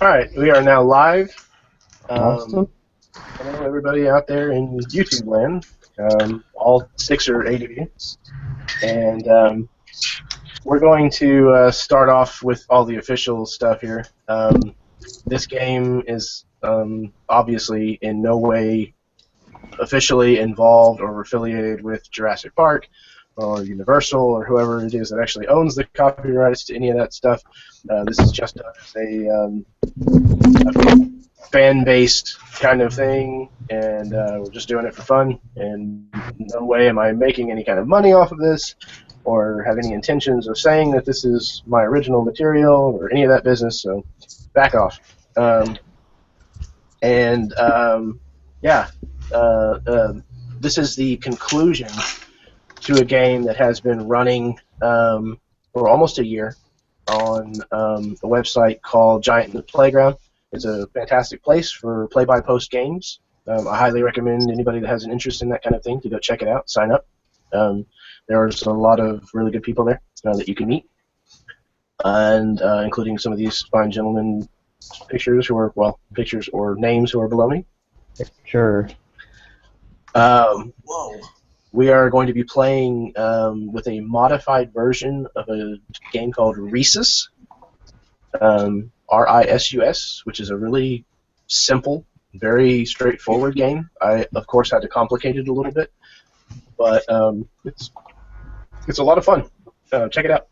All right, we are now live. Awesome. Hello, everybody out there in YouTube land, all 6 or 8 of you. And we're going to start off with all the official stuff here. This game is obviously in no way officially involved or affiliated with Jurassic Park or Universal or whoever it is that actually owns the copyrights to any of that stuff. This is just a fan-based kind of thing, and we're just doing it for fun. And no way am I making any kind of money off of this or have any intentions of saying that this is my original material or any of that business, so back off. This is the conclusion to a game that has been running for almost a year on a website called Giant in the Playground. It's a fantastic place for play-by-post games. I highly recommend anybody that has an interest in that kind of thing to go check it out, sign up. There's a lot of really good people there that you can meet, and including some of these fine gentlemen pictures who are, well, pictures or names who are below me. Sure. We are going to be playing with a modified version of a game called Rhesus, R-I-S-U-S, which is a really simple, very straightforward game. I, of course, had to complicate it a little bit, but it's a lot of fun. Check it out.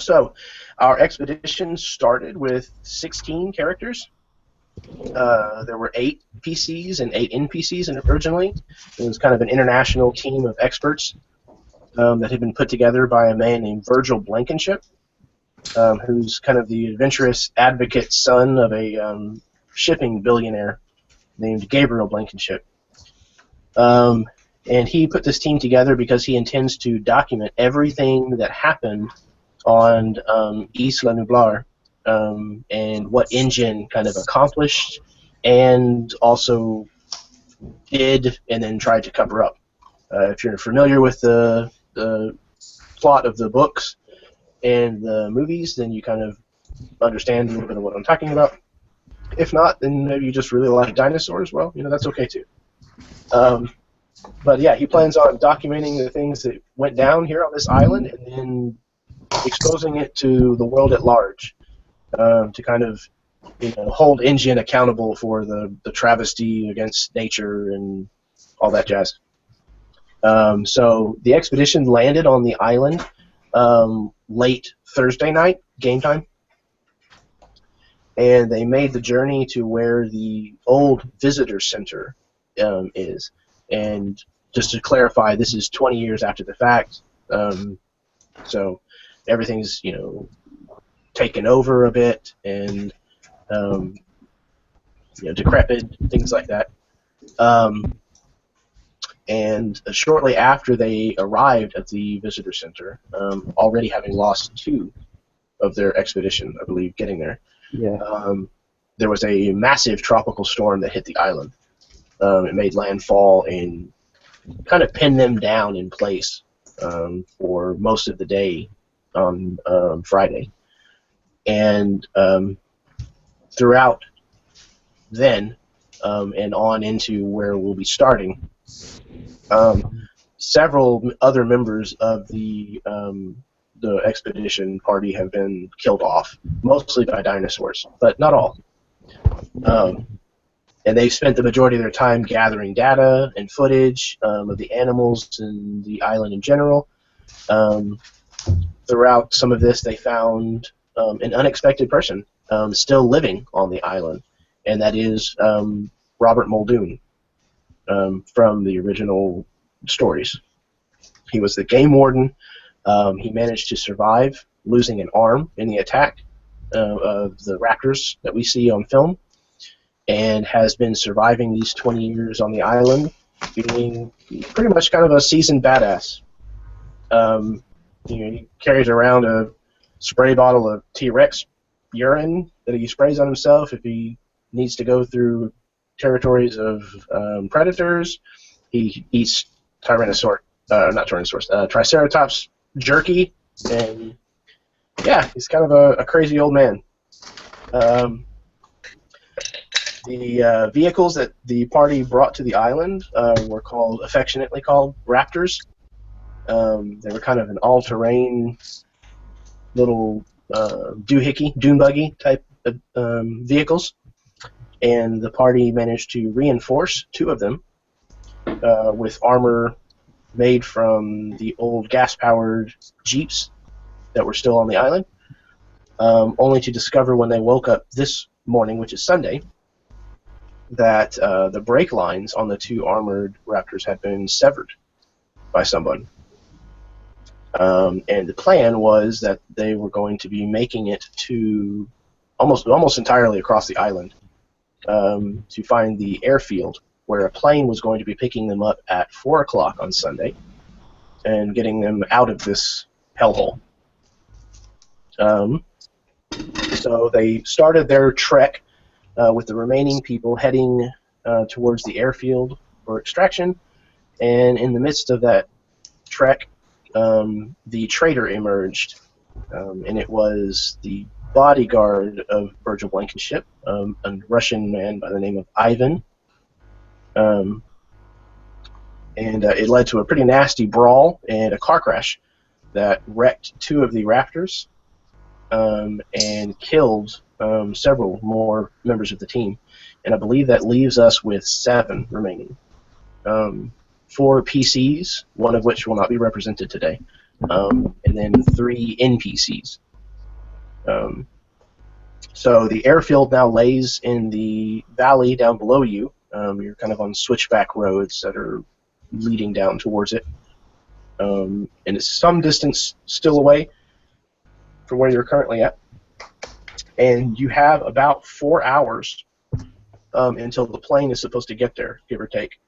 So, our expedition started with 16 characters. There were 8 PCs and 8 NPCs originally. It was kind of an international team of experts that had been put together by a man named Virgil Blankenship, who's kind of the adventurous advocate son of a shipping billionaire named Gabriel Blankenship. And he put this team together because he intends to document everything that happened on Isla Nublar, and what InGen kind of accomplished and also did and then tried to cover up. If you're familiar with the plot of the books and the movies, then you kind of understand a little bit of what I'm talking about. If not, then maybe you just really like dinosaurs. Well, that's okay too. But yeah, he plans on documenting the things that went down here on this island and then exposing it to the world at large, to kind of hold InGen accountable for the travesty against nature and all that jazz. So the expedition landed on the island late Thursday night, game time, and they made the journey to where the old visitor center is. And just to clarify, this is 20 years after the fact, so everything's taken over a bit and decrepit, things like that. And shortly after they arrived at the visitor center, already having lost 2 of their expedition, I believe, getting there, there was a massive tropical storm that hit the island. It made landfall and kind of pinned them down in place for most of the day on Friday. And throughout then and on into where we'll be starting, several other members of the expedition party have been killed off, mostly by dinosaurs, but not all. And they've spent the majority of their time gathering data and footage of the animals and the island in general. Throughout some of this, they found an unexpected person still living on the island, and that is Robert Muldoon from the original stories. He was the game warden. He managed to survive losing an arm in the attack of the raptors that we see on film, and has been surviving these 20 years on the island, being pretty much kind of a seasoned badass. He carries around a spray bottle of T-Rex urine that he sprays on himself if he needs to go through territories of predators. He eats Triceratops jerky, and Yeah, he's kind of a crazy old man. The vehicles that the party brought to the island were affectionately called raptors. They were kind of an all-terrain little dune buggy type of vehicles, and the party managed to reinforce 2 of them with armor made from the old gas-powered jeeps that were still on the island, only to discover when they woke up this morning, which is Sunday, that the brake lines on the 2 armored raptors had been severed by someone. And the plan was that they were going to be making it to almost entirely across the island to find the airfield where a plane was going to be picking them up at 4 o'clock on Sunday and getting them out of this hellhole. So they started their trek with the remaining people heading towards the airfield for extraction, and in the midst of that trek, the traitor emerged, and it was the bodyguard of Virgil Blankenship, a Russian man by the name of Ivan. And it led to a pretty nasty brawl and a car crash that wrecked 2 of the raptors and killed several more members of the team. And I believe that leaves us with 7 remaining. 4 PCs, one of which will not be represented today, and then 3 NPCs. So the airfield now lays in the valley down below you. You're kind of on switchback roads that are leading down towards it. And it's some distance still away from where you're currently at. And you have about 4 hours until the plane is supposed to get there, give or take.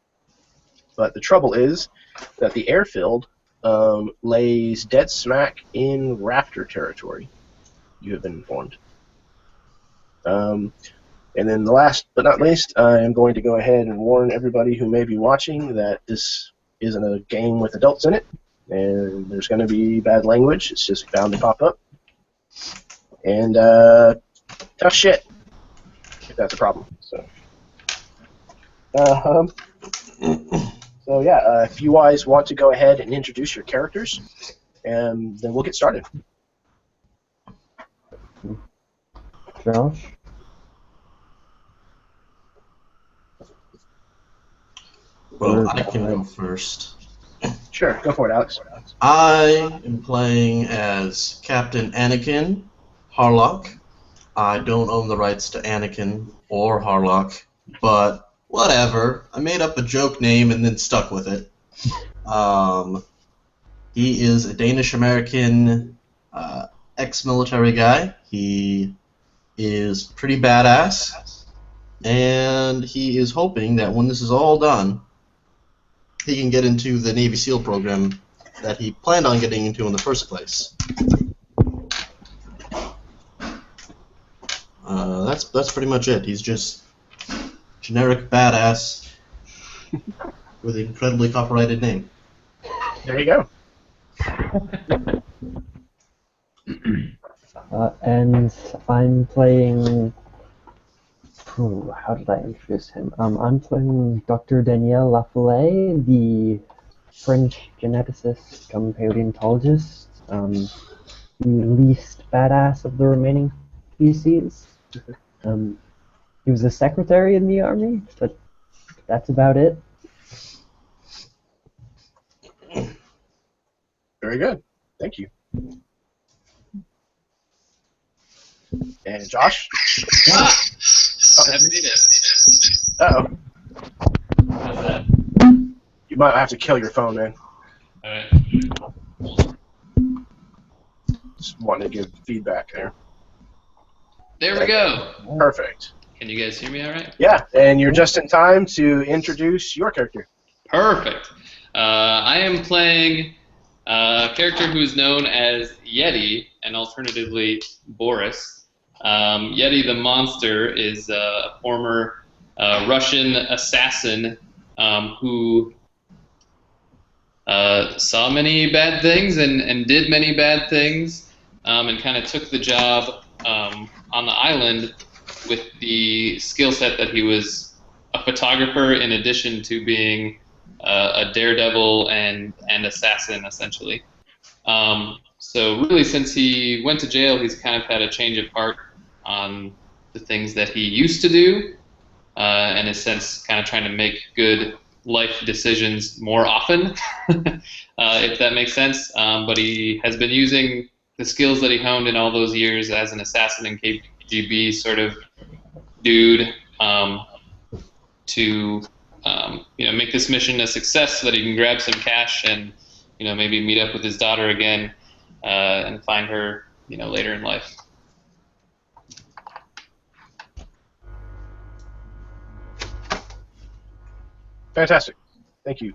But the trouble is that the airfield lays dead smack in raptor territory, you have been informed. And then the last but not least, I am going to go ahead and warn everybody who may be watching that this isn't a game with adults in it, and there's going to be bad language. It's just bound to pop up. And tough shit, if that's a problem. So yeah, if you guys want to go ahead and introduce your characters, and then we'll get started. Josh? Well, I can go first. Sure, go for it, Alex. I am playing as Captain Anakin Harlock. I don't own the rights to Anakin or Harlock, but whatever. I made up a joke name and then stuck with it. He is a Danish-American ex-military guy. He is pretty badass, and he is hoping that when this is all done, he can get into the Navy SEAL program that he planned on getting into in the first place. That's pretty much it. He's just generic badass with an incredibly copyrighted name. There you go. And I'm playing... how did I introduce him? I'm playing Dr. Danielle Lafollette, the French geneticist come paleontologist, the least badass of the remaining species. He was a secretary in the army, but that's about it. Very good. Thank you. And Josh? I haven't seen it. Uh-oh. How's that? You might have to kill your phone, man. Alright. Just wanting to give feedback there. There we go. Perfect. Can you guys hear me alright? Yeah, and you're just in time to introduce your character. Perfect. I am playing a character who is known as Yeti, and alternatively Boris. Yeti the Monster is a former Russian assassin who saw many bad things and did many bad things. and kind of took the job on the island with the skill set that he was a photographer in addition to being a daredevil and assassin, essentially. So really, since he went to jail, he's kind of had a change of heart on the things that he used to do, and in a sense, kind of trying to make good life decisions more often, if that makes sense. But he has been using the skills that he honed in all those years as an assassin and KGB sort of dude to make this mission a success so that he can grab some cash and maybe meet up with his daughter again and find her later in life. Fantastic. Thank you.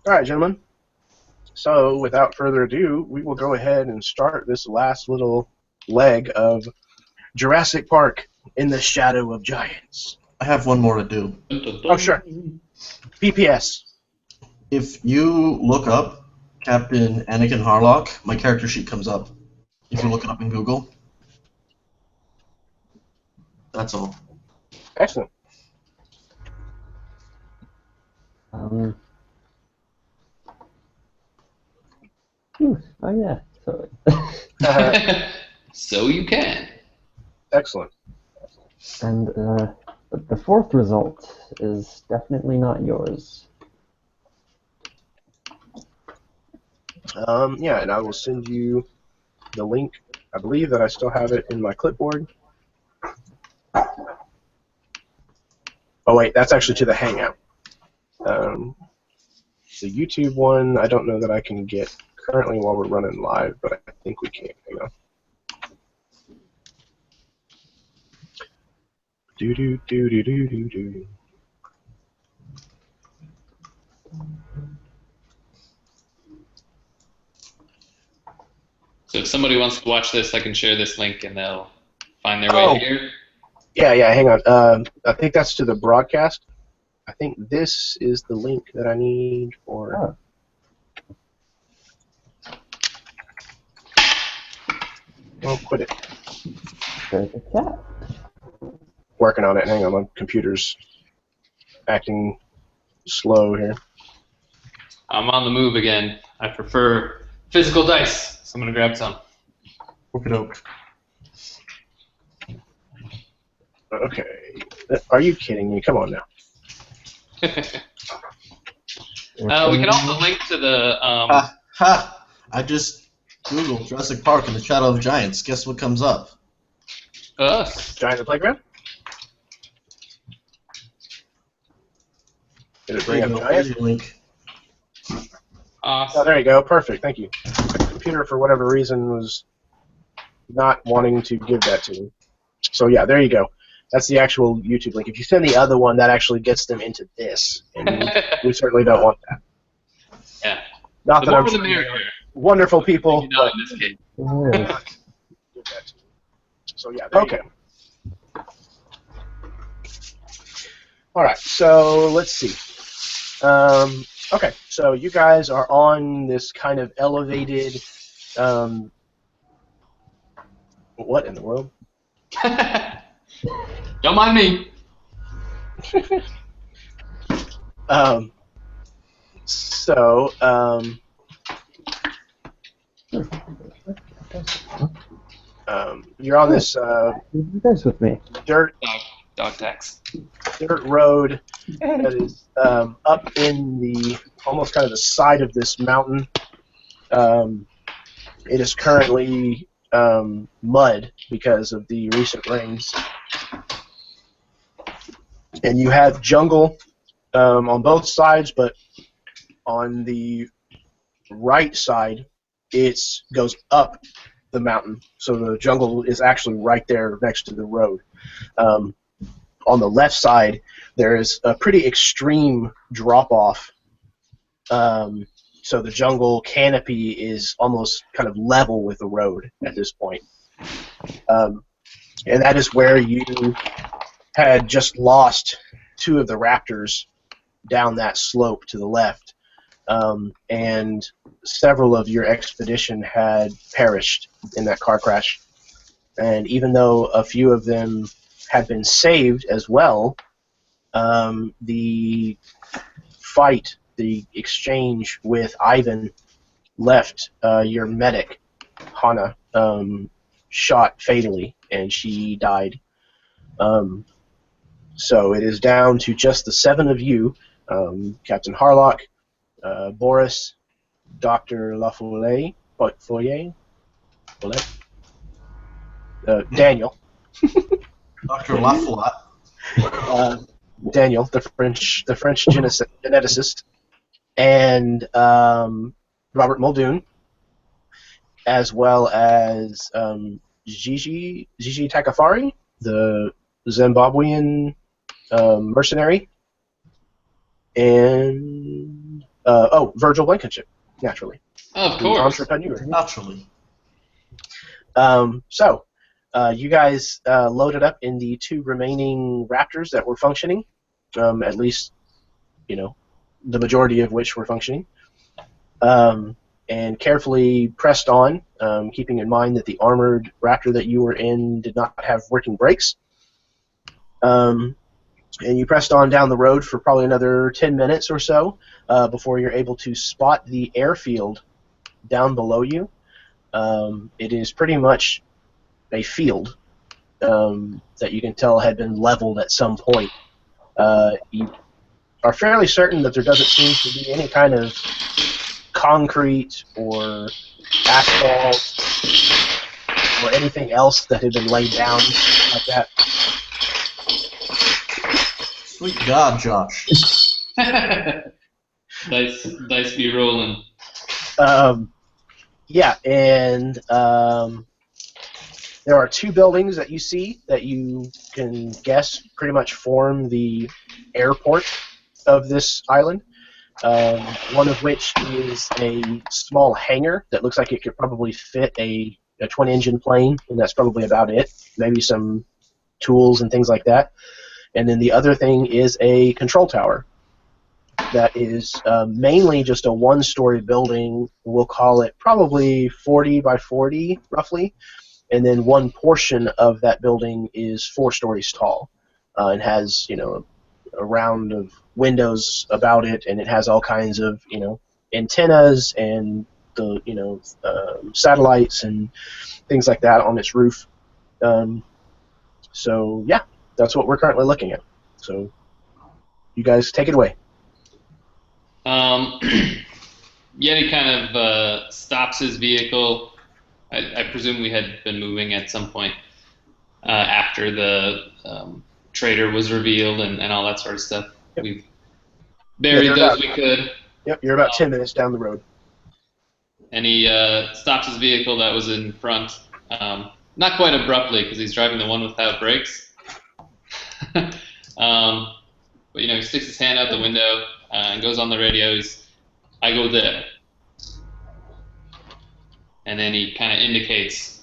All right, gentlemen. So, without further ado, we will go ahead and start this last little leg of Jurassic Park in the Shadow of Giants. I have one more to do. Oh, sure. PPS. If you look up Captain Anakin Harlock, my character sheet comes up. If you look it up in Google. That's all. Excellent. Oh yeah, sorry. So you can. Excellent. And the fourth result is definitely not yours. Yeah, and I will send you the link. I believe that I still have it in my clipboard. Oh wait, that's actually to the Hangout. The YouTube one, I don't know that I can get currently while we're running live, but I think we can. Hang on. Do do do do do do do. So if somebody wants to watch this, I can share this link and they'll find their way here. Yeah, hang on. I think that's to the broadcast. I think this is the link that I need for... Well, quit it. There's a chat. Working on it. Hang on, my computer's acting slow here. I'm on the move again. I prefer physical dice, so I'm going to grab some. Okey-doke. Okay. Are you kidding me? Come on now. We can also link to the... I just Googled Jurassic Park and the Shadow of Giants. Guess what comes up? Us. Giant in the Playground? Did it bring up Giant? Link. Awesome. Oh, there you go. Perfect. Thank you. My computer, for whatever reason, was not wanting to give that to me. So, yeah, there you go. That's the actual YouTube link. If you send the other one, that actually gets them into this. And we certainly don't want that. Yeah. Not the that more I'm the merrier. wonderful people. Not in this case. Give that to me. So, yeah, there you go. All right, so let's see. Okay, so you guys are on this kind of elevated. What in the world? Don't mind me. You're on this That's with me. dirt tax. Dirt road that is up in the almost kind of the side of this mountain. It is currently mud because of the recent rains, and you have jungle on both sides, but on the right side it goes up the mountain, so the jungle is actually right there next to the road. On the left side, there is a pretty extreme drop-off, so the jungle canopy is almost kind of level with the road at this point. And that is where you had just lost two of the raptors down that slope to the left. and several of your expedition had perished in that car crash. And even though a few of them had been saved as well, the fight, the exchange with Ivan left your medic, Hana, shot fatally, and she died. So it is down to just the 7 of you, Captain Harlock, Boris, Dr. Lafoyer, Daniel. Dr. Lafayette. Daniel, the French geneticist, and Robert Muldoon, as well as Gigi Takafari, the Zimbabwean mercenary, and Virgil Blankenship, naturally. Of course. Entrepreneur. Naturally. So, you guys loaded up in the 2 remaining Raptors that were functioning, at least, the majority of which were functioning, and carefully pressed on, keeping in mind that the armored Raptor that you were in did not have working brakes. And you pressed on down the road for probably another 10 minutes or so before you're able to spot the airfield down below you. It is pretty much a field that you can tell had been leveled at some point. You are fairly certain that there doesn't seem to be any kind of concrete or asphalt or anything else that had been laid down like that. Sweet God, Josh. Dice be rolling. Yeah, and there are 2 buildings that you see that you can guess pretty much form the airport of this island. One of which is a small hangar that looks like it could probably fit a twin-engine plane, and that's probably about it. Maybe some tools and things like that. And then the other thing is a control tower that is mainly just a 1-story building. We'll call it probably 40 by 40, roughly. And then one portion of that building is 4 stories tall and has, a round of windows about it, and it has all kinds of, antennas and the, satellites and things like that on its roof. So, yeah, that's what we're currently looking at. So, you guys take it away. Yeti kind of stops his vehicle. I presume we had been moving at some point after the traitor was revealed and all that sort of stuff. Yep. We've buried those we could. Yep, you're about 10 minutes down the road. And he stops his vehicle that was in front, not quite abruptly because he's driving the one without brakes. But he sticks his hand out the window and goes on the radio. I go there. And then he kind of indicates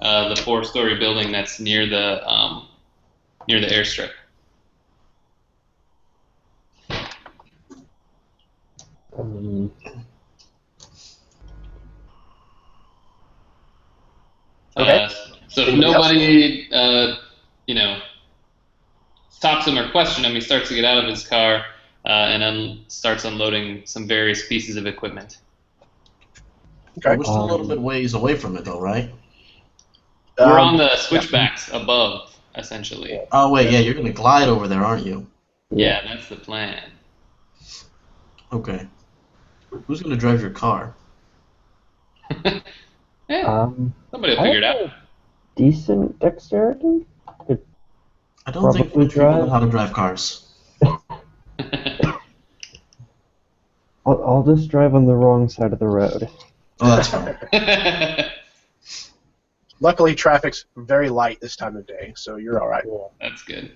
the 4-story building that's near the airstrip. Okay. So if nobody, stops him or questions him, he starts to get out of his car and then starts unloading some various pieces of equipment. Okay. We're still a little bit ways away from it, though, right? We're on the switchbacks above, essentially. Oh, wait, yeah, you're going to glide over there, aren't you? Yeah, that's the plan. Okay. Who's going to drive your car? Somebody will figure it out. Decent dexterity? I don't think French people know how to drive cars. I'll just drive on the wrong side of the road. Oh, that's fine. Luckily, traffic's very light this time of day, so you're all right. That's good.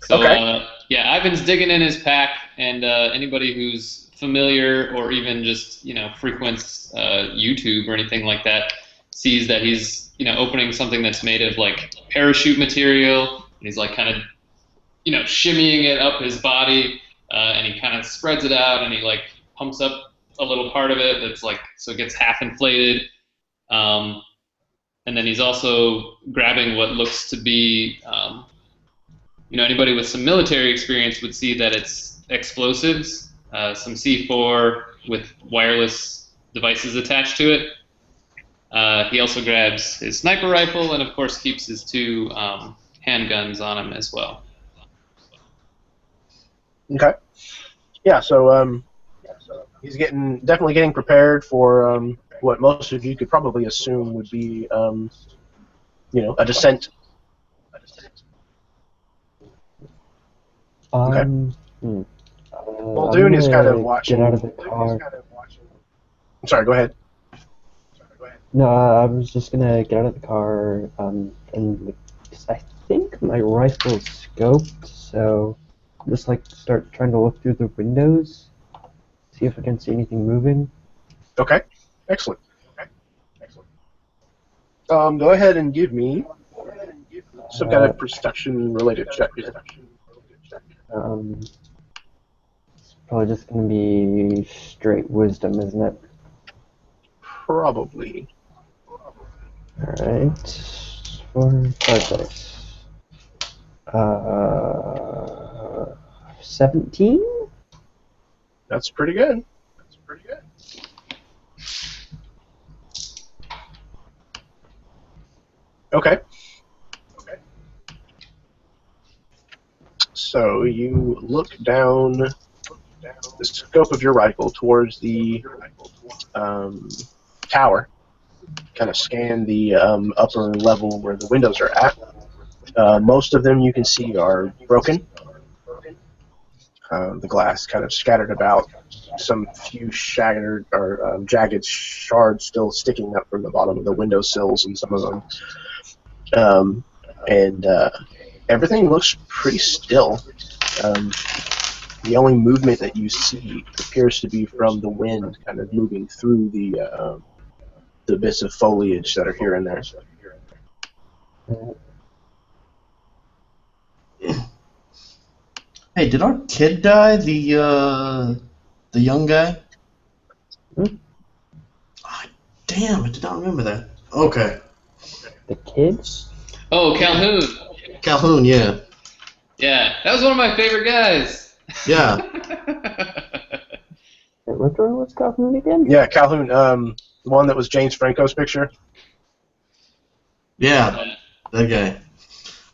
So, Okay. Ivan's digging in his pack, and anybody who's familiar or even just frequents YouTube or anything like that sees that he's opening something that's made of like parachute material, and he's like kind of shimmying it up his body, and he kind of spreads it out, and he like pumps up a little part of it that's like so it gets half inflated. And then he's also grabbing what looks to be, anybody with some military experience would see that it's explosives, some C4 with wireless devices attached to it. He also grabs his sniper rifle and, of course, keeps his 2 handguns on him as well. Okay. Yeah, so he's definitely getting prepared for what most of you could probably assume would be, a descent. Okay. Muldoon is kind of watching. Get out of the car. I'm sorry, go ahead. No, I was just gonna get out of the car, and I think my rifle's scoped, so just like start trying to look through the windows, see if I can see anything moving. Okay, excellent. Go ahead and give me some kind of perception-related check. It's probably just gonna be straight wisdom, isn't it? Probably. Alright, 4, 5 dice. 17? That's pretty good. Okay. So you look down the scope of your rifle towards the tower, kind of scan the upper level where the windows are at. Most of them you can see are broken. The glass kind of scattered about, some few shattered or jagged shards still sticking up from the bottom of the window sills in some of them. And everything looks pretty still. The only movement that you see appears to be from the wind kind of moving through the bits of foliage that are here and there. Hey, did our kid die? The young guy? Oh, damn, I did not remember that. Okay. The kids? Oh, Calhoun. Calhoun, yeah. Yeah, that was one of my favorite guys. Yeah. Which one was Calhoun again? Yeah, Calhoun, the one that was James Franco's picture. Yeah, that guy.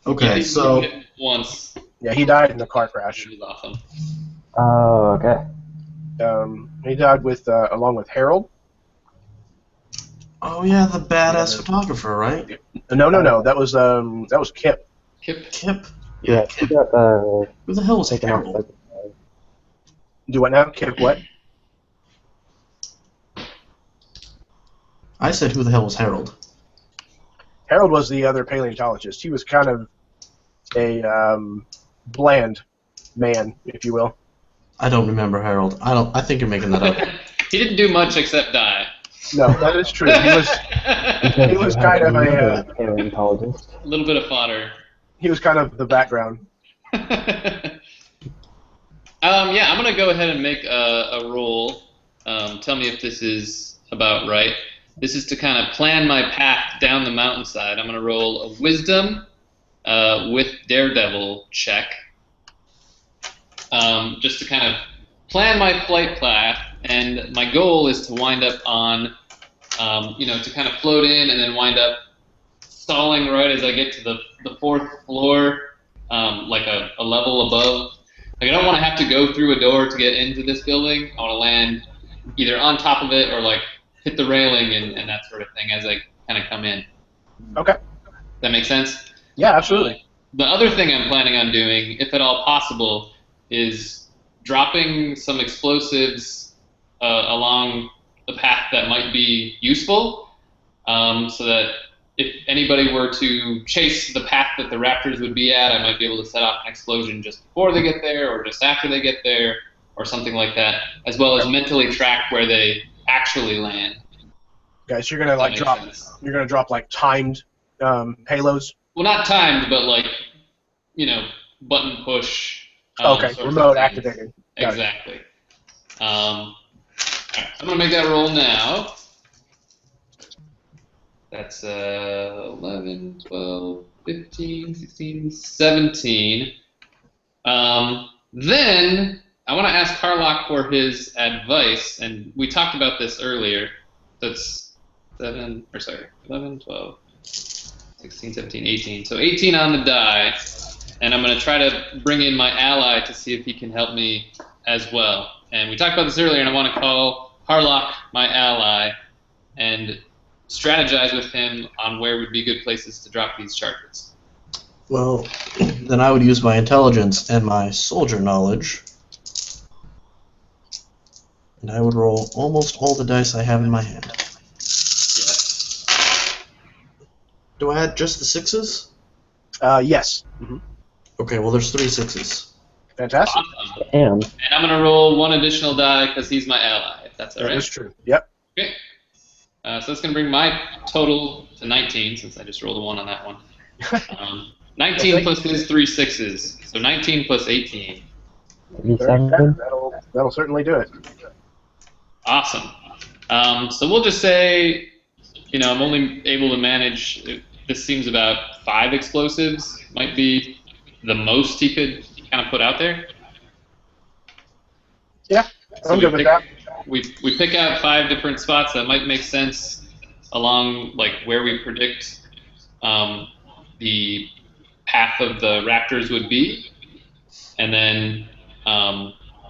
Okay, so... Once. Yeah, he died in a car crash. He was awesome. Oh, okay. He died along with Harold. Oh yeah, the badass photographer, right? No. That was Kip. Kip? Yeah, he got Who the hell was taken Harold? off. Do what now? Kip what? I said, who the hell was Harold? Harold was the other paleontologist. He was kind of a bland man, if you will. I don't remember Harold. I think you're making that up. He didn't do much except die. No, that is true. He was kind of a paleontologist. A little bit of fodder. He was kind of the background. Yeah, I'm gonna go ahead and make a roll. Tell me if this is about right. This is to kind of plan my path down the mountainside. I'm gonna roll a wisdom with Daredevil check, just to kind of plan my flight path. And my goal is to wind up on, to kind of float in and then wind up stalling right as I get to the 4th floor, like a level above. Like, I don't want to have to go through a door to get into this building. I want to land either on top of it or like hit the railing and that sort of thing as I kind of come in. Okay. That make sense? Yeah, absolutely. The other thing I'm planning on doing, if at all possible, is dropping some explosives along the path that might be useful, so that if anybody were to chase the path that the raptors would be at, I might be able to set off an explosion just before they get there or just after they get there or something like that, as well as mentally track where they actually land. Guys, you're gonna drop like timed payloads. Well, not timed, but like, button push. Okay, sort of remote thing. activated. Got it. Exactly. Alright, I'm going to make that roll now. That's 11, 12, 15, 16, 17. Then I want to ask Carlock for his advice, and we talked about this earlier. That's 11, 12, 16, 17, 18. So 18 on the die, and I'm going to try to bring in my ally to see if he can help me as well. And we talked about this earlier, and I want to call Carlock my ally and strategize with him on where would be good places to drop these charges. Well, then I would use my intelligence and my soldier knowledge, and I would roll almost all the dice I have in my hand. Yes. Do I add just the 6s? Yes. Mm-hmm. Okay, well there's 3 6s. Fantastic. Awesome. And I'm going to roll one additional die because he's my ally, if that's all right. That is true. Yep. Okay. So that's going to bring my total to 19, since I just rolled a 1 on that one. 19 plus his 3 6s, so 19 plus 18. 37. That'll certainly do it. Awesome. So we'll just say, I'm only able to manage, this seems about 5 explosives, might be the most he could kind of put out there. Yeah, I'm good with that. We pick out 5 different spots that might make sense along like where we predict the path of the raptors would be, and then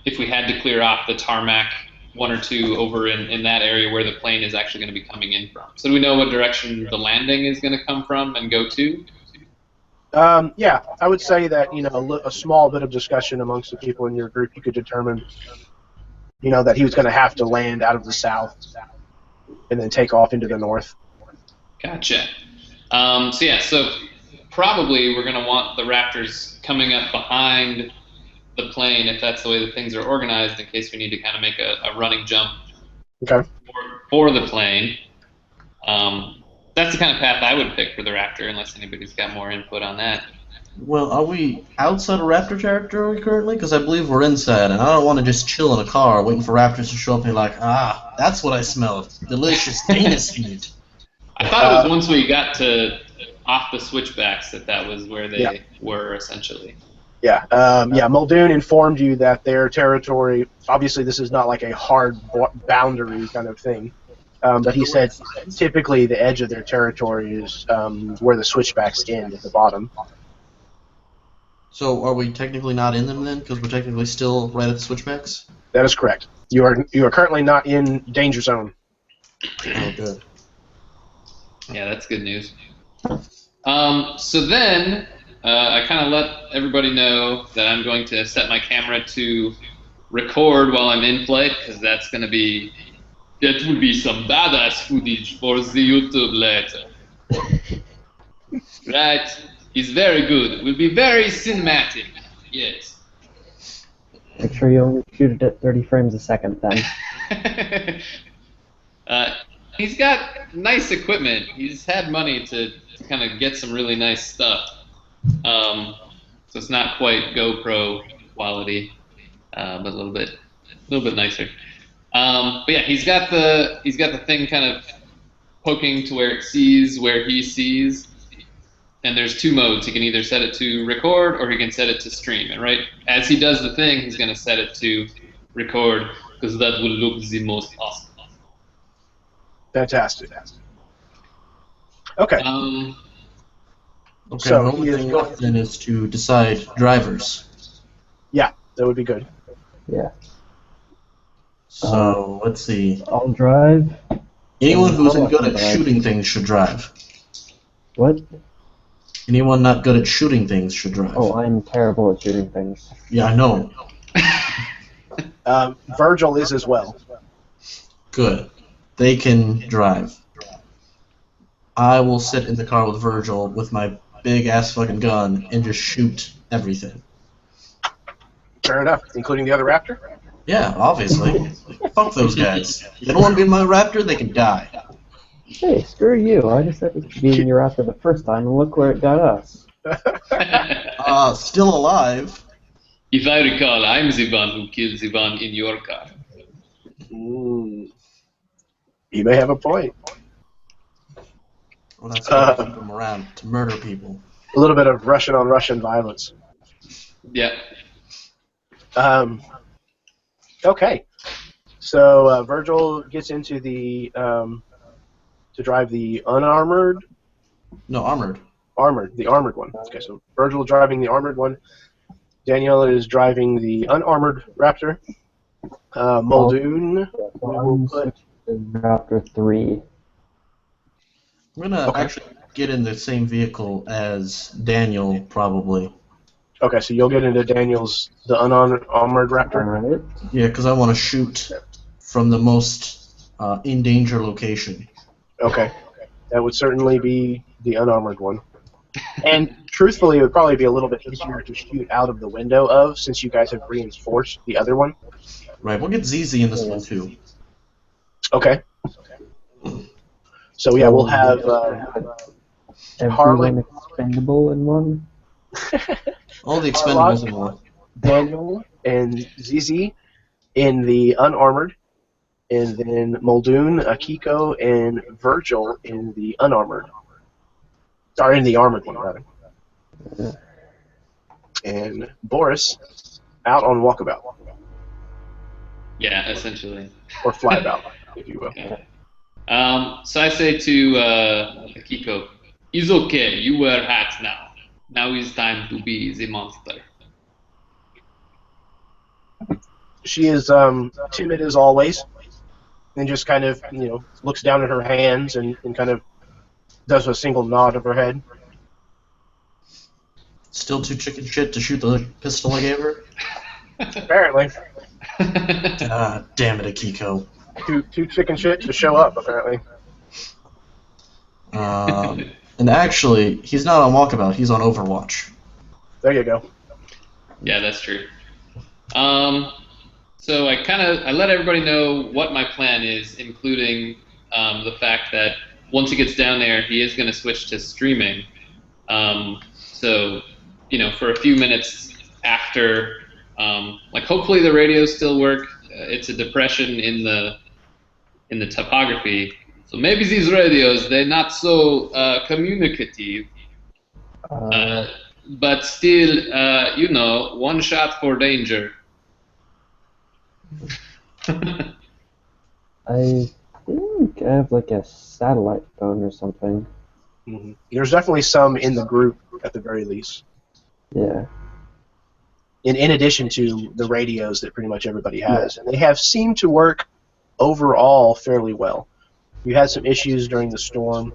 if we had to clear off the tarmac, 1 or 2 over in that area where the plane is actually going to be coming in from. So do we know what direction the landing is going to come from and go to? Yeah, I would say that a small bit of discussion amongst the people in your group, you could determine that he was going to have to land out of the south and then take off into the north. Gotcha. So probably we're going to want the raptors coming up behind the plane if that's the way that things are organized, in case we need to kind of make a running jump for the plane. That's the kind of path I would pick for the raptor, unless anybody's got more input on that. Well, are we outside of raptor territory currently? Because I believe we're inside, and I don't want to just chill in a car waiting for raptors to show up and be like, that's what I smelled. Delicious Danish meat. I thought it was once we got to off the switchbacks that was where they were, essentially. Yeah, Muldoon informed you that their territory, obviously this is not like a hard boundary kind of thing, but he said typically the edge of their territory is where the switchbacks end at the bottom. So are we technically not in them then, because we're technically still right at the switchbacks? That is correct. You are currently not in danger zone. Oh, good. Yeah, that's good news. So then I kind of let everybody know that I'm going to set my camera to record while I'm in flight, because that would be some badass footage for the YouTube later. Right? It's very good. It will be very cinematic. Yes. Make sure you only shoot it at 30 frames a second then. He's got nice equipment. He's had money to kind of get some really nice stuff. So it's not quite GoPro quality, but a little bit nicer. But yeah, he's got the thing kind of poking to where it sees where he sees, and there's 2 modes. He can either set it to record or he can set it to stream. And right as he does the thing, he's going to set it to record, because that will look the most awesome. Fantastic. Okay. Okay, So the only thing left then is to decide drivers. Yeah, that would be good. Yeah. So, let's see. I'll drive. Anyone who isn't good at shooting things should drive. What? Anyone not good at shooting things should drive. Oh, I'm terrible at shooting things. Yeah, I know. Virgil is as well. Good. They can drive. I will sit in the car with Virgil with my big-ass fucking gun and just shoot everything. Fair enough, including the other raptor? Yeah, obviously. Fuck those guys. They don't want to be my raptor, they can die. Hey, screw you. I just said we could be in your raptor the first time, and look where it got us. Still alive. If I recall, I'm the one who killed the one in your car. You may have a point. Well, that's why we keep him around, to murder people. A little bit of Russian on Russian violence. Yeah. Okay. So Virgil gets into the to drive the unarmored. No, armored. The armored one. Okay, so Virgil driving the armored one. Danielle is driving the unarmored Raptor. Muldoon, we will put Raptor 3. I'm gonna actually get in the same vehicle as Daniel, probably. Okay, so you'll get into Daniel's the unarmored Raptor. Alright. Yeah, because I want to shoot from the most in danger location. Okay, that would certainly be the unarmored one. And truthfully, it would probably be a little bit easier to shoot out of the window of, since you guys have reinforced the other one. Right, we'll get ZZ in this one too. Okay. So yeah, we'll have Harley, everyone expendable in one. All the expendables in one. Daniel, and ZZ in the unarmored, and then Muldoon, Akiko, and Virgil in the unarmored. Sorry, in the armored one, rather. And Boris out on walkabout. Yeah, essentially. Or flyabout, if you will. Okay. So I say to Akiko, it's okay, you wear hats now. Now it's time to be the monster. She is timid as always, and just kind of, looks down at her hands and kind of does a single nod of her head. Still too chicken shit to shoot the pistol I gave her? Apparently. Damn it, Akiko. Too chicken shit to show up, apparently. And actually, he's not on Walkabout, he's on Overwatch. There you go. Yeah, that's true. So I let everybody know what my plan is, including the fact that once he gets down there, he is going to switch to streaming. So, for a few minutes after, hopefully the radios still work. It's a depression in the topography. So maybe these radios, they're not so communicative. But still, one shot for danger. I think I have a satellite phone or something. Mm-hmm. There's definitely some in the group at the very least. Yeah. In addition to the radios that pretty much everybody has. And they have seemed to work overall fairly well. We had some issues during the storm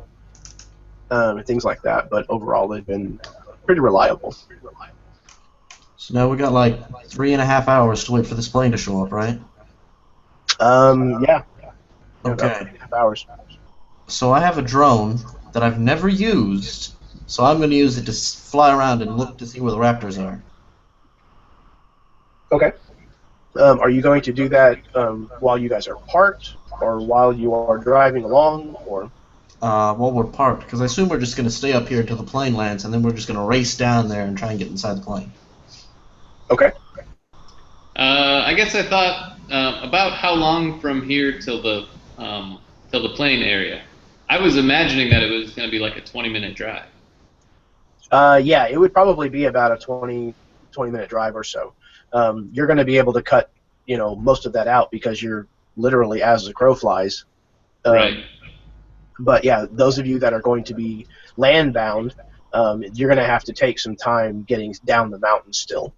and things like that, but overall they've been pretty reliable. So now we got 3.5 hours to wait for this plane to show up, right? Yeah. Okay. 3.5 hours. So I have a drone that I've never used, so I'm going to use it to fly around and look to see where the raptors are. Okay. Are you going to do that while you guys are parked, or while you are driving along, or? While we're parked, because I assume we're just going to stay up here until the plane lands, and then we're just going to race down there and try and get inside the plane. Okay. I guess I thought about how long from here till the plane area. I was imagining that it was going to be a 20-minute drive. Yeah, it would probably be about a 20-minute drive or so. You're going to be able to cut, most of that out because you're literally as the crow flies. Right. But yeah, those of you that are going to be land-bound, you're going to have to take some time getting down the mountain still.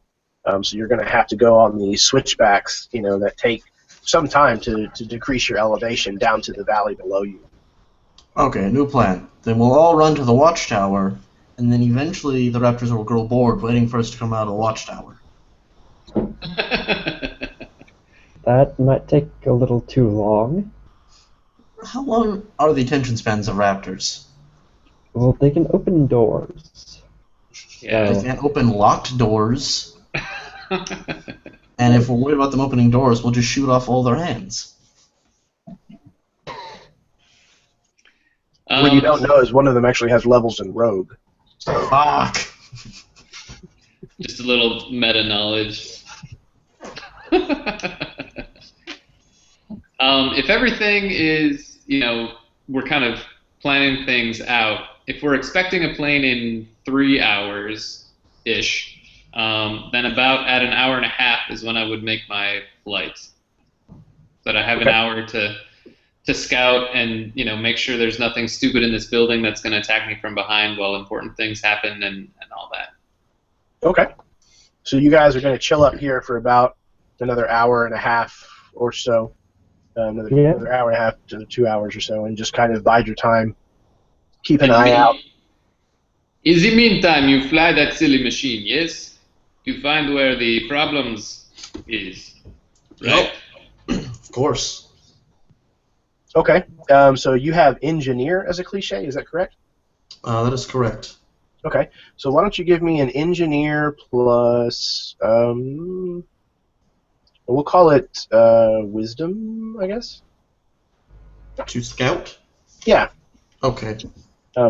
So you're going to have to go on the switchbacks, that take some time to decrease your elevation down to the valley below you. Okay, new plan. Then we'll all run to the watchtower, and then eventually the raptors will grow bored waiting for us to come out of the watchtower. That might take a little too long. How long are the attention spans of raptors? Well, they can open doors. Yeah. They can't open locked doors. And if we're worried about them opening doors, we'll just shoot off all their hands. What you don't know is one of them actually has levels in Rogue. Fuck! Just a little meta knowledge. If everything is, we're kind of planning things out. If we're expecting a plane in 3 hours-ish, then about at an hour and a half is when I would make my flight. But I have an hour to scout and make sure there's nothing stupid in this building that's going to attack me from behind while important things happen and all that. Okay. So you guys are going to chill up here for about another hour and a half or so. Another hour and a half to 2 hours or so, and just kind of bide your time. Keep an eye out. In the meantime, you fly that silly machine, yes? You find where the problems is, right? Of course. Okay. So you have engineer as a cliche, is that correct? That is correct. Okay. So why don't you give me an engineer plus, we'll call it wisdom, I guess? To scout? Yeah. Okay.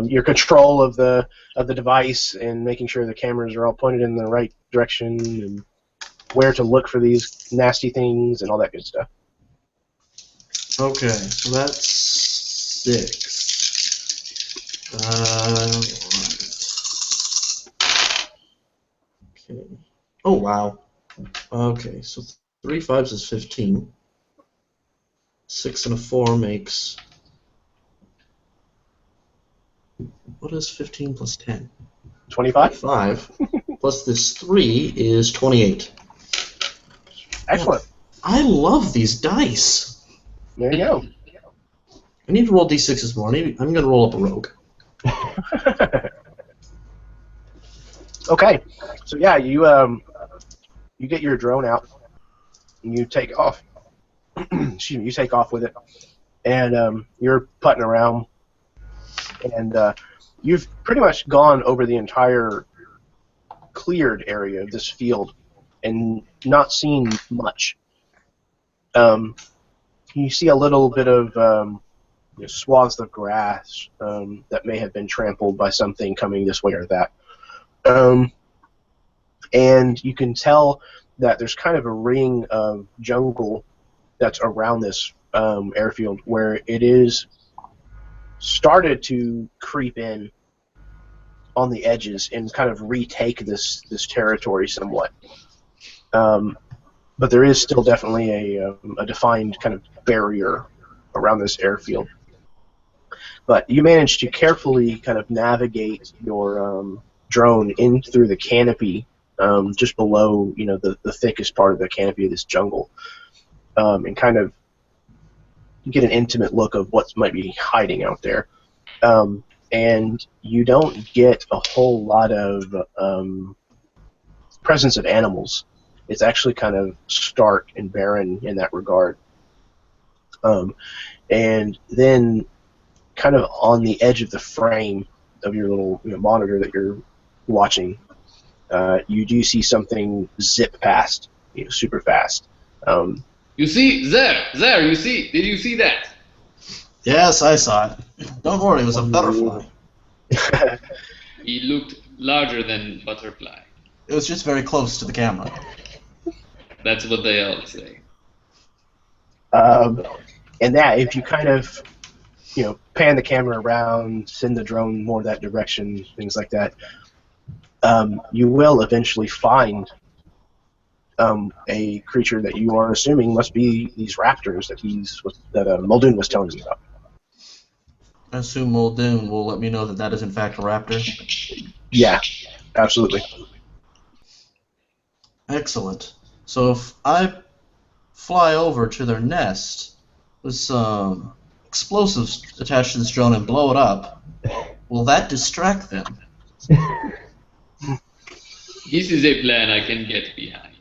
Your control of the device and making sure the cameras are all pointed in the right direction and where to look for these nasty things and all that good stuff. Okay, so that's 6. Okay. Oh wow. Okay, so 3 5s is 15. 6 and a 4 makes. What is 15 plus 10? 25. 5 plus this 3 is 28. Excellent. I love these dice. There you go. I need to roll d6s more. I'm going to roll up a rogue. Okay. So yeah, you get your drone out and you take off. Excuse me, you take off with it, and you're putting around, and you've pretty much gone over the entire cleared area of this field and not seen much. You see a little bit of swaths of grass that may have been trampled by something coming this way or that. And you can tell that there's kind of a ring of jungle that's around this airfield where it is started to creep in on the edges and kind of retake this territory somewhat. But there is still definitely a defined kind of barrier around this airfield. But you managed to carefully kind of navigate your drone in through the canopy, just below the thickest part of the canopy of this jungle, and kind of get an intimate look of what might be hiding out there. And you don't get a whole lot of presence of animals. It's actually kind of stark and barren in that regard. And then kind of on the edge of the frame of your little monitor that you're watching, you do see something zip past, super fast. You see, there, you see, did you see that? Yes, I saw it. Don't worry, it was a butterfly. He looked larger than butterfly. It was just very close to the camera. That's what they all say. And that, if you kind of, pan the camera around, send the drone more that direction, things like that, you will eventually find a creature that you are assuming must be these raptors that Muldoon was telling you about. I assume Muldoon will let me know that is in fact a raptor. Yeah, absolutely. Excellent. So if I fly over to their nest with some explosives attached to this drone and blow it up, will that distract them? This is a plan I can get behind.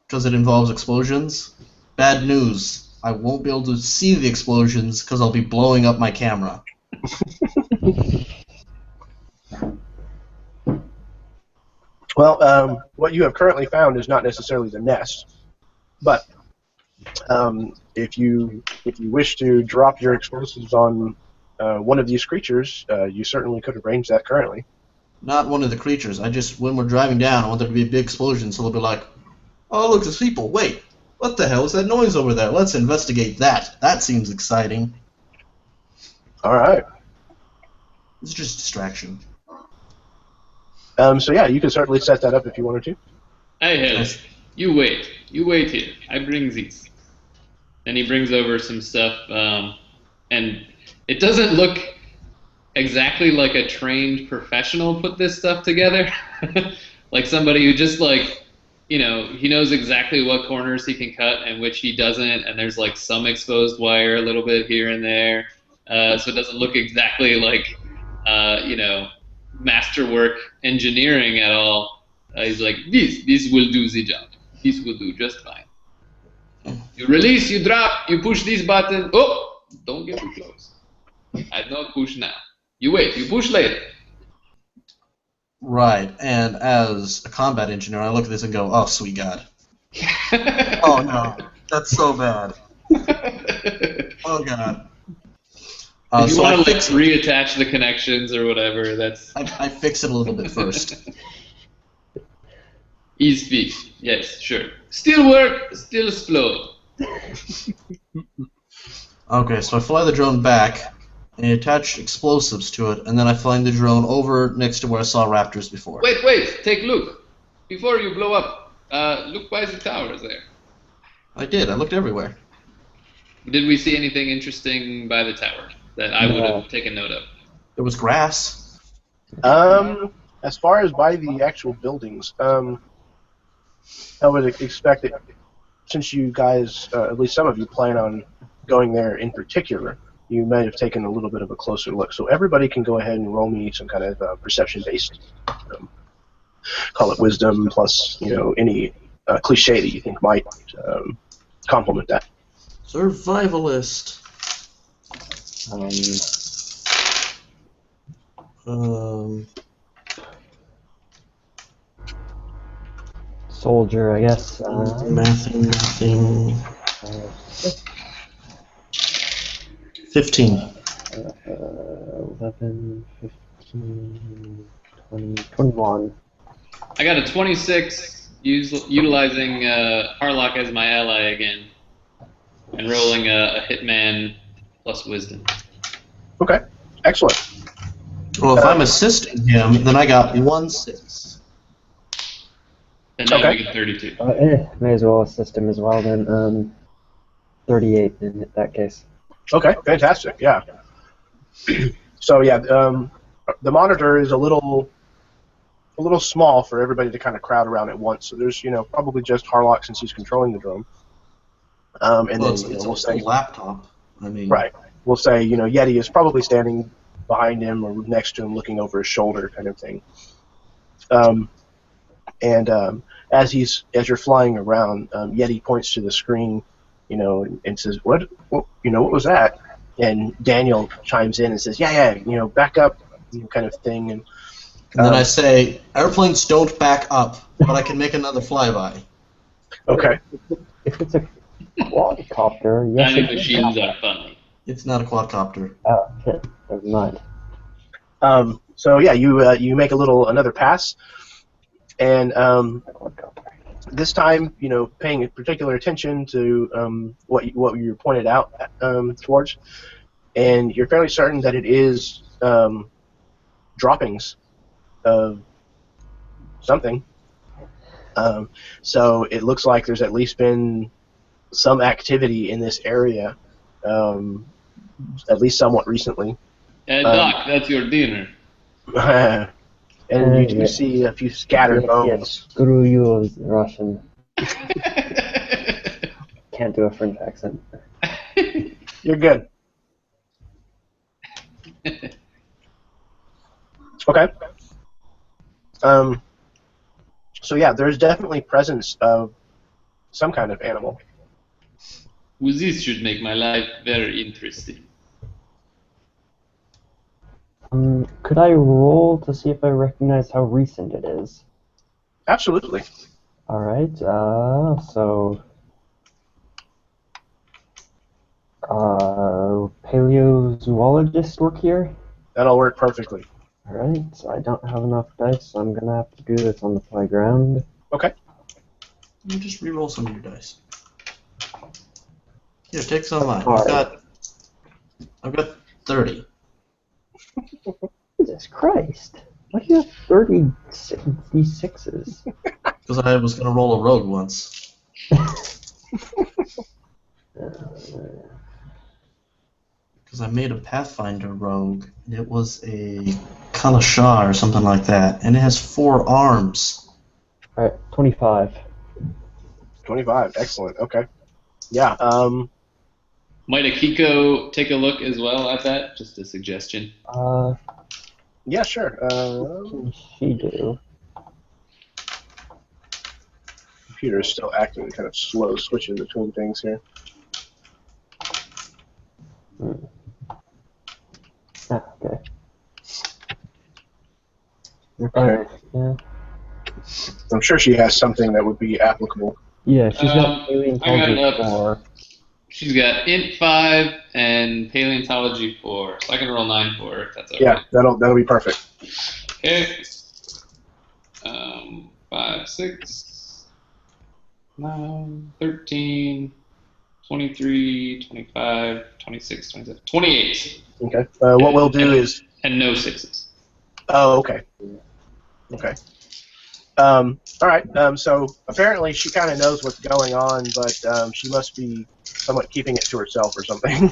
Because it involves explosions? Bad news. I won't be able to see the explosions because I'll be blowing up my camera. Well, what you have currently found is not necessarily the nest, but if you wish to drop your explosives on one of these creatures, you certainly could arrange that currently. not one of the creatures. When we're driving down, I want there to be a big explosion, so they'll be like, oh, look, there's people. Wait, what the hell is that noise over there? Let's investigate that. That seems exciting. All right. It's just distraction. So yeah, you can certainly set that up if you wanted to. I help. You wait. You wait here. I bring these. Then he brings over some stuff, and it doesn't look exactly like a trained professional put this stuff together. Like somebody who just he knows exactly what corners he can cut and which he doesn't, and there's like some exposed wire a little bit here and there, so it doesn't look exactly like masterwork engineering at all. He's like, this will do the job. This will do just fine. You release, you drop, you push this button. Oh, don't get too close. I don't push now. You wait, you push later. Right, and as a combat engineer, I look at this and go, oh, sweet God. Oh, no, that's so bad. Oh, God. If you want to reattach the connections or whatever, that's... I fix it a little bit first. Ease fix, yes, sure. Still work, still slow. Okay, so I fly the drone back, and attach explosives to it, and then I fly the drone over next to where I saw raptors before. Wait, take a look. Before you blow up, look by the towers there. I did, I looked everywhere. Did we see anything interesting by the tower that I would have taken note of? There was grass. As far as by the actual buildings, I would expect that since you guys, at least some of you, plan on going there in particular, you might have taken a little bit of a closer look. So everybody can go ahead and roll me some kind of perception-based, call it wisdom plus, any cliche that you think might complement that. Survivalist. Soldier, I guess. Nothing. 15. 11, 15, 20, 21. I got a 26, utilizing Harlock as my ally again, and rolling a hitman plus wisdom. Okay, excellent. Well, if I'm assisting him, then I got 1/6. And now Okay. we get 32. May as well assist him as well then. 38 in that case. Okay, fantastic. Yeah. So yeah, the monitor is a little small for everybody to kind of crowd around at once. So there's probably just Harlock since he's controlling the drone. And Well, then it's we'll a say laptop. I mean, right. We'll say Yeti is probably standing behind him or next to him, looking over his shoulder, kind of thing. As you're flying around, Yeti points to the screen, and says, "What was that?" And Daniel chimes in and says, "Yeah, back up," kind of thing. And then I say, airplanes don't back up, but I can make another flyby. Okay. If it's a quadcopter, yes. Tiny machines are funny. It's not a quadcopter. Oh, shit. Never mind. So yeah, you make another pass, and this time, paying particular attention to what you pointed out towards, and you're fairly certain that it is droppings of something. So it looks like there's at least been some activity in this area, at least somewhat recently. Doc, that's your dinner. And you do see a few scattered bones. Yes, screw you, Russian. Can't do a French accent. You're good. Okay. So yeah, there's definitely presence of some kind of animal. Well, this should make my life very interesting. Could I roll to see if I recognize how recent it is? Absolutely. Alright, so... paleozoologist work here? That'll work perfectly. Alright, so I don't have enough dice, so I'm gonna have to do this on the playground. Okay. You just re-roll some of your dice. Here, take some of mine. Hard. I've got 30. Jesus Christ. Why do you have 30 these sixes? Because I was going to roll a rogue once. Because I made a Pathfinder rogue, and it was a Kalashar or something like that, and it has 4 arms. Alright, 25. 25. Excellent. Okay. Yeah. Might Akiko take a look as well at that? Just a suggestion. Yeah, sure. What can she do? Computer is still acting kind of slow, switching between things here. Ah, okay. You're fine. Okay. Yeah. I'm sure she has something that would be applicable. Yeah, she's got alien I got it intelligence up. 4. She's got Int 5 and Paleontology 4. So I can roll 9 for her if that's okay. Yeah, that'll be perfect. Okay. 5, 6, 9, 13, 23, 25, 26, 27, 28. Okay. What we'll do is. And no 6s. Oh, okay. Okay. All right. So apparently she kind of knows what's going on, but she must be somewhat keeping it to herself or something,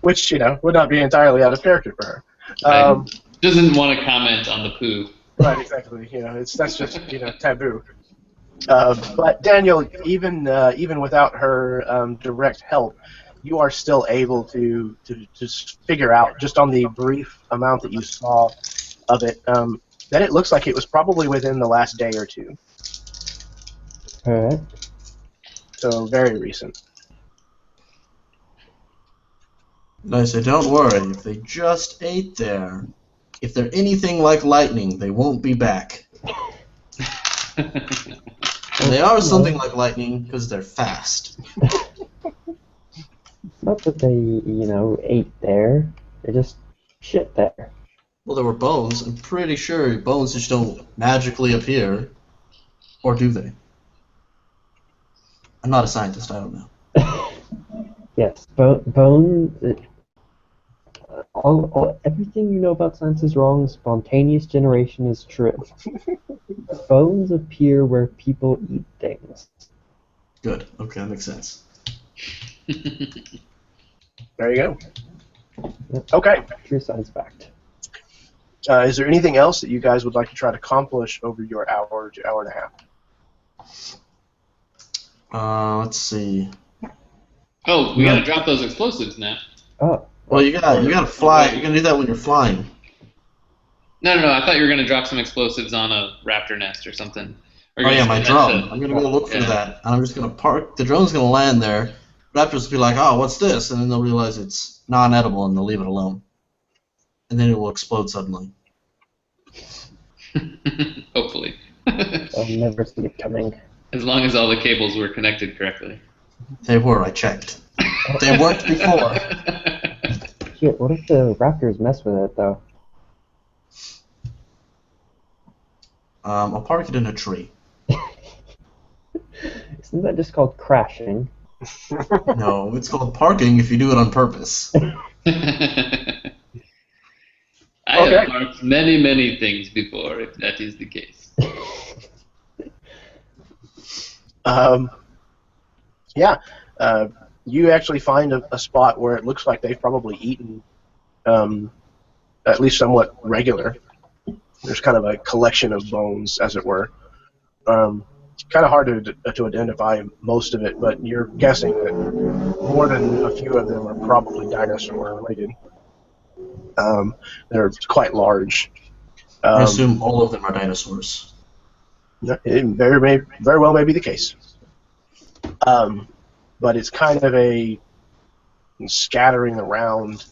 which would not be entirely out of character for her. Doesn't want to comment on the poo. Right. Exactly. That's just taboo. But Daniel, even without her direct help, you are still able to figure out, just on the brief amount that you saw of it, that it looks like it was probably within the last day or two. Alright. So very recent. I say, don't worry, if they just ate there, if they're anything like lightning, they won't be back. And they are something like lightning because they're fast. Not that they, ate there. They just shit there. Well, there were bones. I'm pretty sure bones just don't magically appear. Or do they? I'm not a scientist, I don't know. Yes, bones. Everything you know about science is wrong. Spontaneous generation is true. Bones appear where people eat things. Good. Okay, that makes sense. There you go. Yep. Okay. True science fact. Is there anything else that you guys would like to try to accomplish over your hour to hour and a half? Let's see. Oh, we gotta drop those explosives now. Oh. Well, you gotta fly. You're gonna do that when you're flying. No. I thought you were gonna drop some explosives on a raptor nest or something. Or Oh yeah, my drone. I'm gonna go look for that, and I'm just gonna park. The drone's gonna land there. Raptors will be like, "Oh, what's this?" And then they'll realize it's non-edible, and they'll leave it alone. And then it will explode suddenly. Hopefully. I'll never see it coming. As long as all the cables were connected correctly. They were. I checked. They worked before. Shit, what if the raptors mess with it, though? I'll park it in a tree. Isn't that just called crashing? No, it's called parking if you do it on purpose. I have parked many, many things before, if that is the case. Yeah. You actually find a spot where it looks like they've probably eaten at least somewhat regular. There's kind of a collection of bones, as it were. It's kind of hard to identify most of it, but you're guessing that more than a few of them are probably dinosaur related. They're quite large. I assume all of them are dinosaurs. It very well may be the case. But it's kind of a scattering around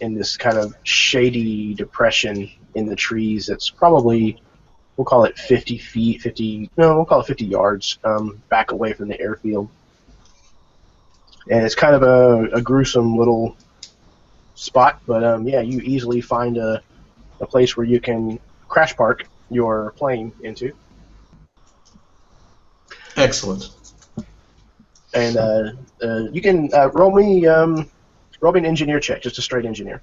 in this kind of shady depression in the trees. That's probably, we'll call it 50 feet, we'll call it 50 yards back away from the airfield. And it's kind of a gruesome little spot, but yeah, you easily find a place where you can crash park your plane into. Excellent. And you can roll me an engineer check, just a straight engineer.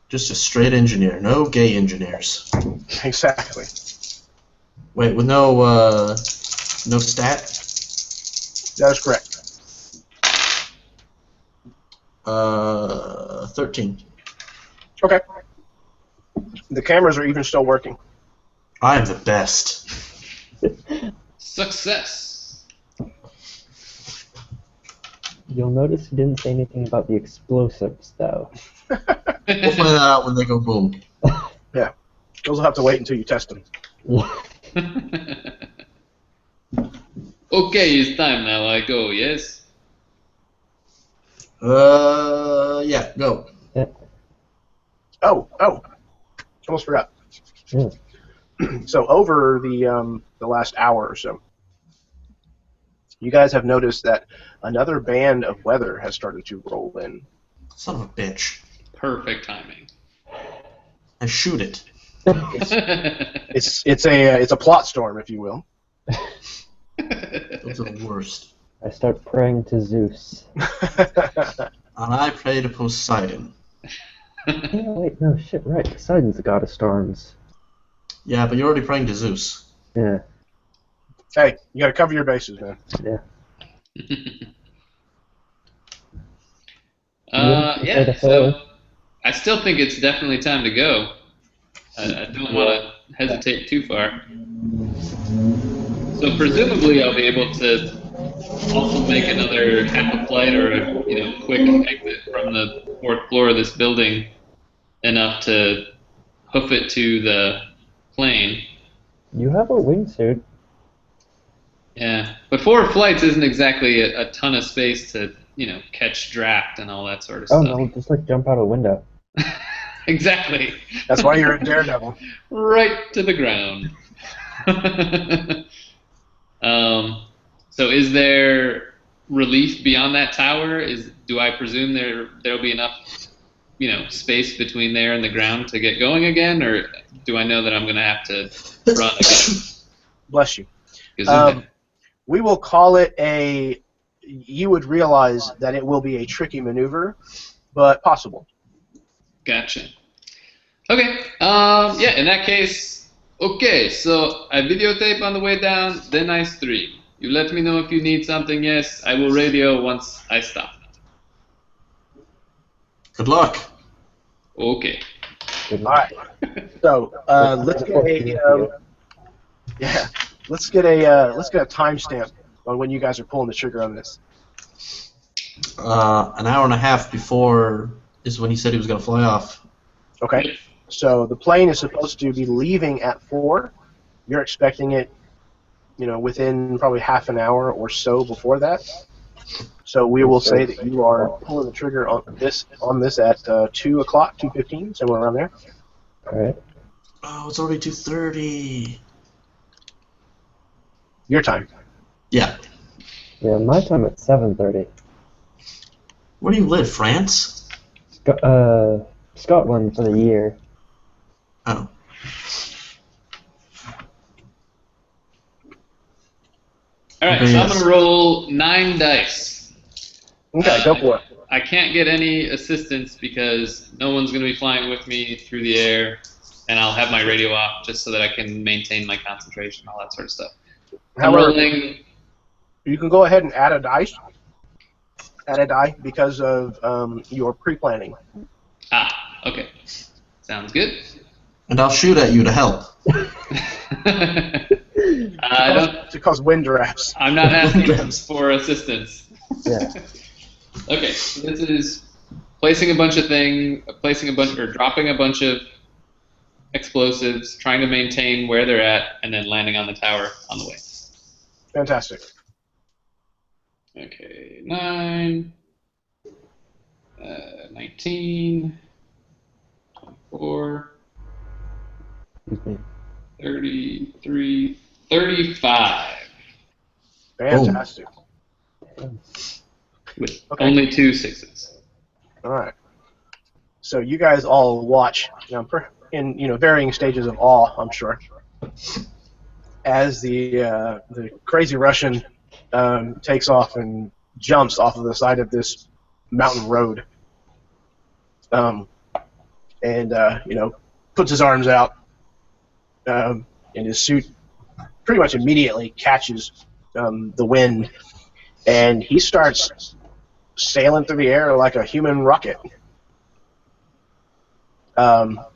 Just a straight engineer, no gay engineers. Exactly. Wait, with no stat? That is correct. 13. Okay. The cameras are even still working. I am the best. Success. You'll notice he didn't say anything about the explosives, though. We'll find that out when they go boom. Yeah. Those will have to wait until you test them. Okay, it's time now. I go, yes? Yeah, go. Oh, almost forgot. Yeah. So over the last hour or so, you guys have noticed that another band of weather has started to roll in. Son of a bitch. Perfect timing. I shoot it. It's a plot storm, if you will. Those are the worst. I start praying to Zeus. And I pray to Poseidon. Yeah, wait, no, shit, right. Poseidon's the god of storms. Yeah, but you're already praying to Zeus. Yeah, Hey, you got to cover your bases, man. yeah. Yeah, so I still think it's definitely time to go. I don't want to hesitate too far. So presumably I'll be able to also make another half a flight or a quick exit from the fourth floor of this building, enough to hoof it to the plane. You have a wingsuit. Yeah, but 4 flights isn't exactly a ton of space to catch draft and all that sort of Oh, stuff. no, just like jump out a window. Exactly. That's why you're a daredevil. Right to the ground. So is there relief beyond that tower? Do I presume there'll be enough space between there and the ground to get going again, or do I know that I'm going to have to run again? Bless you. Gesundheit. We will call it you would realize that it will be a tricky maneuver, but possible. Gotcha. Okay. Yeah, in that case, okay, so I videotape on the way down, then I stream. You let me know if you need something, yes. I will radio once I stop. Good luck. Okay. Good All right. So let's get a timestamp on when you guys are pulling the trigger on this. An hour and a half before is when he said he was going to fly off. Okay. So the plane is supposed to be leaving at 4. You're expecting it, within probably half an hour or so before that. So we will say that you are pulling the trigger on this at 2 o'clock, 2:15, somewhere around there. All right. Oh, it's already 2:30. Your time. Yeah. Yeah, my time at 7:30. Where do you live, France? Scotland for the year. Oh. All right, so I'm going to roll 9 dice. Okay, go for it. I can't get any assistance because no one's going to be flying with me through the air, and I'll have my radio off just so that I can maintain my concentration, all that sort of stuff. However, rolling. You can go ahead and add a dice. Add a die because of your pre-planning. Ah, okay. Sounds good. And I'll shoot at you to help. To cause wind drafts. I'm not asking for assistance. Yeah. Okay, so this is dropping a bunch of explosives, trying to maintain where they're at, and then landing on the tower on the way. Fantastic. Okay, 9, 19, 24, 33, 35. Fantastic. With only 2 6s. All right. So you guys all watch, in varying stages of awe, I'm sure, as the crazy Russian takes off and jumps off of the side of this mountain road, and puts his arms out, and his suit pretty much immediately catches the wind, and he starts sailing through the air like a human rocket. Well,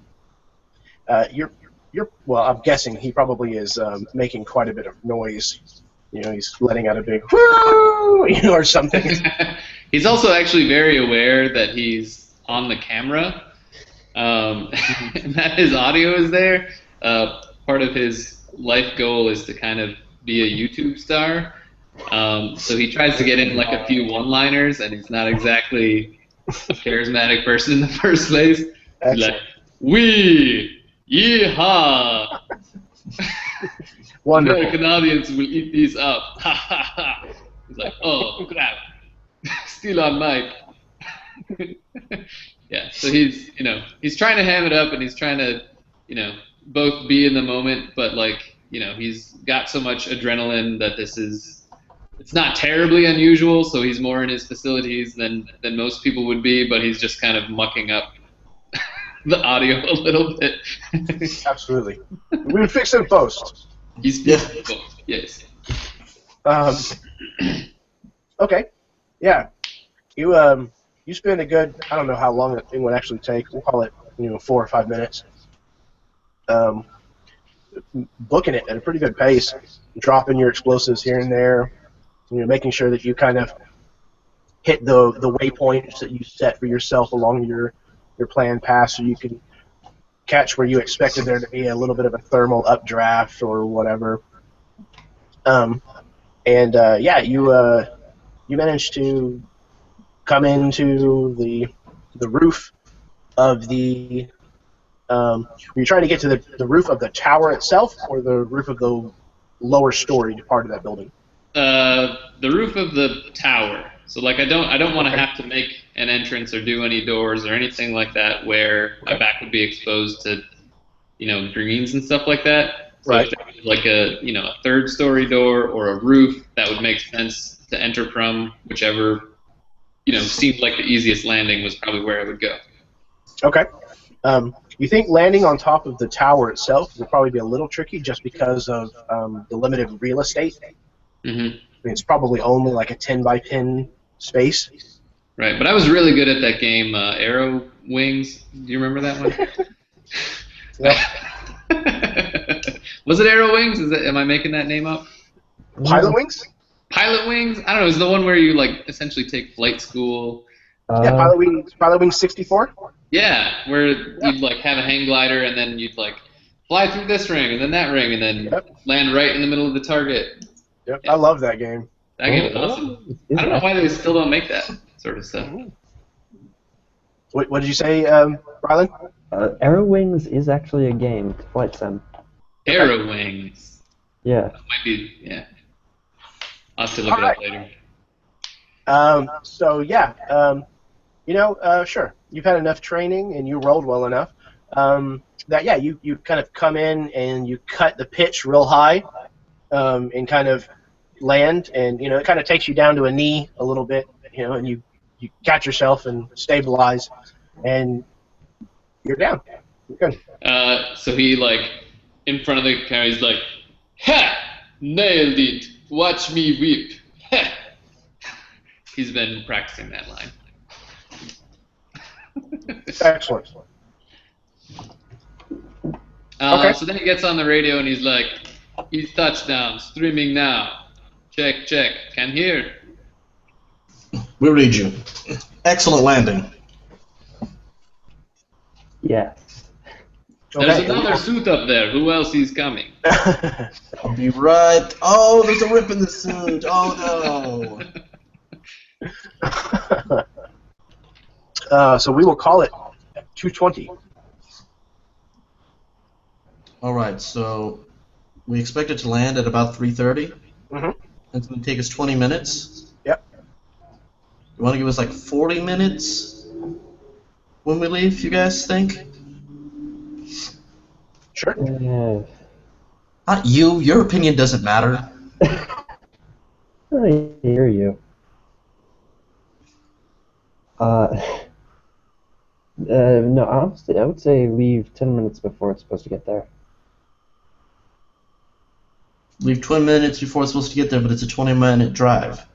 I'm guessing he probably is making quite a bit of noise. He's letting out a big whoo, or something. He's also actually very aware that he's on the camera, and that his audio is there. Part of his life goal is to kind of be a YouTube star. So he tries to get in like a few one-liners, and he's not exactly a charismatic person in the first place. He's like, "We, yeehaw! Wonderful. American audience will eat these up." Ha ha ha! He's like, "Oh crap, still on mic." Yeah, so he's trying to ham it up, and he's trying to both be in the moment, but he's got so much adrenaline that it's not terribly unusual. So he's more in his facilities than most people would be, but he's just kind of mucking up the audio a little bit. Absolutely. We'll fix it in post. He's both, yes. Okay. Yeah. You spend a good, I don't know how long that thing would actually take. We'll call it 4 or 5 minutes. Booking it at a pretty good pace, dropping your explosives here and there, making sure that you kind of hit the waypoints that you set for yourself along your planned path, so you can catch where you expected there to be a little bit of a thermal updraft or whatever. You managed to come into the roof of the. Were you trying to get to the roof of the tower itself, or the roof of the lower story part of that building? The roof of the tower. So I don't want to have to make an entrance or do any doors or anything like that where my back would be exposed to greens and stuff like that. So right. If there was like a a third story door or a roof, that would make sense to enter from. Whichever seemed like the easiest landing was probably where I would go. Okay. You think landing on top of the tower itself would probably be a little tricky just because of the limited real estate? Mm-hmm. I mean, it's probably only like a 10 by 10 space. Right, but I was really good at that game, Arrow Wings. Do you remember that one? Yep. Was it Arrow Wings? Am I making that name up? Pilot Wings? Pilot Wings? I don't know. It's the one where you essentially take flight school. Yeah, Pilot Wings 64? Yeah, where you'd have a hang glider and then you'd fly through this ring and then that ring and then land right in the middle of the target. Yep, yeah. I love that game. That game is awesome. I don't know why they still don't make that sort of stuff. What did you say, Rylan? Arrow Wings is actually a game. It's flight sim. Arrow Wings. Yeah. That might be, yeah. I'll have to look it up later. Sure. You've had enough training and you rolled well enough that you kind of come in and you cut the pitch real high and kind of land, and it kind of takes you down to a knee a little bit, and you catch yourself and stabilize, and you're down. You're good. So he in front of the camera, he's like, "Ha! Nailed it! Watch me whip!" Ha! He's been practicing that line. Excellent. Okay. So then he gets on the radio and he's like, "He's touchdown, streaming now. Check, check. Can hear." We read you. Excellent landing. Yes. There's another suit up there. Who else is coming? I'll be right. Oh, there's a rip in the suit. Oh no. So we will call it 2:20. All right. So we expect it to land at about 3:30. Mm-hmm. It's going to take us 20 minutes. Yep. You want to give us 40 minutes? when we leave, you guys think? Sure. Not you. Your opinion doesn't matter. I hear you. No, honestly, I would say leave 10 minutes before it's supposed to get there. Leave 20 minutes before it's supposed to get there, but it's a 20-minute drive.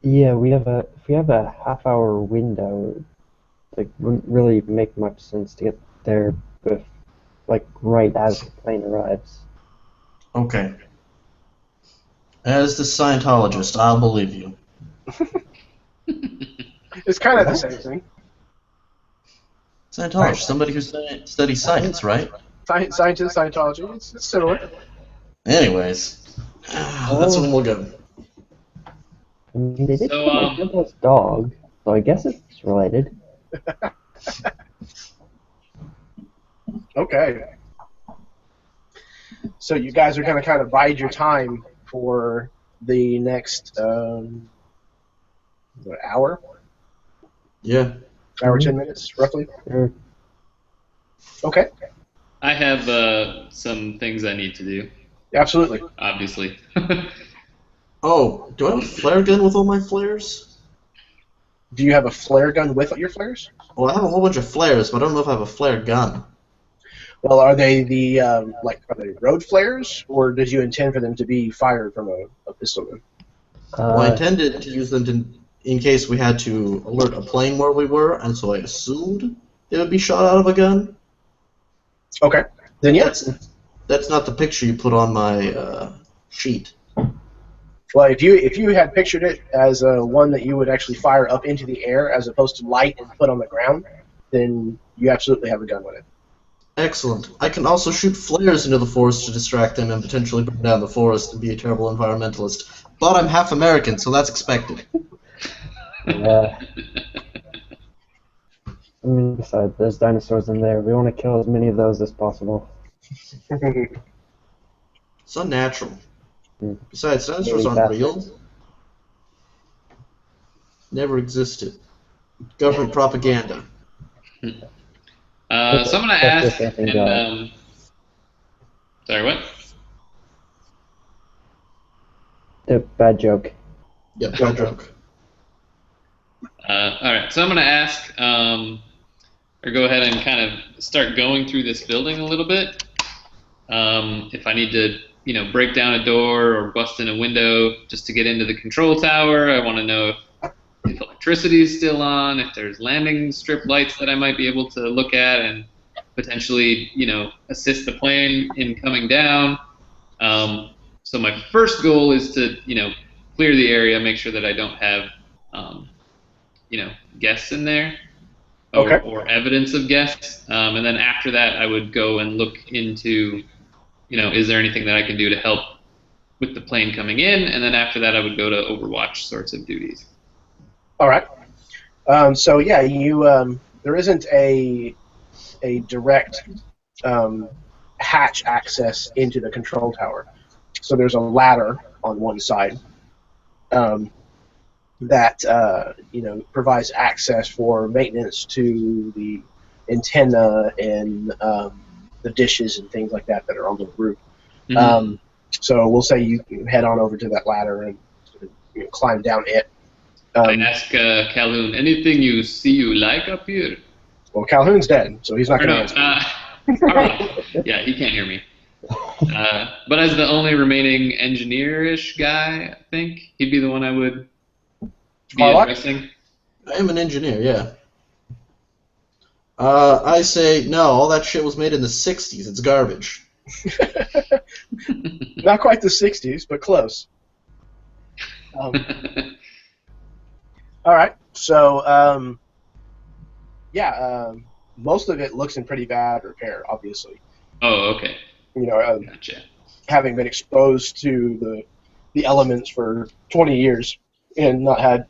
Yeah, if we have a half-hour window, it wouldn't really make much sense to get there, right as the plane arrives. Okay. As the Scientologist, I'll believe you. It's kind of the same thing. Scientologist, somebody who studies science, right? Scientist, Scientology, it's similar. Anyways, that's when we'll go. I mean, they did So, kill my grandpa's dog, so I guess it's related. Okay. So you guys are going to kind of bide your time for the next hour? Yeah. Hour, 10 minutes, roughly? Sure. Okay. I have some things I need to do, Absolutely. obviously. Oh, do I have a flare gun with all my flares? Do you have a flare gun with your flares? Well, I have a whole bunch of flares, but I don't know if I have a flare gun. Well, are they are they road flares, or did you intend for them to be fired from a pistol gun? Well, I intended to use them in case we had to alert a plane where we were, and so I assumed they would be shot out of a gun. Okay. Then yes. That's not the picture you put on my sheet. Well, if you had pictured it as one that you would actually fire up into the air as opposed to light and put on the ground, then you absolutely have a gun with it. Excellent. I can also shoot flares into the forest to distract them and potentially burn down the forest and be a terrible environmentalist. But I'm half American, so that's expected. Yeah. I mean, besides, there's dinosaurs in there. We want to kill as many of those as possible. It's unnatural. Mm. Besides, dinosaurs Really aren't real. Never existed. Government propaganda. So I'm going to ask, Something sorry, what? Bad joke. Yep, bad joke. Alright, so I'm going to ask, or go ahead and kind of start going through this building a little bit. If I need to, break down a door or bust in a window just to get into the control tower, I want to know if electricity is still on, if there's landing strip lights that I might be able to look at and potentially, assist the plane in coming down. So my first goal is to, clear the area, make sure that I don't have, guests in there or evidence of guests. And then after that, I would go and look into, is there anything that I can do to help with the plane coming in? And then after that, I would go to Overwatch sorts of duties. All right. So yeah, there isn't a direct hatch access into the control tower. So there's a ladder on one side that provides access for maintenance to the antenna and the dishes and things like that are on the roof. Mm-hmm. So we'll say you head on over to that ladder and climb down it. I ask Calhoun, anything you like up here? Well, Calhoun's dead, so he's not going to answer. Yeah, he can't hear me. But as the only remaining engineer-ish guy, I think he'd be the one I would be addressing. I am an engineer, yeah. I say, no, all that shit was made in the 60s. It's garbage. Not quite the 60s, but close. All right, so most of it looks in pretty bad repair, obviously. Oh, okay. Gotcha. Having been exposed to the elements for 20 years and not had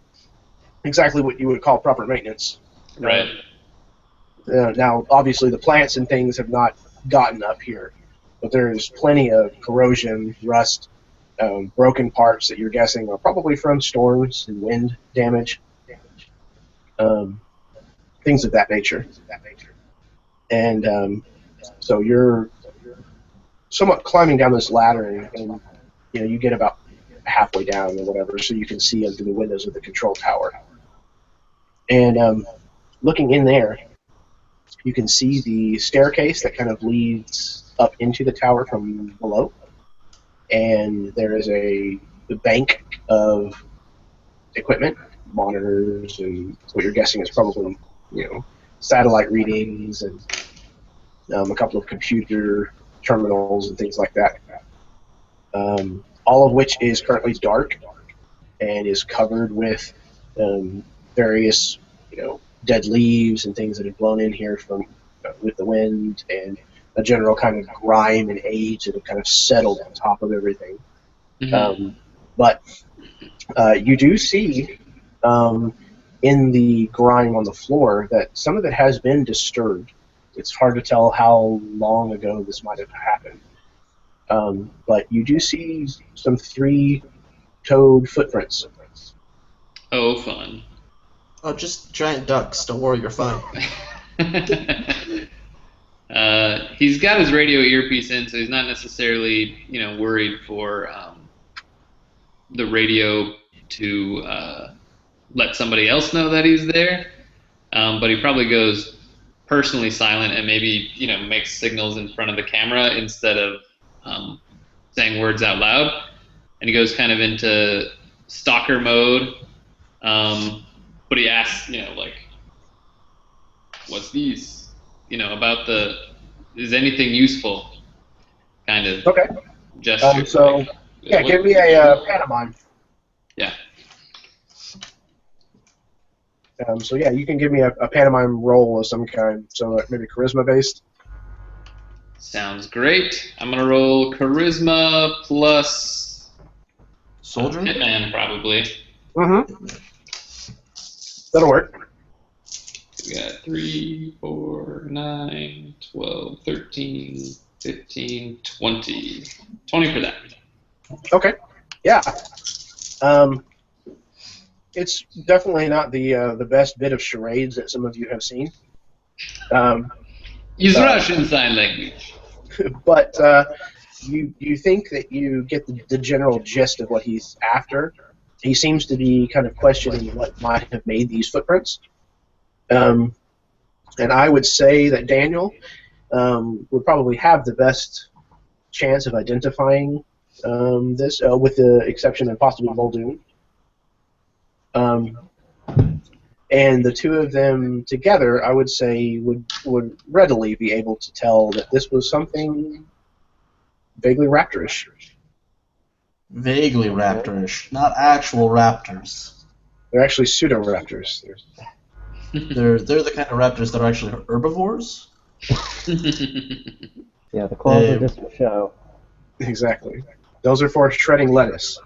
exactly what you would call proper maintenance. Right. Now, obviously, the plants and things have not gotten up here, but there's plenty of corrosion, rust, broken parts that you're guessing are probably from storms and wind damage. things of that nature. And so you're somewhat climbing down this ladder, and you get about halfway down or whatever, so you can see under the windows of the control tower. And looking in there, you can see the staircase that kind of leads up into the tower from below. And there is a bank of equipment, monitors, and what you're guessing is probably, satellite readings and a couple of computer terminals and things like that. All of which is currently dark and is covered with various, dead leaves and things that have blown in here from with the wind, and a general kind of grime and age that have kind of settled on top of everything. Mm-hmm. But you do see in the grime on the floor that some of it has been disturbed. It's hard to tell how long ago this might have happened. But you do see some 3-toed footprints. Oh, fun. Oh, just giant ducks. Don't worry, you're fine. He's got his radio earpiece in, so he's not necessarily, worried for the radio to let somebody else know that he's there. But he probably goes personally silent and maybe, makes signals in front of the camera instead of saying words out loud. And he goes kind of into stalker mode. But he asks, what's these? About is anything useful? Kind of Okay. gesture. Give me a pantomime. Yeah. You can give me a pantomime roll of some kind. So maybe charisma based. Sounds great. I'm gonna roll charisma plus Soldier? Hitman probably. Mm-hmm. That'll work. We got 3, 4, 9, 12, 13, 15, 20. 20 for that. Okay. Yeah. It's definitely not the best bit of charades that some of you have seen. Use Russian sign language. But you think that you get the general gist of what he's after. He seems to be kind of questioning what might have made these footprints. And I would say that Daniel would probably have the best chance of identifying this, with the exception of possibly Muldoon. And the two of them together, I would say, would readily be able to tell that this was something vaguely raptorish. Vaguely raptorish, not actual raptors. They're actually pseudo-raptors. They're the kind of raptors that are actually herbivores. Yeah, the claws are just a show. Exactly. Those are for shredding lettuce.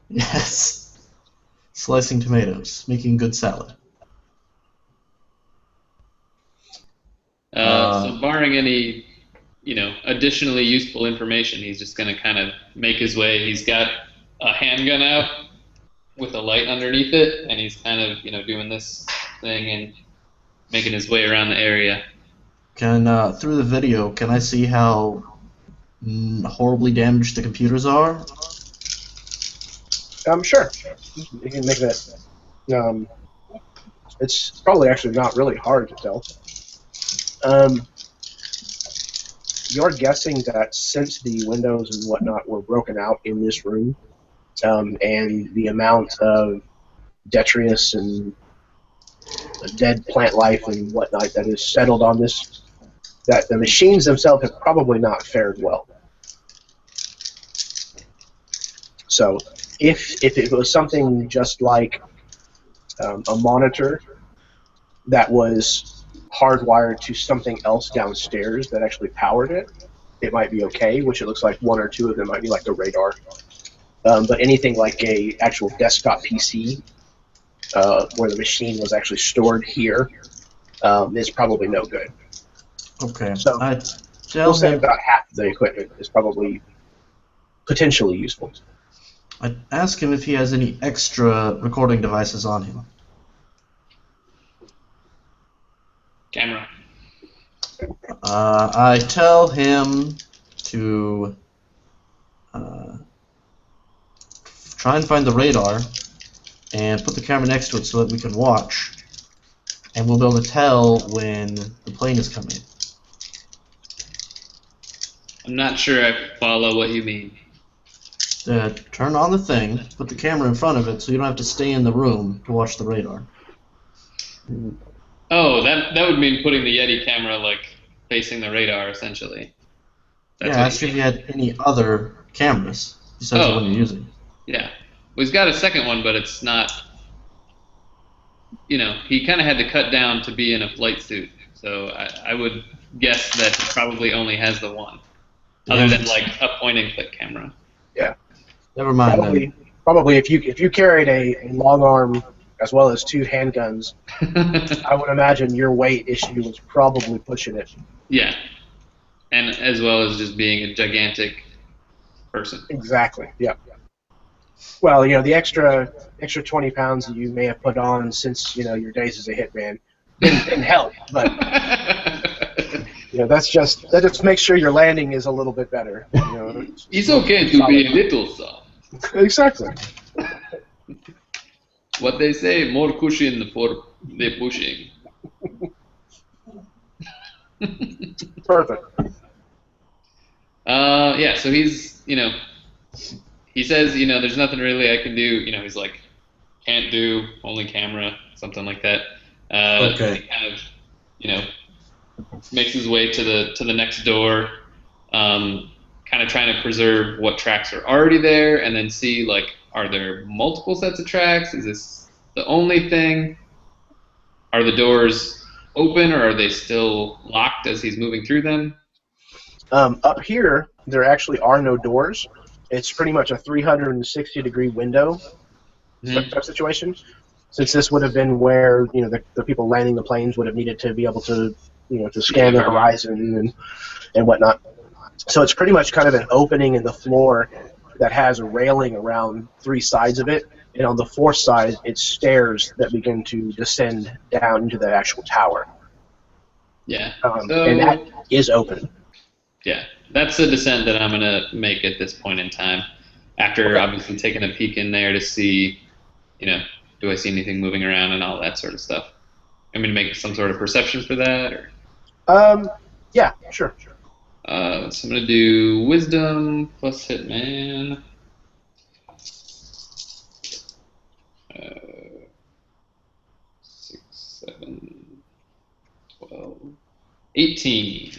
Yes. Slicing tomatoes, making good salad. So barring any, additionally useful information, he's just going to kind of make his way. He's got a handgun out with a light underneath it, and he's kind of, doing this thing and making his way around the area. Through the video, can I see how horribly damaged the computers are? Sure. You can make that. It's probably actually not really hard to tell. You're guessing that since the windows and whatnot were broken out in this room, and the amount of detritus and dead plant life and whatnot that is settled on this, that the machines themselves have probably not fared well. So if it was something just like a monitor that was hardwired to something else downstairs that actually powered it, it might be okay, which it looks like one or two of them might be like the radar. But anything like a actual desktop PC, where the machine was actually stored here, is probably no good. Okay. So we'll say about half the equipment is probably potentially useful. I'd ask him if he has any extra recording devices on him. Camera. I tell him to try and find the radar and put the camera next to it so that we can watch, and we'll be able to tell when the plane is coming. I'm not sure I follow what you mean. Turn on the thing, put the camera in front of it so you don't have to stay in the room to watch the radar. Oh, that would mean putting the Yeti camera like facing the radar, essentially. Yeah, ask if you had any other cameras besides the one you're using. Yeah. Well, he's got a second one, but it's not. You know, he kind of had to cut down to be in a flight suit, so I would guess that he probably only has the one, other than like a point-and-click camera. Yeah. Never mind probably if you carried a long arm as well as 2 handguns, I would imagine your weight issue was probably pushing it. Yeah, and as well as just being a gigantic person. Exactly. Yeah. Well, the extra 20 pounds that you may have put on since your days as a hitman didn't help, but that just makes sure your landing is a little bit better. It's okay to be a little soft. Exactly. What they say, more cushion for the pushing. Perfect. Yeah, so he's, he says, there's nothing really I can do. He's like, can't do, only camera, something like that. Okay. He kind of, makes his way to the next door, kind of trying to preserve what tracks are already there, and then see, like, are there multiple sets of tracks? Is this the only thing? Are the doors open, or are they still locked as he's moving through them? Up here, there actually are no doors. It's pretty much a 360-degree window type situation. Since this would have been where the people landing the planes would have needed to be able to to scan the horizon and whatnot. So it's pretty much kind of an opening in the floor that has a railing around 3 sides of it, and on the 4th side, it's stairs that begin to descend down into the actual tower. Yeah. And that is open. Yeah, that's the descent that I'm going to make at this point in time, after obviously taking a peek in there to see, do I see anything moving around and all that sort of stuff. I'm going to make some sort of perception for that, or? Yeah, sure. So I'm going to do Wisdom plus Hitman. 6, 7, 12, 18.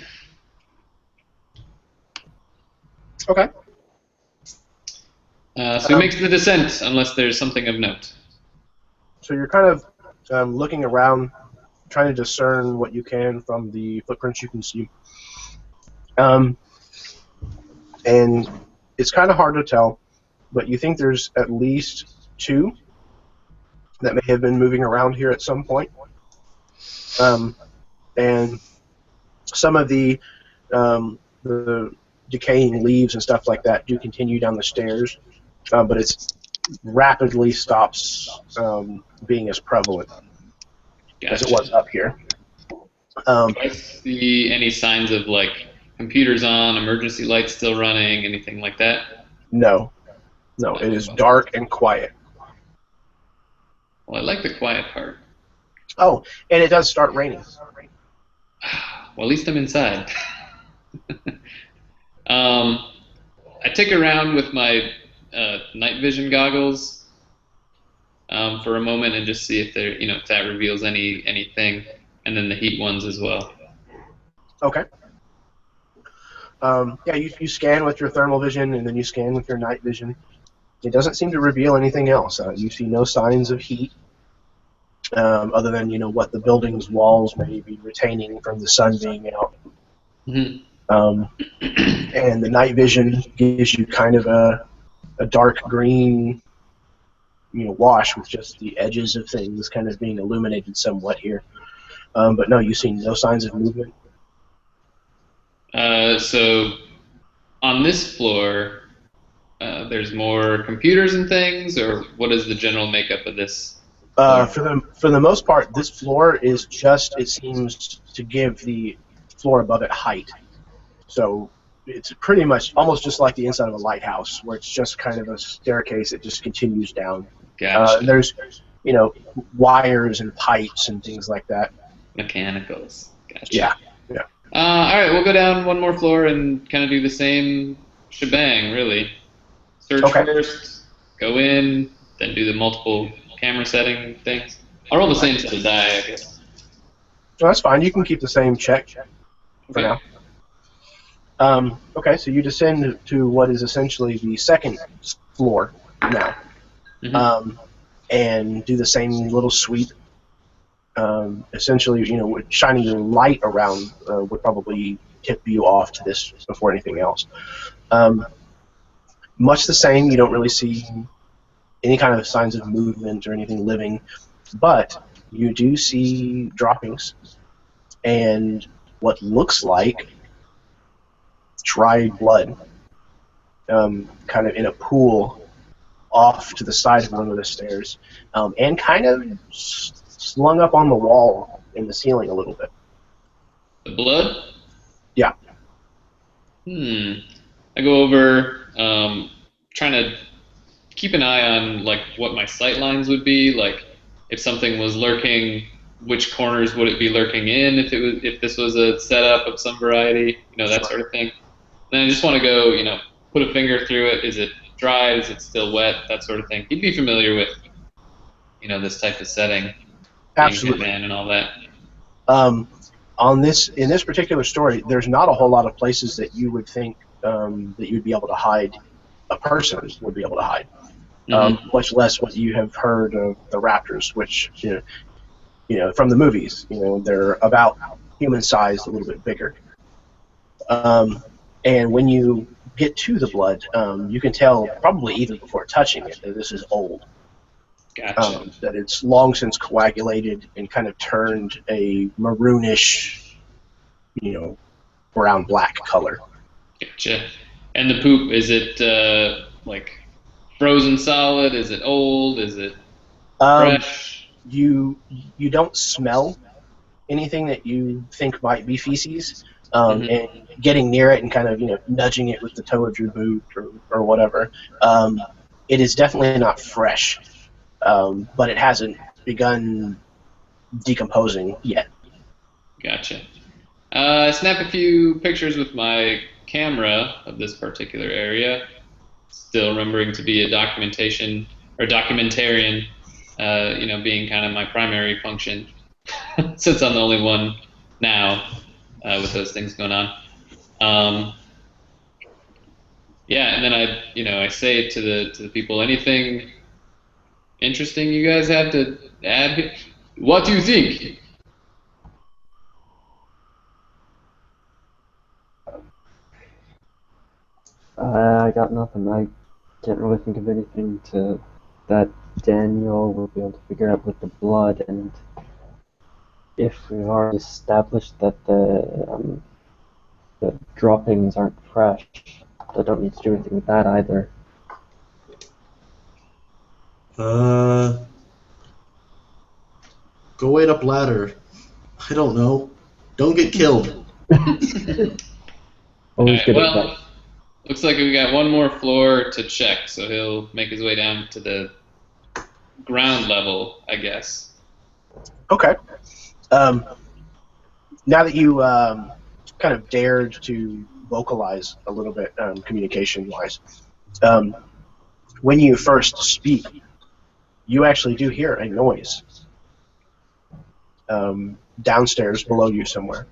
Okay. So he makes the descent, unless there's something of note. So you're kind of looking around, trying to discern what you can from the footprints you can see. And it's kind of hard to tell, but you think there's at least 2 that may have been moving around here at some point. And some of the decaying leaves and stuff like that do continue down the stairs, but it rapidly stops being as prevalent as it was up here. Do I see any signs of, like, computers on, emergency lights still running, anything like that? No, it is dark and quiet. Well, I like the quiet part. Oh, and it does start raining. Well, at least I'm inside. I tick around with my night vision goggles for a moment and just see if there, if that reveals anything, and then the heat ones as well. Okay. Yeah, you scan with your thermal vision, and then you scan with your night vision. It doesn't seem to reveal anything else. You see no signs of heat, other than what the building's walls may be retaining from the sun being out. Mm-hmm. And the night vision gives you kind of a dark green, wash with just the edges of things kind of being illuminated somewhat here. But no, you see no signs of movement. So on this floor, there's more computers and things, or what is the general makeup of this For the most part, this floor is just, it seems to give the floor above it height. So it's pretty much almost just like the inside of a lighthouse, where it's just kind of a staircase that just continues down. Gotcha. There's, wires and pipes and things like that. Mechanicals. Gotcha. Yeah. All right, we'll go down one more floor and kind of do the same shebang, really. Search first, go in, then do the multiple camera setting things. I'll roll the same set of die, I guess. Well, that's fine. You can keep the same check for now. Okay, so you descend to what is essentially the second floor now, and do the same little sweep. Essentially, shining your light around would probably tip you off to this before anything else. Much the same. You don't really see any kind of signs of movement or anything living, but you do see droppings and what looks like dried blood, kind of in a pool off to the side of one of the stairs, and kind of slung up on the wall in the ceiling a little bit. The blood? Yeah. I go over, trying to keep an eye on what my sight lines would be. Like, if something was lurking, which corners would it be lurking in? If this was a setup of some variety, that sort of thing. Then I just want to go, put a finger through it. Is it dry? Is it still wet? That sort of thing. He'd be familiar with, this type of setting. Absolutely. Man and all that. In this particular story, there's not a whole lot of places that you would think that you'd be able to hide. A person would be able to hide. Much less what you have heard of the raptors, which from the movies, they're about human-sized, a little bit bigger. And when you get to the blood, you can tell probably even before touching it that this is old. Gotcha. That it's long since coagulated and kind of turned a maroonish, brown-black color. Gotcha. And the poop, is it frozen solid? Is it old? Is it fresh? You don't smell anything that you think might be feces, and getting near it and kind of nudging it with the toe of your boot or whatever, it is definitely not fresh. But it hasn't begun decomposing yet. Gotcha. I snap a few pictures with my camera of this particular area, still remembering to be a documentarian, being kind of my primary function, since I'm the only one now with those things going on. And then I say to the people, anything interesting you guys have to add? What do you think? I got nothing. I can't really think of anything that Daniel will be able to figure out with the blood, and if we've already established that the droppings aren't fresh, I don't need to do anything with that either. Go wait up ladder. I don't know. Don't get killed. Always good at well, looks like we got one more floor to check, so he'll make his way down to the ground level, I guess. Okay. Now that you kind of dared to vocalize a little bit communication-wise, when you first speak, you actually do hear a noise downstairs below you somewhere.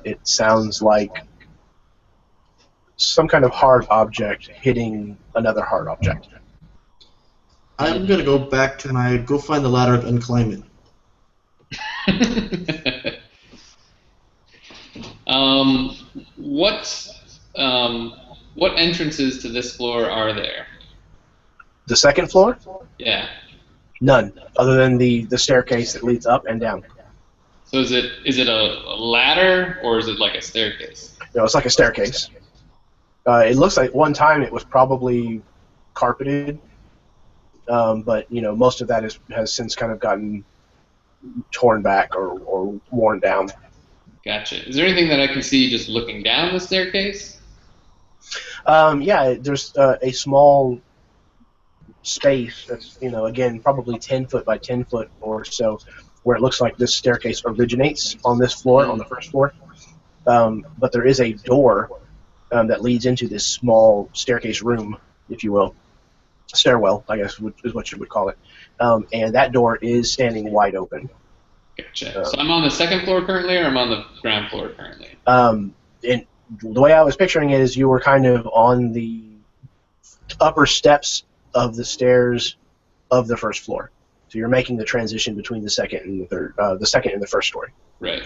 It sounds like some kind of hard object hitting another hard object. I'm gonna go back to go find the ladder and climb it. What entrances to this floor are there? The second floor? Yeah. None, other than the staircase that leads up and down. So is it a ladder or is it like a staircase? No, it's like a staircase. It looks like one time it was probably carpeted, but most of that has since kind of gotten torn back or worn down. Gotcha. Is there anything that I can see just looking down the staircase? Yeah, there's a small space that's again probably 10 foot by 10 foot or so, where it looks like this staircase originates on this floor, on the first floor. But there is a door that leads into this small staircase room, if you will. Stairwell, I guess, is what you would call it. And that door is standing wide open. Gotcha. So I'm on the second floor currently, or I'm on the ground floor currently? And the way I was picturing it is you were kind of on the upper steps of the stairs of the first floor. So you're making the transition between the second and the third, the second and the first story. Right.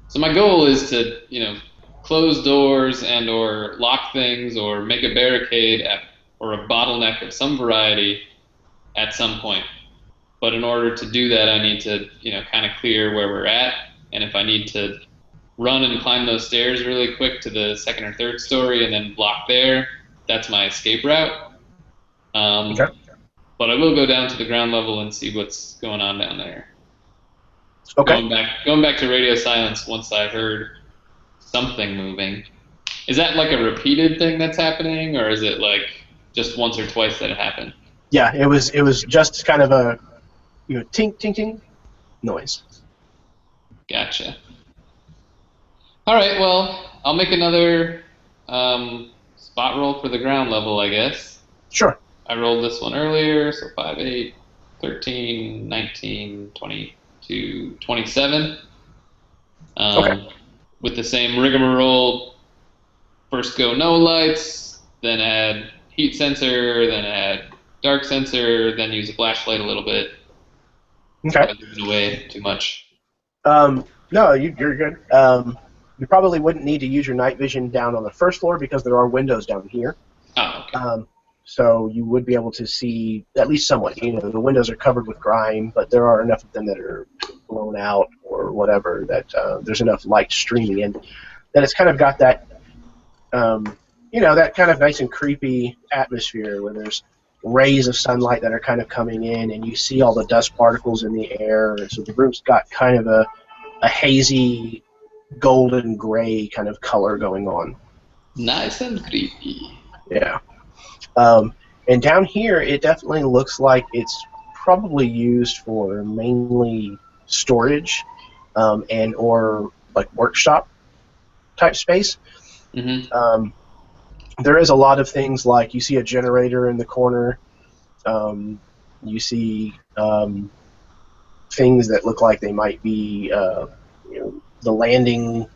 So my goal is to, close doors and or lock things or make a barricade or a bottleneck of some variety at some point. But in order to do that, I need to, kind of clear where we're at. And if I need to run and climb those stairs really quick to the second or third story and then block there, that's my escape route. Okay. But I will go down to the ground level and see what's going on down there. Okay. Going back to radio silence once I heard something moving. Is that like a repeated thing that's happening, or is it like just once or twice that it happened? Yeah, it was just kind of a tink tink tink noise. Gotcha. All right, well, I'll make another spot roll for the ground level, I guess. Sure. I rolled this one earlier, so 5, 8, 13, 19, 22, 27. Okay. With the same rigmarole, first go no lights, then add heat sensor, then add dark sensor, then use a flashlight a little bit. Okay. Not giving away too much. No, you're good. You probably wouldn't need to use your night vision down on the first floor because there are windows down here. Oh, okay. So you would be able to see at least somewhat. The windows are covered with grime, but there are enough of them that are blown out or whatever that there's enough light streaming in that it's kind of got that, that kind of nice and creepy atmosphere where there's rays of sunlight that are kind of coming in, and you see all the dust particles in the air. So the room's got kind of a hazy, golden gray kind of color going on. Nice and creepy. Yeah. And down here, it definitely looks like it's probably used for mainly storage and or like workshop type space. Mm-hmm. There is a lot of things like you see a generator in the corner. You see things that look like they might be the landing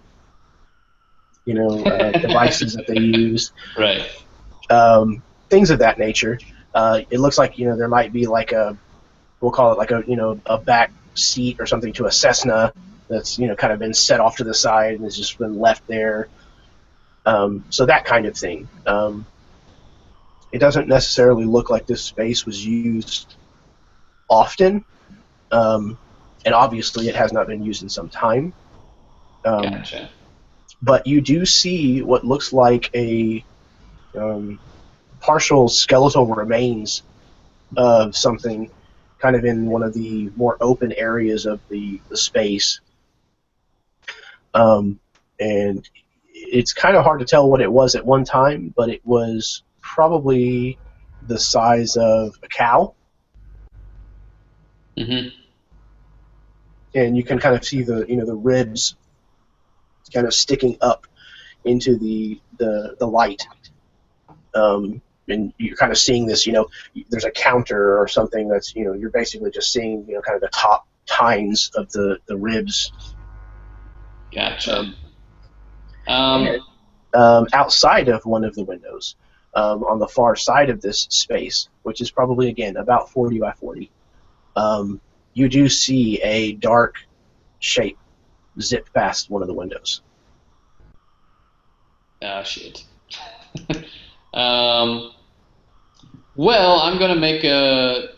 devices that they use. Right. Things of that nature. It looks like there might be like we'll call it like a back seat or something to a Cessna that's kind of been set off to the side and has just been left there. So that kind of thing. It doesn't necessarily look like this space was used often, and obviously it has not been used in some time. Gotcha. But you do see what looks like a partial skeletal remains of something kind of in one of the more open areas of the space. And it's kind of hard to tell what it was at one time, but it was probably the size of a cow. Mm-hmm. And you can kind of see the the ribs kind of sticking up into the light. And you're kind of seeing this, there's a counter or something that's, you're basically just seeing, kind of the top tines of the ribs. Gotcha. Outside of one of the windows, on the far side of this space, which is probably, again, about 40 by 40, you do see a dark shape zip past one of the windows. Ah, shit. Well, I'm going to make a,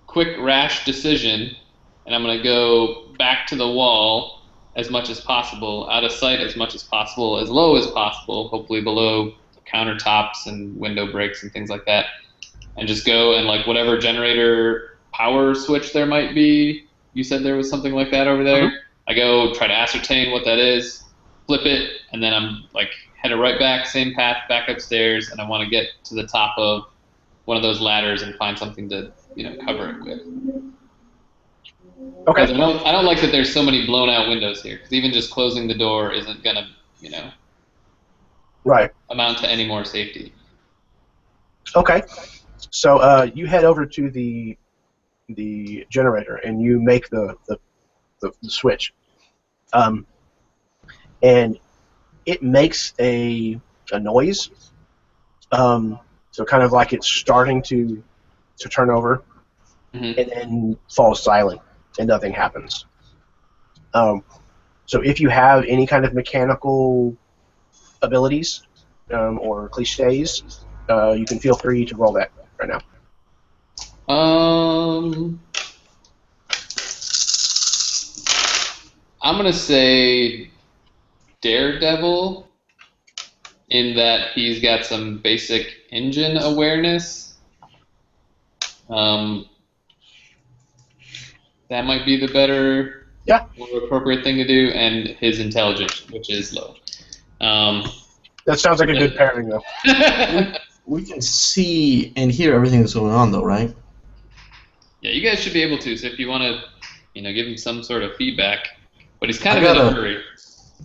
quick, rash decision, and I'm going to go back to the wall as much as possible, out of sight as much as possible, as low as possible, hopefully below countertops and window breaks and things like that. and just go and like whatever generator power switch there might be. You said there was something like that over there. I go try to ascertain what that is, flip it, and then I'm like headed right back, same path, back upstairs, and I want to get to the top of one of those ladders and find something to cover it with. Okay. I don't like that there's so many blown out windows here, because even just closing the door isn't gonna right, amount to any more safety. Okay. So you head over to the generator and you make the switch, and it makes a noise. So kind of like it's starting to turn over, and then falls silent, and nothing happens. So if you have any kind of mechanical abilities or cliches, you can feel free to roll that right now. I'm gonna say Daredevil, in that he's got some basic InGen awareness. That might be the better, more appropriate thing to do, and his intelligence, which is low. That sounds like a good pairing, though. We can see and hear everything that's going on, though, right? Yeah, you guys should be able to. So if you want to, give him some sort of feedback, but he's kind of in a hurry.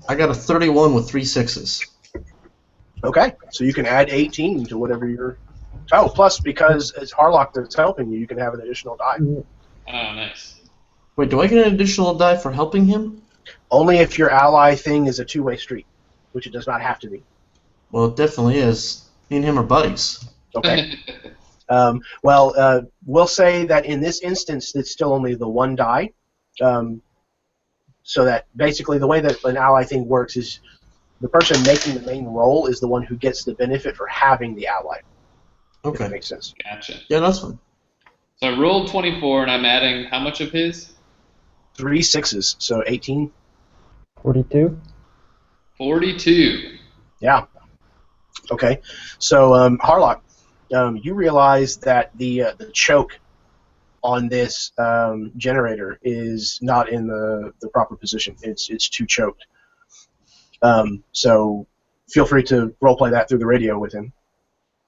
I got a 31 with 3 6s. Okay, so you can add 18 to whatever you're. Oh, plus because it's Harlock that's helping you, you can have an additional die. Oh, nice. Wait, do I get an additional die for helping him? Only if your ally thing is a two-way street, which it does not have to be. Well, it definitely is. Me and him are buddies. Okay. We'll say that in this instance, it's still only the one die. So that basically the way that an ally thing works is the person making the main roll is the one who gets the benefit for having the ally. Okay. If that makes sense. Gotcha. Yeah, that's fine. So I rolled 24, and I'm adding how much of his? 3 6s, so 18. 42. 42. Yeah. Okay. So Harlock, you realize that the choke on this generator is not in the proper position. It's too choked. So feel free to roleplay that through the radio with him.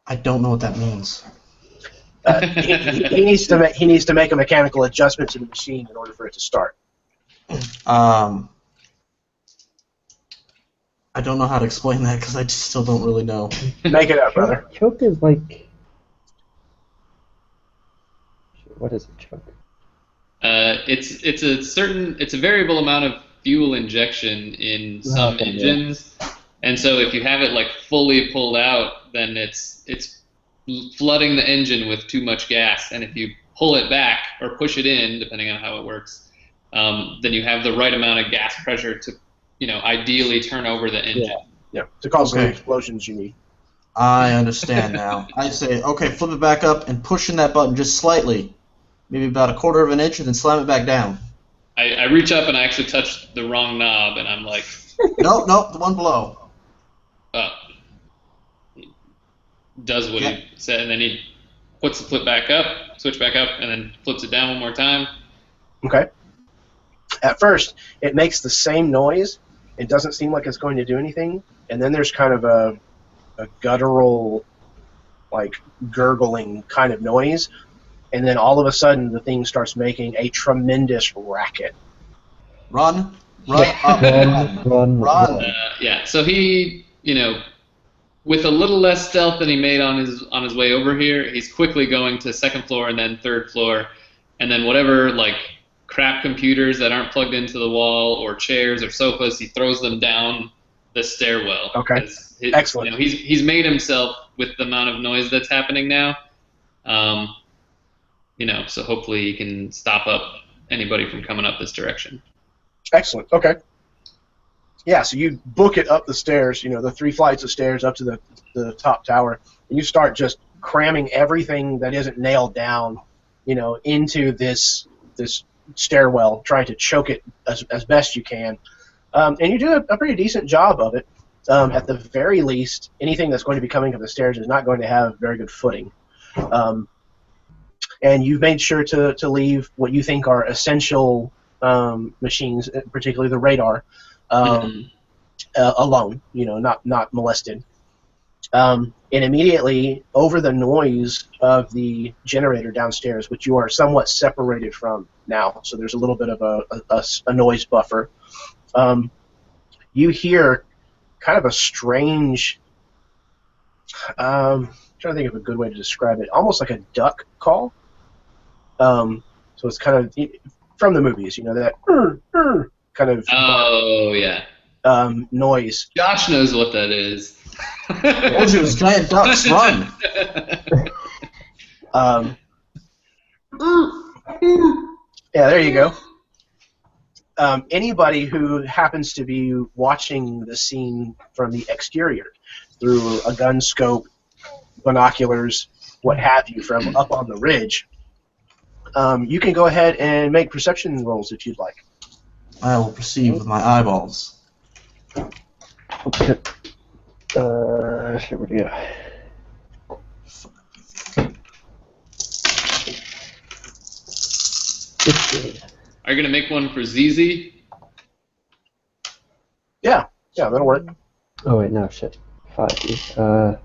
I don't know what that means. He needs to make a mechanical adjustment to the machine in order for it to start. I don't know how to explain that because I just still don't really know. Make it up, brother. Choke is like. What is a choke? It's a variable amount of fuel injection in some engines, and so if you have it like fully pulled out, then it's flooding the engine with too much gas, and if you pull it back or push it in, depending on how it works, then you have the right amount of gas pressure to, ideally turn over the engine. Yeah. To cause the explosions you need. I understand now. I say, okay, flip it back up and push in that button just slightly, maybe about 1/4 of an inch, and then slam it back down. I reach up and I actually touch the wrong knob, and I'm like, Nope, the one below. He does what he said, and then he puts the switch back up, and then flips it down one more time. Okay. At first, it makes the same noise. It doesn't seem like it's going to do anything, and then there's kind of a guttural, like gurgling kind of noise, and then all of a sudden the thing starts making a tremendous racket. Run, up, run. Yeah. So he, with a little less stealth than he made on his way over here, he's quickly going to second floor and then third floor, and then whatever like crap computers that aren't plugged into the wall or chairs or sofas, he throws them down the stairwell. Okay. Excellent. He's made himself with the amount of noise that's happening now. So hopefully he can stop up anybody from coming up this direction. Excellent. Okay. Yeah, so you book it up the stairs, the 3 flights of stairs up to the top tower, and you start just cramming everything that isn't nailed down, into this stairwell, trying to choke it as best you can. And you do a pretty decent job of it. At the very least, anything that's going to be coming up the stairs is not going to have very good footing. and you've made sure to leave what you think are essential machines, particularly the radar, alone. Not molested. And immediately, over the noise of the generator downstairs, which you are somewhat separated from now, so there's a little bit of a noise buffer, you hear kind of a strange, I'm trying to think of a good way to describe it, almost like a duck call. So it's kind of from the movies, that kind of noise. Josh knows what that is. Those giant ducks run. Yeah, there you go. Anybody who happens to be watching the scene from the exterior through a gun scope, binoculars, what have you, from up on the ridge, you can go ahead and make perception rolls if you'd like. I will perceive with my eyeballs. Okay. Shit, where'd it go? 15. Are you going to make one for ZZ? Yeah, that'll work. Oh wait, no, shit. 5. I guess I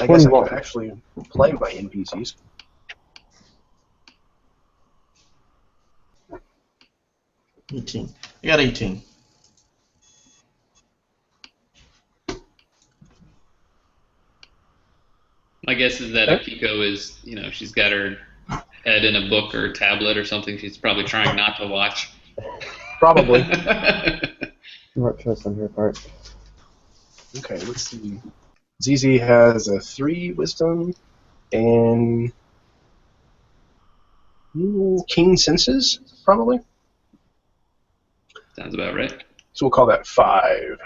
21. could actually play my NPCs. I got 18. My guess is that Akiko is, she's got her head in a book or tablet or something. She's probably trying not to watch. Probably. Smart choice on her part. Okay, let's see. ZZ has a 3 wisdom and keen senses, probably. Sounds about right. So we'll call that 5.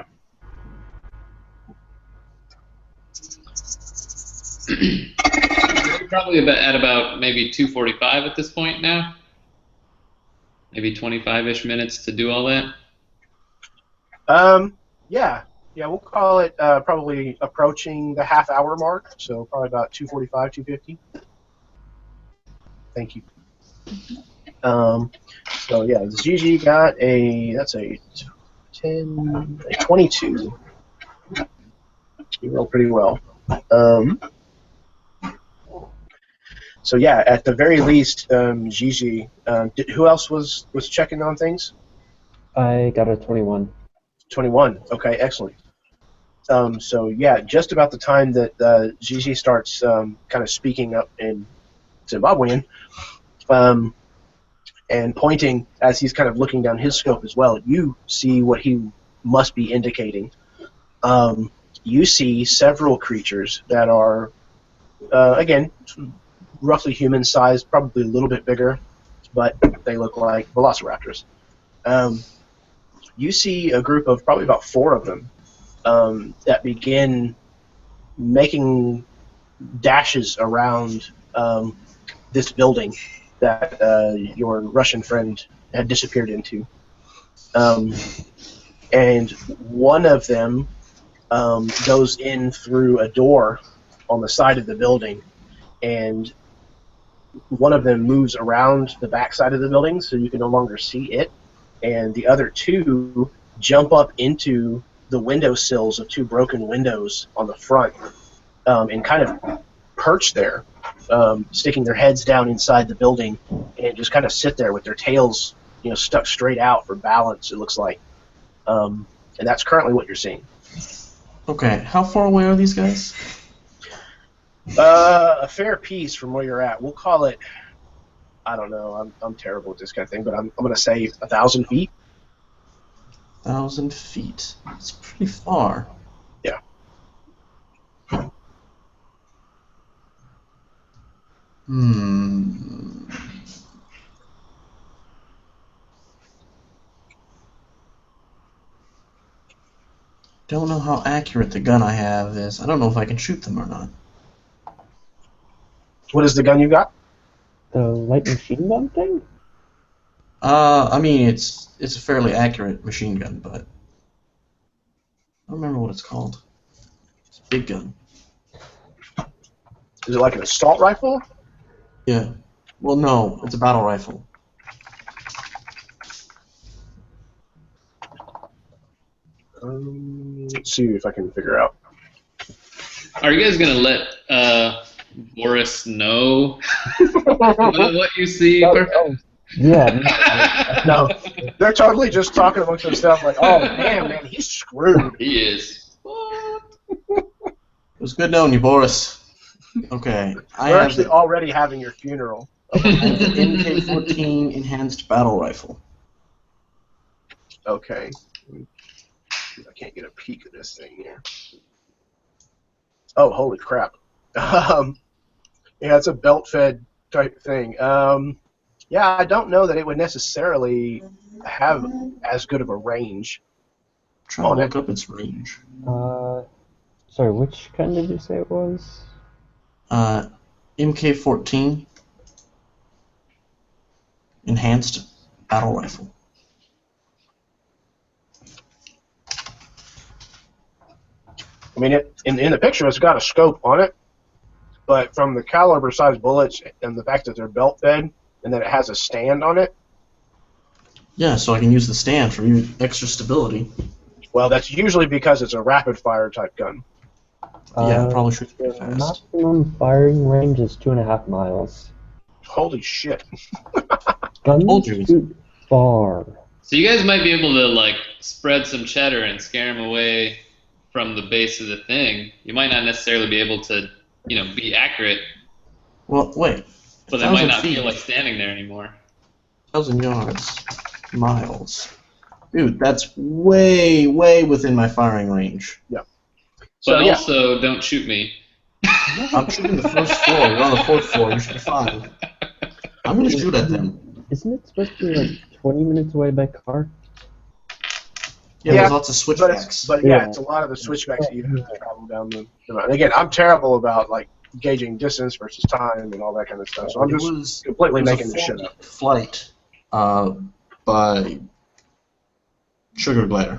We're probably at about maybe 2:45 at this point now. Maybe 25-ish minutes to do all that. Yeah, we'll call it probably approaching the half-hour mark, so probably about 2:45, 2:50. Thank you. So yeah, Gigi got that's a 10, a 22. You rolled pretty well. So yeah, at the very least, Gigi. Who else was checking on things? I got a 21. 21. Okay, excellent. So yeah, just about the time that Gigi starts kind of speaking up in Zimbabwean, and pointing as he's kind of looking down his scope as well, you see what he must be indicating. You see several creatures that are, again, roughly human-sized, probably a little bit bigger, but they look like velociraptors. You see a group of probably about 4 of them that begin making dashes around this building that your Russian friend had disappeared into. And one of them goes in through a door on the side of the building, and one of them moves around the back side of the building so you can no longer see it, and the other 2 jump up into the window sills of 2 broken windows on the front and kind of perch there, sticking their heads down inside the building and just kind of sit there with their tails stuck straight out for balance, it looks like. And that's currently what you're seeing. Okay, how far away are these guys? A fair piece from where you're at. We'll call it, I don't know, I'm terrible at this kind of thing, but I'm going to say 1,000 feet. 1,000 feet. That's pretty far. Yeah. Don't know how accurate the gun I have is. I don't know if I can shoot them or not. What is the gun you got? The light machine gun thing? I mean, it's a fairly accurate machine gun, but I don't remember what it's called. It's a big gun. Is it like an assault rifle? Yeah. Well, no, it's a battle rifle. Let's see if I can figure out. Are you guys gonna let Boris know what you see? Yeah. No, they're totally just talking amongst themselves like, oh, damn, man, he's screwed. He is. It was good knowing you, Boris. Okay. We're actually already having your funeral. I have the MK14 enhanced battle rifle. Okay. I can't get a peek of this thing here. Oh, holy crap. Yeah, it's a belt-fed type thing. Yeah, I don't know that it would necessarily have as good of a range. Try to look up its range. Sorry, which kind did you say it was? MK14 enhanced battle rifle. I mean, in the picture, it's got a scope on it, but from the caliber size bullets and the fact that they're belt fed and that it has a stand on it. Yeah, so I can use the stand for extra stability. Well, that's usually because it's a rapid fire type gun. Yeah, it probably shoots pretty fast. Maximum firing range is 2.5 miles. Holy shit. Guns shoot far. So you guys might be able to like spread some cheddar and scare him away from the base of the thing. You might not necessarily be able to, be accurate. Well, wait. But they might not feel like standing there anymore. 1,000 yards. Miles. Dude, that's way, way within my firing range. Yeah. But also, don't shoot me. I'm shooting the first floor. You're on the 4th floor. You should be fine. I'm going to shoot at them. Isn't it supposed to be like 20 minutes away by car? Yeah, there's lots of switchbacks. But it's a lot of the switchbacks that you have to travel down the mountain. Again, I'm terrible about like gauging distance versus time and all that kind of stuff. So I'm just completely making this shit up. Flight by Sugar Glider.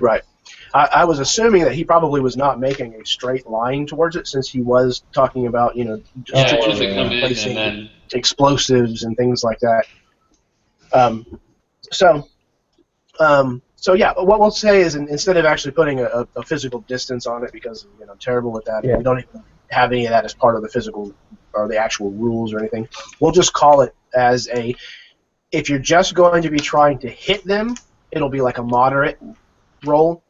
Right. I was assuming that he probably was not making a straight line towards it, since he was talking about, strategically placing explosives and things like that. So yeah, what we'll say is instead of actually putting a physical distance on it, because I'm terrible with that, we don't even have any of that as part of the physical or the actual rules or anything. We'll just call it as if you're just going to be trying to hit them, it'll be like a moderate roll.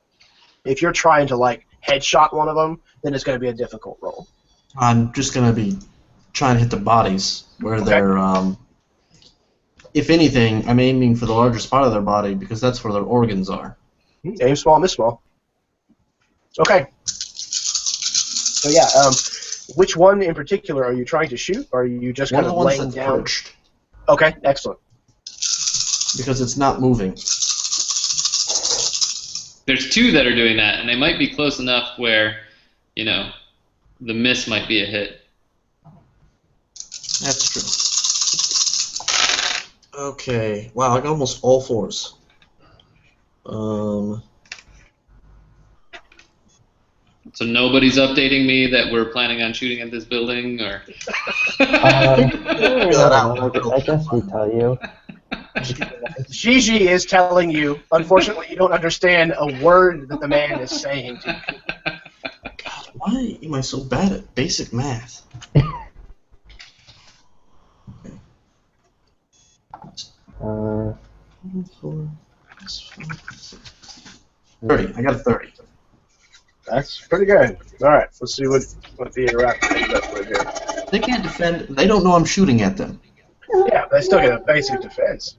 If you're trying to like headshot one of them, then it's going to be a difficult roll. I'm just going to be trying to hit the bodies where they're, if anything, I'm aiming for the largest part of their body because that's where their organs are. Aim small, miss small. Okay. So yeah, which one in particular are you trying to shoot? Or are you just kind of laying down? Perched. Okay, excellent. Because it's not moving. There's two that are doing that, and they might be close enough where, the miss might be a hit. That's true. Okay. Wow, I got almost all 4s. So nobody's updating me that we're planning on shooting at this building, or? I guess we tell you. Gigi is telling you. Unfortunately, you don't understand a word that the man is saying to you. God, why am I so bad at basic math? 30. I got a 30. That's pretty good. All right, let's see what the raptor ends up with here. They can't defend. They don't know I'm shooting at them. Yeah, they still get a basic defense.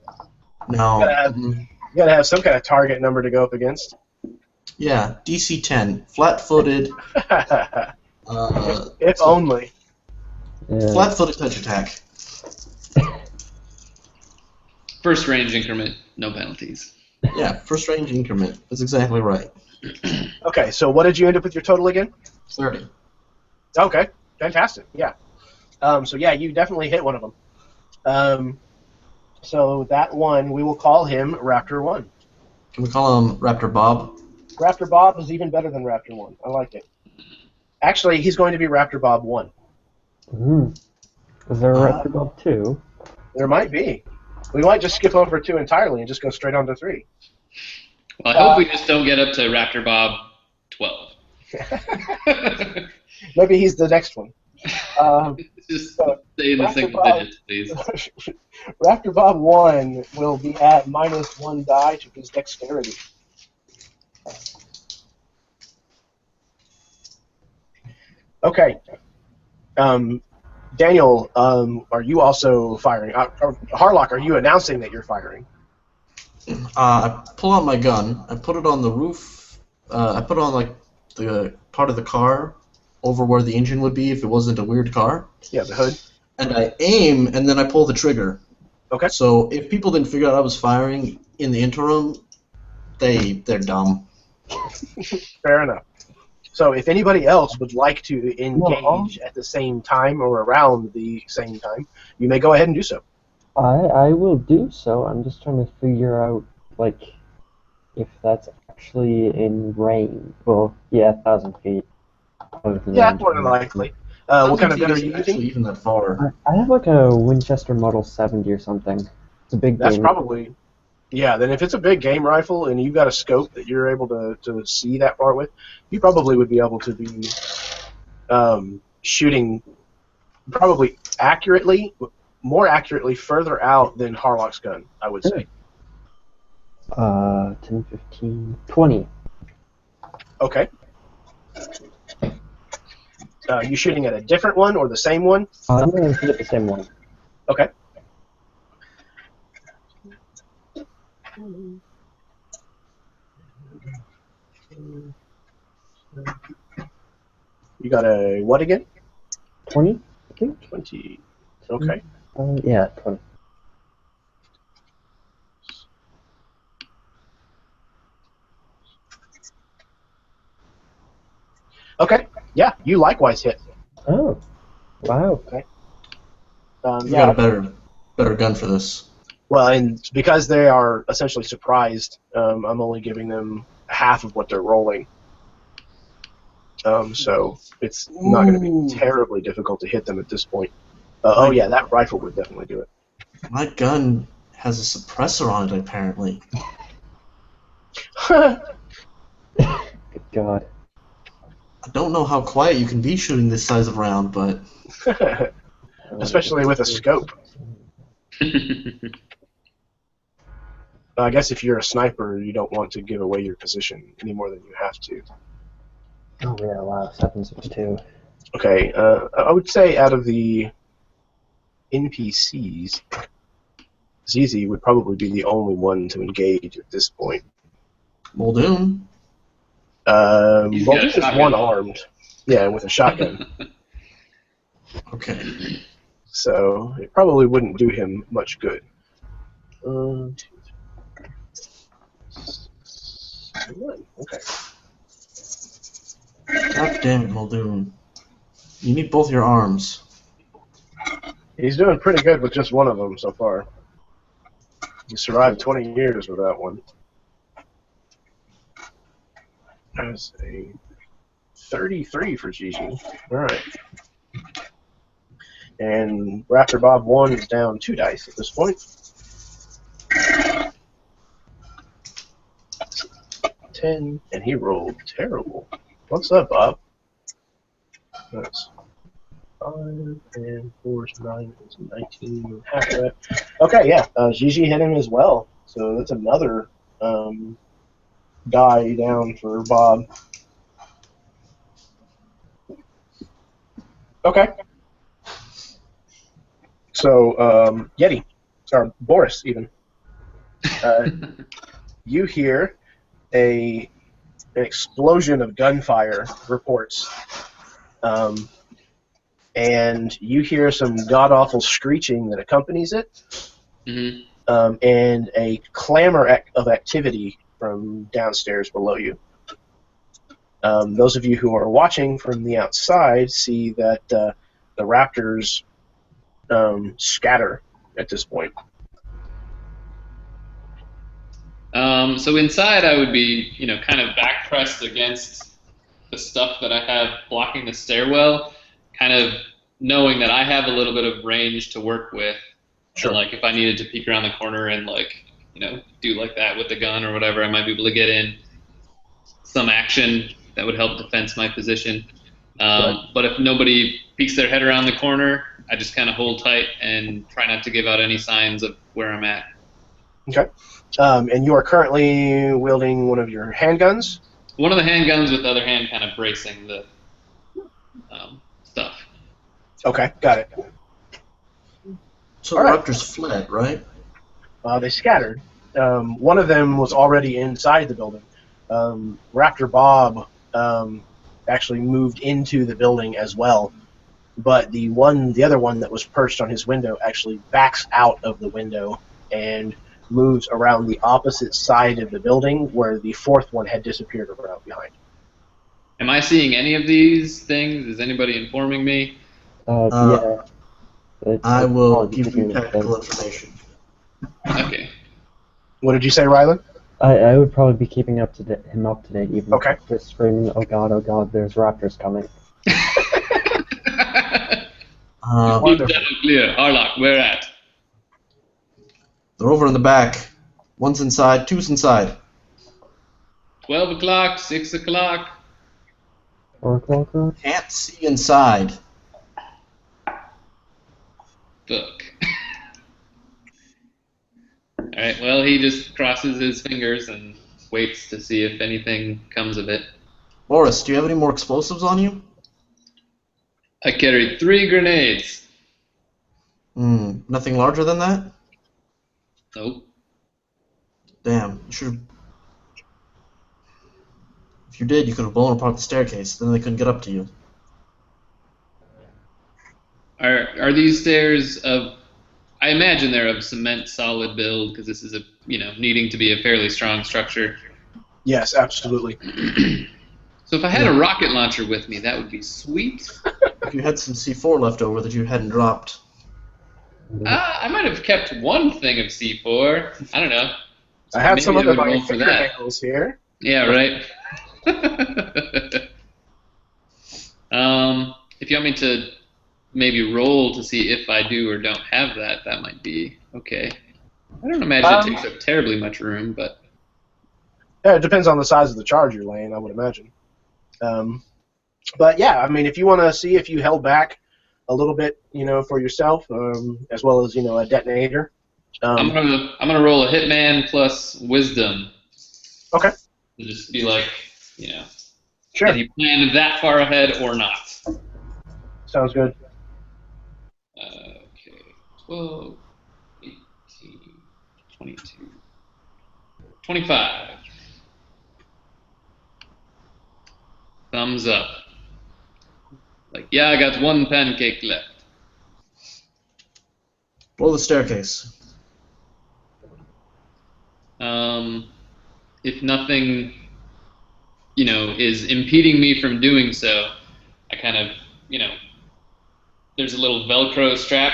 No. You gotta have some kind of target number to go up against. Yeah, DC 10, flat-footed. If only. Yeah. Flat-footed touch attack. First range increment, no penalties. Yeah, first range increment. That's exactly right. Okay, so what did you end up with your total again? 30. Okay, fantastic. Yeah. So yeah, you definitely hit one of them. So that one, we will call him Raptor 1. Can we call him Raptor Bob? Raptor Bob is even better than Raptor 1. I like it. Actually, he's going to be Raptor Bob 1. Mm. Is there a Raptor Bob 2? There might be. We might just skip over 2 entirely and just go straight on to 3. Well, I hope we just don't get up to Raptor Bob 12. Maybe he's the next one. Just stay in the single digits, please. Raptor Bob 1 will be at -1 die to his dexterity. Okay. Daniel, are you also firing? Harlock, are you announcing that you're firing? I pull out my gun. I put it on the roof. I put it on like the part of the car over where the engine would be if it wasn't a weird car. Yeah, the hood. And I aim, and then I pull the trigger. Okay. So if people didn't figure out I was firing in the interim, they're dumb. Fair enough. So if anybody else would like to engage at the same time or around the same time, you may go ahead and do so. I will do so. I'm just trying to figure out, like, if that's actually in range. Well, yeah, 1,000 feet. Yeah, more than likely. What kind of gun are you using? Even that far. I have like a Winchester Model 70 or something. It's a big That's game. probably... Yeah, then if it's a big game rifle and you've got a scope that you're able to see that far with, you probably would be able to be shooting probably more accurately further out than Harlock's gun, I would say. 10, 15, 20. Okay. You shooting at a different one or the same one? I'm going to shoot at the same one. Okay. You got a what again? 20, I think? 20. Okay. Yeah, 20. Okay. Yeah, you likewise hit. Oh. Wow. Okay. You got a better gun for this. Well, and because they are essentially surprised, I'm only giving them half of what they're rolling. So it's not going to be terribly difficult to hit them at this point. Oh yeah, that rifle would definitely do it. My gun has a suppressor on it, apparently. Good God. I don't know how quiet you can be shooting this size of round, but... Especially with a scope. I guess if you're a sniper, you don't want to give away your position any more than you have to. Oh yeah, wow, 762. Okay, I would say out of the NPCs, ZZ would probably be the only one to engage at this point. Muldoon? Muldoon is one-armed. Yeah, with a shotgun. Okay. So it probably wouldn't do him much good. 2, 3, 1. Okay. God damn it, Muldoon. You need both your arms. He's doing pretty good with just one of them so far. He survived 20 years with that one. That's a 33 for Gigi. Alright. And Raptor Bob 1 is down 2 dice at this point. 10, and he rolled terrible. What's up, Bob? That's 5, and 4 is 9, is 19, half of that. Okay, yeah, Gigi hit him as well. So that's another die down for Bob. Okay. So, Yeti, or Boris even, you hear an explosion of gunfire reports, and you hear some god-awful screeching that accompanies it, and a clamor of activity from downstairs below you. Those of you who are watching from the outside see that the raptors scatter at this point. So inside, I would be, kind of back pressed against the stuff that I have blocking the stairwell, kind of knowing that I have a little bit of range to work with, Sure. and like if I needed to peek around the corner and like do like that with the gun or whatever, I might be able to get in some action that would help defense my position. Right. But if nobody peeks their head around the corner, I just kind of hold tight and try not to give out any signs of where I'm at. Okay. And you are currently wielding one of your handguns? One of the handguns with the other hand kind of bracing the stuff. Okay, got it. So All the right. raptors fled, right? They scattered. One of them was already inside the building. Raptor Bob actually moved into the building as well, but the other one that was perched on his window actually backs out of the window and moves around the opposite side of the building where the fourth one had disappeared around behind. Am I seeing any of these things? Is anybody informing me? Yeah. I will probably give you keeping tactical him- information. Okay. What did you say, Rylan? I would probably be keeping him up to date, even Okay. just screaming, oh god, there's raptors coming. Keep Wonderful. that clear. Harlock, where at? They're over in the back. One's inside, two's inside. 12 o'clock, 6 o'clock. 4 o'clock, right? Can't see inside. Fuck. Alright, well, he just crosses his fingers and waits to see if anything comes of it. Boris, do you have any more explosives on you? I carried 3 grenades. Nothing larger than that? Nope. Damn, you should have... If you did, you could have blown apart the staircase, then they couldn't get up to you. Are these stairs of... I imagine they're of cement solid build, because this is needing to be a fairly strong structure. Yes, absolutely. So if I had a rocket launcher with me, that would be sweet. If you had some C4 left over that you hadn't dropped. I might have kept one thing of C4. I don't know. I have Maybe some I other would roll for finger that. angles here. Yeah, right. If you want me to maybe roll to see if I do or don't have that, that might be okay. I don't imagine it takes up terribly much room, but... Yeah, it depends on the size of the charge you're laying, I would imagine. But yeah, I mean, if you want to see if you held back a little bit, for yourself, as well as a detonator. I'm gonna roll a hitman plus wisdom. Okay. To just be like, Sure. did he plan that far ahead or not? Sounds good. Okay. 12, 18, 22, 25. Thumbs up. Like, yeah, I got one pancake left. Blow the staircase. If nothing, is impeding me from doing so, I kind of, there's a little Velcro strap.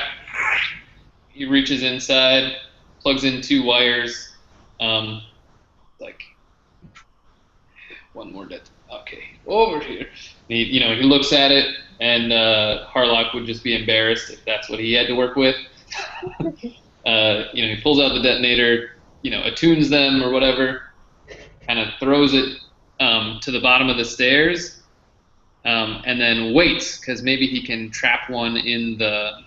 He reaches inside, plugs in 2 wires, like, one more dead. Okay, over here. He looks at it, and Harlock would just be embarrassed if that's what he had to work with. He pulls out the detonator, attunes them or whatever, kind of throws it to the bottom of the stairs, and then waits because maybe he can trap one in the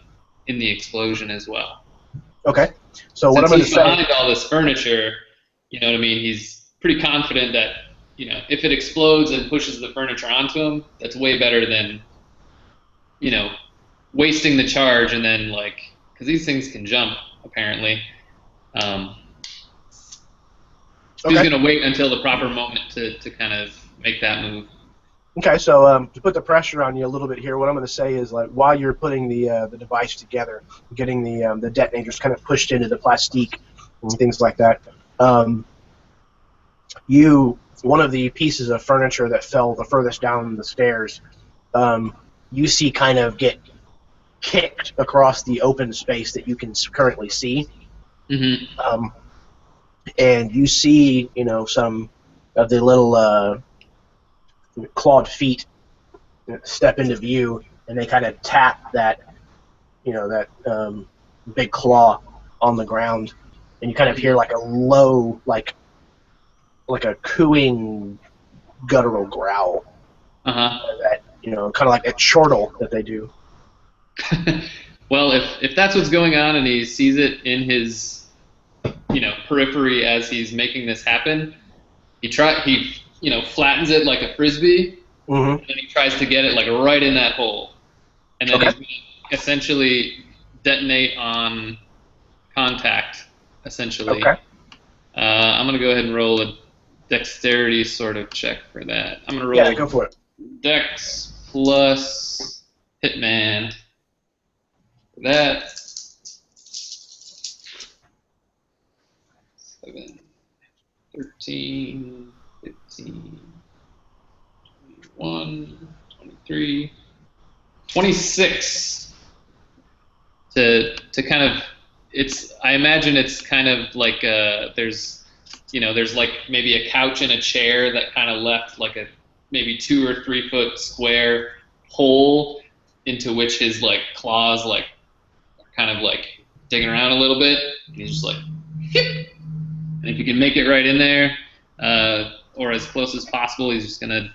explosion as well. Okay. So what I'm going to Since say. he's behind all this furniture, he's pretty confident that if it explodes and pushes the furniture onto him, that's way better than wasting the charge and then because these things can jump apparently. He's going to wait until the proper moment to kind of make that move. Okay, so to put the pressure on you a little bit here, what I'm going to say is while you're putting the device together, getting the detonators kind of pushed into the plastique and things like that, one of the pieces of furniture that fell the furthest down the stairs, you see kind of get kicked across the open space that you can currently see. Mm-hmm. And you see, some of the little clawed feet step into view and they kind of tap that, that big claw on the ground, and you kind of hear like a low, like a cooing, guttural growl. That kind of like a chortle that they do. Well, if that's what's going on, and he sees it in his, periphery as he's making this happen, he flattens it like a frisbee, and then he tries to get it like right in that hole, and then he's going to essentially detonate on contact. Essentially, I'm going to go ahead and roll a dexterity sort of check for that. I'm going to roll. Yeah, go for it. Dex plus Hitman. For that. 7, 13, 15, 21, 23, 26. To kind of, I imagine it's kind of like there's like maybe a couch and a chair that kind of left like a maybe 2 or 3 foot square hole into which his like claws like kind of like digging around a little bit. And he's just like, hip! And if you can make it right in there, or as close as possible, he's just gonna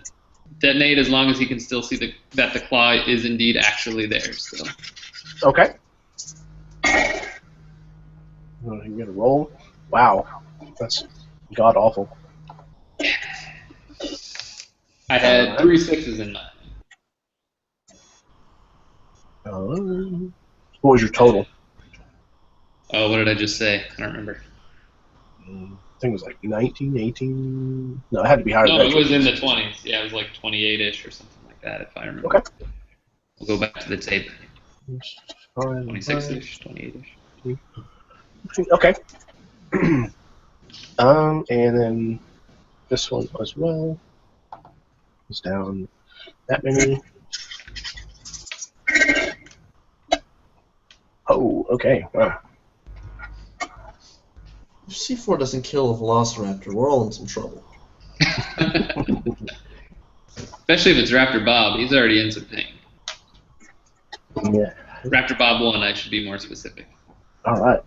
detonate as long as he can still see that the claw is indeed actually there still. Okay. You get a roll. Wow, that's god awful. I had 3 6s in mine. What was your total? Oh, what did I just say? I don't remember. I think it was like 19, 18. No, it had to be higher. No, it was in the 20s. Yeah, it was like 28-ish or something like that, if I remember. Okay. We'll go back to the tape. 26-ish, 28-ish. Okay. And then this one as well is down that many. Oh, okay. Wow. If C4 doesn't kill a velociraptor, we're all in some trouble. Especially if it's Raptor Bob. He's already in some pain. Yeah. Raptor Bob 1, I should be more specific. All right.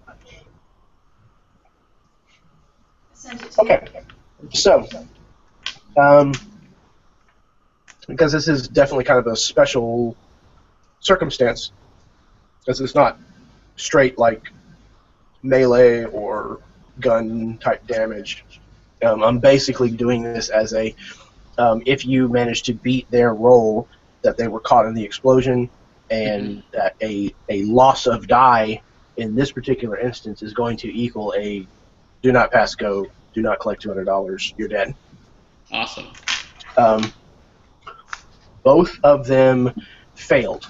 Okay. So, because this is definitely kind of a special circumstance, because it's not straight like melee or gun type damage. I'm basically doing this as a if you manage to beat their roll that they were caught in the explosion, and that a loss of die in this particular instance is going to equal a do not pass go, do not collect $200, you're dead. Awesome. Both of them failed.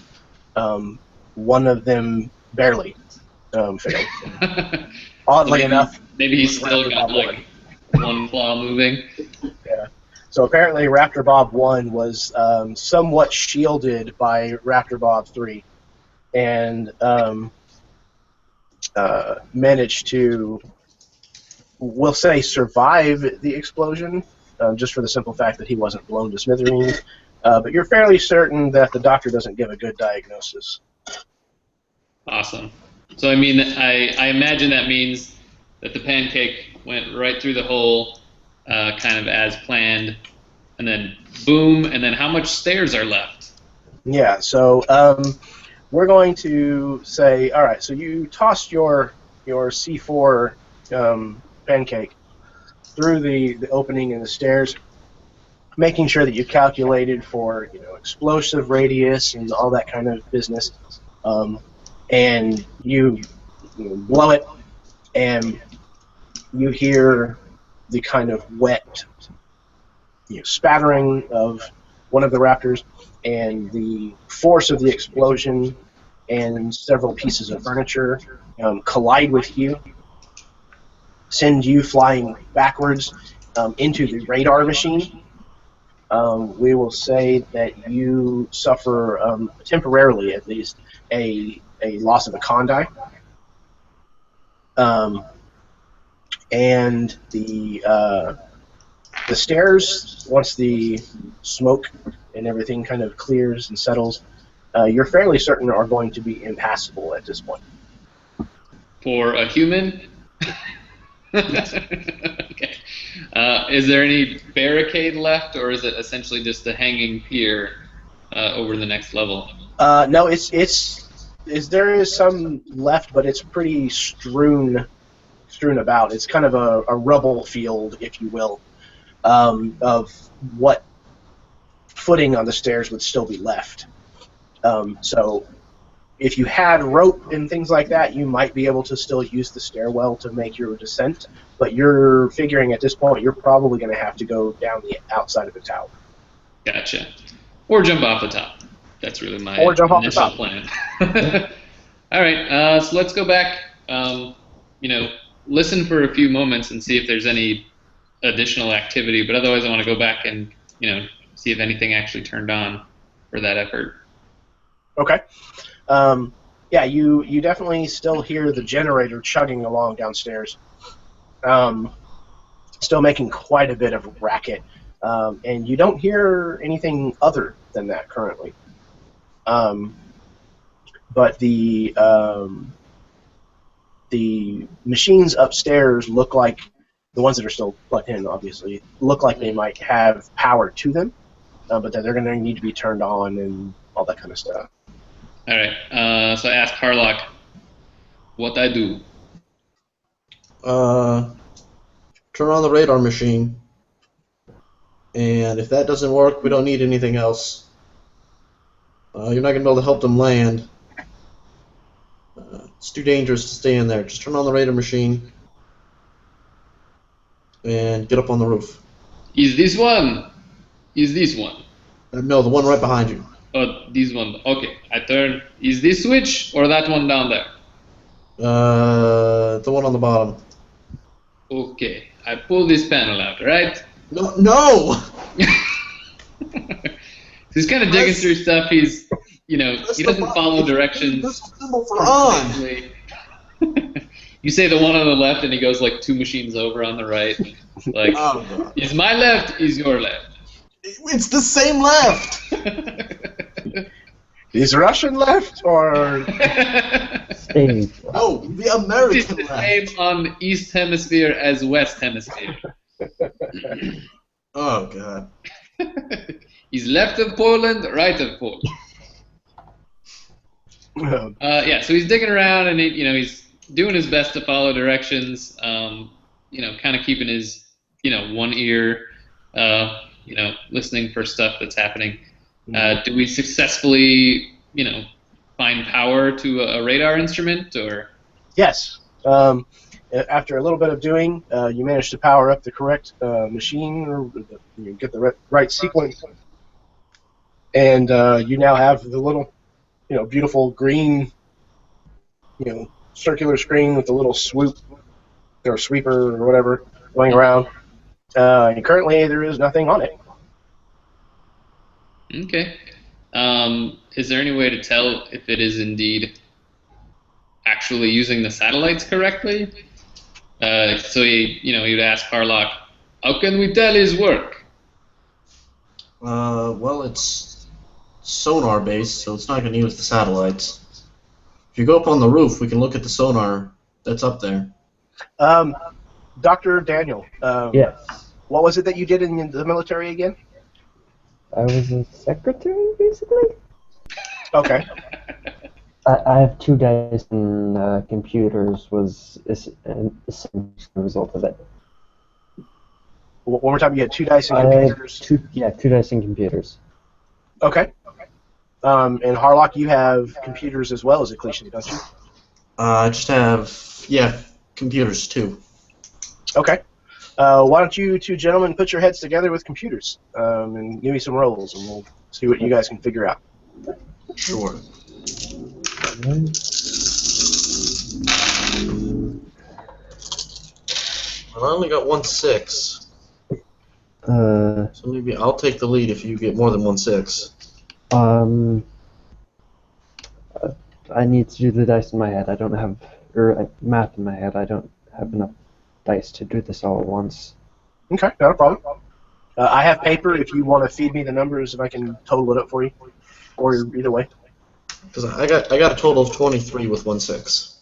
One of them barely failed. Oddly enough. Maybe he's still got like one claw moving. Yeah. So apparently Raptor Bob 1 was somewhat shielded by Raptor Bob 3 and managed to, we'll say, survive the explosion, just for the simple fact that he wasn't blown to smithereens. But you're fairly certain that the doctor doesn't give a good diagnosis. Awesome. So, I mean, I imagine that means that the pancake went right through the hole, kind of as planned, and then boom, and then how much stairs are left? Yeah, so we're going to say, all right, so you tossed your C4 pancake through the opening in the stairs, making sure that you calculated for explosive radius and all that kind of business, and you blow it, and you hear the kind of wet spattering of one of the raptors, and the force of the explosion and several pieces of furniture collide with you, send you flying backwards into the radar machine. We will say that you suffer, temporarily at least, a loss of a con die. And the stairs, once the smoke and everything kind of clears and settles, you're fairly certain are going to be impassable at this point. For a human? Okay. Is there any barricade left, or is it essentially just a hanging pier over the next level? No, there is some left, but it's pretty strewn about. It's kind of a rubble field, if you will, of what footing on the stairs would still be left. So if you had rope and things like that, you might be able to still use the stairwell to make your descent, but you're figuring at this point you're probably going to have to go down the outside of the tower. Gotcha. Or jump off the top. That's really my initial plan. All right, so let's go back, listen for a few moments and see if there's any additional activity, but otherwise I want to go back and, see if anything actually turned on for that effort. Okay. Yeah, you definitely still hear the generator chugging along downstairs. Still making quite a bit of a racket. And you don't hear anything other than that currently. But the machines upstairs look like, the ones that are still plugged in, obviously, look like they might have power to them, but that they're going to need to be turned on and all that kind of stuff. All right. So I asked Harlock what I do. Turn on the radar machine, and if that doesn't work, we don't need anything else. You're not going to be able to help them land. It's too dangerous to stay in there. Just turn on the radar machine and get up on the roof. Is this one? Is this one? No, the one right behind you. Oh, this one. Okay, I turn. Is this switch or that one down there? The one on the bottom. Okay, I pull this panel out, right? No! He's kind of digging through stuff. He's, he doesn't follow directions. There's a symbol for on. You say the one on the left, and he goes like 2 machines over on the right. Like, is my left? Is your left? It's the same left. Is Russian left or? Stage. No, the American It's the left. same on East Hemisphere as West Hemisphere. Oh God. He's left of Poland, right of Poland. Yeah, so he's digging around, and he's doing his best to follow directions. Kind of keeping his one ear, listening for stuff that's happening. Do we successfully find power to a radar instrument, or? Yes. After a little bit of doing, you manage to power up the correct machine, or you get the right sequence, and you now have the little, beautiful green, circular screen with the little swoop or sweeper or whatever going around. And currently, there is nothing on it. Okay. Is there any way to tell if it is indeed actually using the satellites correctly? So he'd ask Harlock, how can we tell his work? Well, it's sonar based, so it's not going to use the satellites. If you go up on the roof, we can look at the sonar that's up there. Dr. Daniel. Yes. What was it that you did in the military again? I was a secretary, basically. Okay. I have 2 dice and computers was a result of it. One more time, you had 2 dice and computers? 2 dice and computers. Okay. And Harlock, you have computers as well as Ecclesian, don't you? I just have, computers too. Okay. Why don't you 2 gentlemen put your heads together with computers and give me some rolls, and we'll see what you guys can figure out. Sure. Well, I only got 1 6. So maybe I'll take the lead if you get more than 1 6. I need to do the dice in my head. I don't have math in my head. I don't have enough dice to do this all at once. Okay, not a problem. I have paper if you want to feed me the numbers and I can total it up for you, or either way. Because I got a total of 23 with 1 6.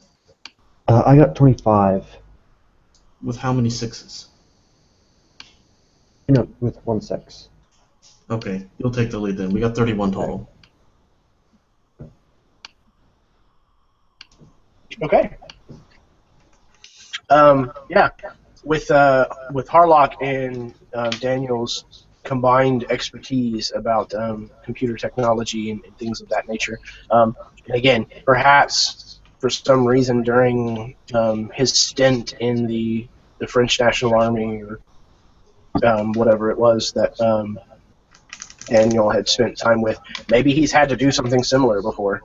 I got 25. With how many 6s? No, with 1 6. Okay, you'll take the lead then. We got 31 total. Okay. Yeah, with Harlock and Daniel's combined expertise about computer technology and things of that nature, and again, perhaps for some reason during his stint in the French National Army or whatever it was that Daniel had spent time with, maybe he's had to do something similar before.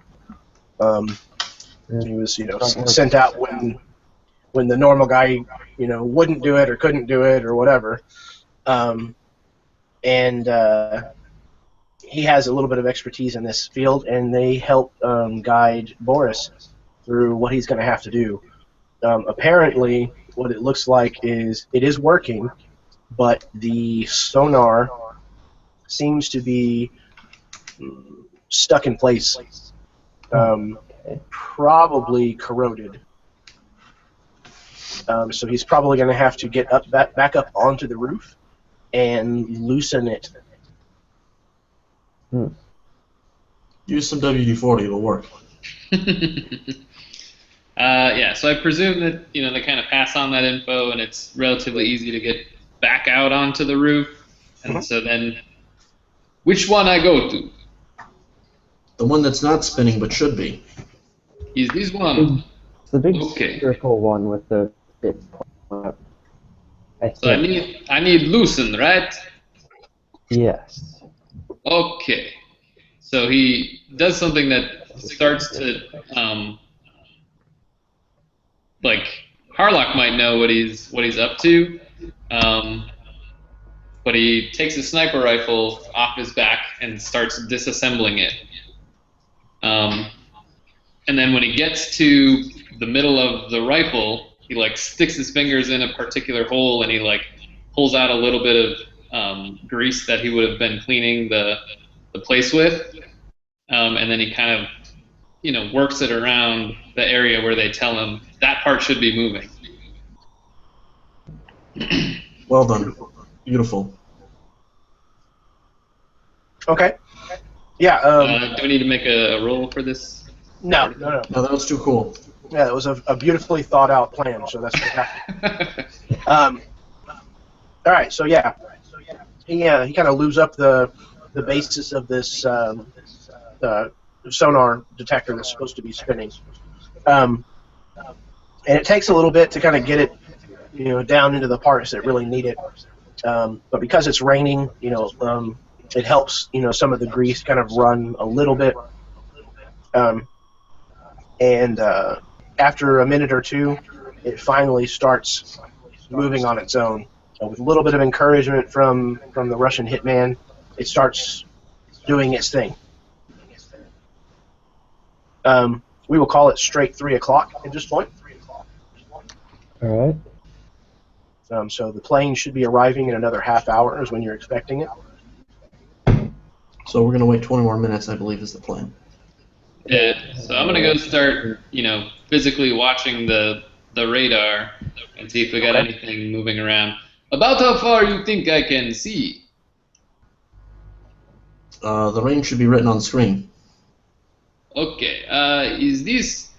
He was, sent out when the normal guy, wouldn't do it or couldn't do it or whatever. And he has a little bit of expertise in this field, and they help guide Boris through what he's going to have to do. Apparently, what it looks like is it is working, but the sonar seems to be stuck in place, probably corroded. So he's probably going to have to get back up onto the roof and loosen it. Use some WD-40, it'll work. Yeah, so I presume that they kind of pass on that info, and it's relatively easy to get back out onto the roof. And so then, which one I go to? The one that's not spinning but should be. Is this one? It's the big circle one with the bit. So I need loosen, right? Yes. Okay. So he does something that starts to like Harlock might know what he's up to, but he takes a sniper rifle off his back and starts disassembling it. And then when he gets to the middle of the rifle, he sticks his fingers in a particular hole, and he pulls out a little bit of grease that he would have been cleaning the place with, and then he kind of works it around the area where they tell him that part should be moving. Well done. Beautiful. Okay. Yeah. Do we need to make a roll for this? No, that was too cool. Yeah, it was a beautifully thought out plan, so that's fantastic. All right, so yeah, he kind of lubes up the basis of this sonar detector that's supposed to be spinning, and it takes a little bit to kind of get it, down into the parts that really need it. But because it's raining, it helps, some of the grease kind of run a little bit. And after a minute or two, it finally starts moving on its own. With a little bit of encouragement from the Russian hitman, it starts doing its thing. We will call it straight 3 o'clock at this point. All right. So the plane should be arriving in another half hour is when you're expecting it. So we're going to wait 20 more minutes, I believe, is the plan. Yeah, so I'm going to go start, physically watching the radar and see if we got anything moving around. About how far you think I can see? The range should be written on screen. Okay, is this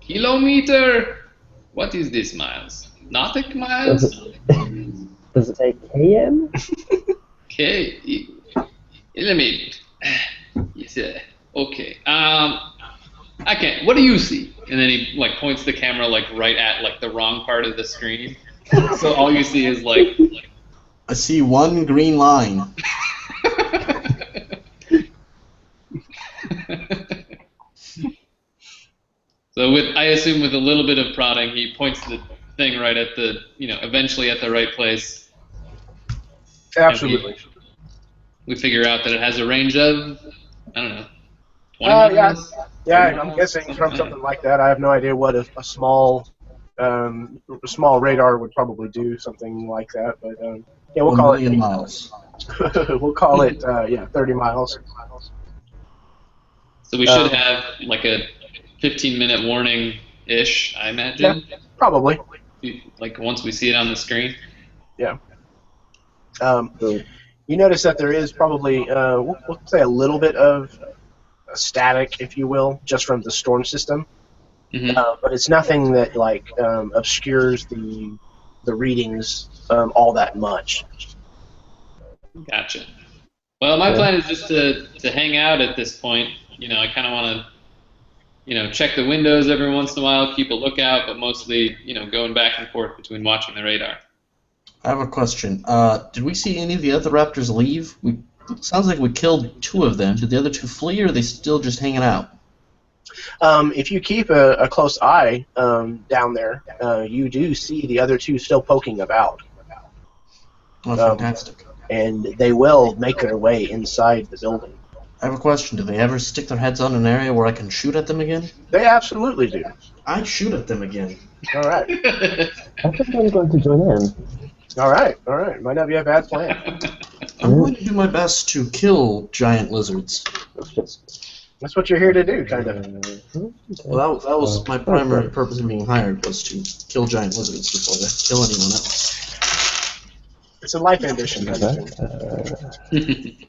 kilometer? What is this miles? Nautic miles? Does it say KM? Okay, let me. Yes, okay. I can't. What do you see? And then he points the camera right at the wrong part of the screen. So all you see is I see one green line. So I assume with a little bit of prodding, he points the thing right at the eventually at the right place. Absolutely. We figure out that it has a range of, I don't know, 20 miles? Yeah, I'm guessing from something like that. I have no idea what a small radar would probably do, something like that. But yeah, we'll call it 1 million miles. we'll call it 30 miles. So we should have like a 15-minute warning-ish, I imagine. Yeah, probably. Like once we see it on the screen. Yeah. You notice that there is probably, we'll say, a little bit of static, if you will, just from the storm system. But it's nothing that like obscures the readings all that much. Gotcha. Well, my plan is just to hang out at this point. I kind of want to, check the windows every once in a while, keep a lookout, but mostly, going back and forth between watching the radar. I have a question. Did we see any of the other raptors leave? Sounds like we killed 2 of them. Did the other 2 flee, or are they still just hanging out? If you keep a close eye down there, you do see the other 2 still poking about. Oh, fantastic. And they will make their way inside the building. I have a question. Do they ever stick their heads on an area where I can shoot at them again? They absolutely do. I shoot at them again. All right. I think I'm going to join in. All right. Might not be a bad plan. I'm going to do my best to kill giant lizards. That's what you're here to do, kind of. Well, that was my primary purpose of being hired, was to kill giant lizards before I kill anyone else. It's a life ambition, kind of thing.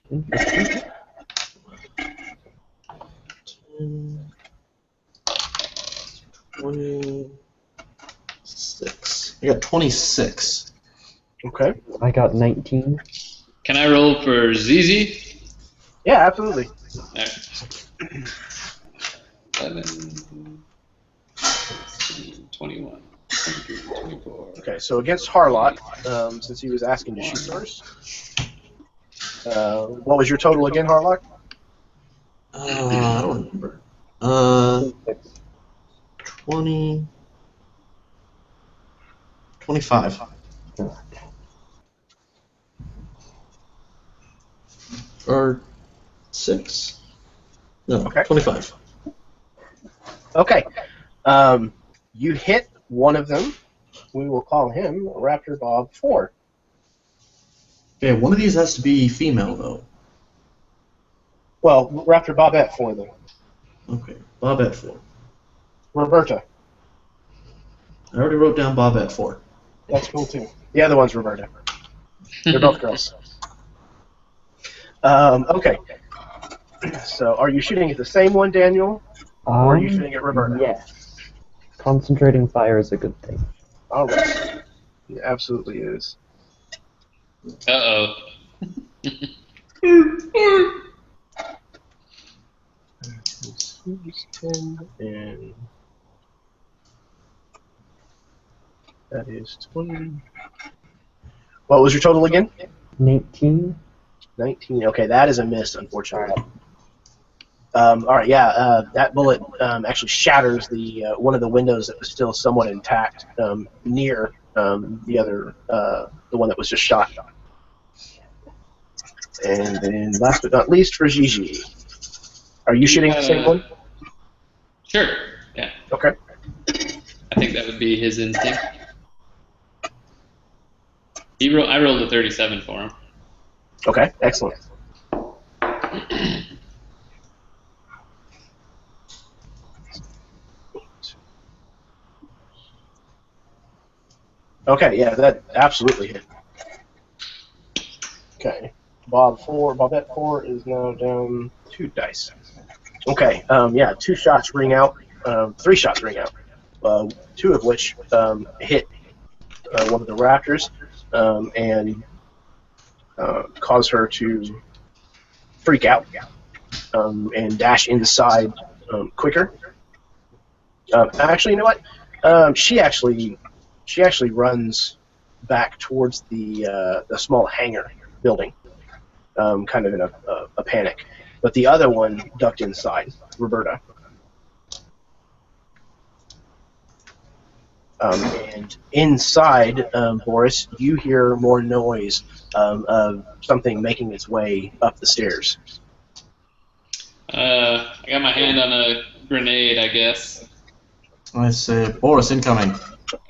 26. I got 26. Okay. I got 19. Can I roll for ZZ? Yeah, absolutely. All right. 11, 16, 21, 23, 24. Okay, so against Harlock, since he was asking to shoot first, what was your total again, Harlock? I don't remember. 20... 25. Or 6? No, Okay. 25. Okay. You hit one of them. We will call him Raptor Bob 4. Okay, one of these has to be female, though. Well, Raptor Bobette 4, though. Okay, Bobette 4. Roberta. I already wrote down Bobette 4. That's cool, too. The other one's Roberta. They're both girls. Okay. So, are you shooting at the same one, Daniel? Or are you shooting at Roberta? Yes. Concentrating fire is a good thing. All right. It absolutely is. Uh-oh. And that is 20. What was your total again? 19. 19. Okay, that is a miss, unfortunately. All right, yeah, that bullet actually shatters the one of the windows that was still somewhat intact near the other, the one that was just shot. And then, last but not least, for Gigi. Are you shooting at the same one? Sure. Yeah. Okay. I think that would be his instinct. I rolled a 37 for him. Okay, excellent. Okay, yeah, that absolutely hit. Okay, Bobette 4 is now down 2 dice. Okay, yeah, 2 shots ring out, 3 shots ring out, 2 of which hit one of the raptors and cause her to freak out and dash inside quicker. Actually, you know what? She actually runs back towards the small hangar building, kind of in a panic. But the other one ducked inside, Roberta. And inside, Boris, you hear more noise of something making its way up the stairs. I got my hand on a grenade, I guess. I say, Boris, incoming.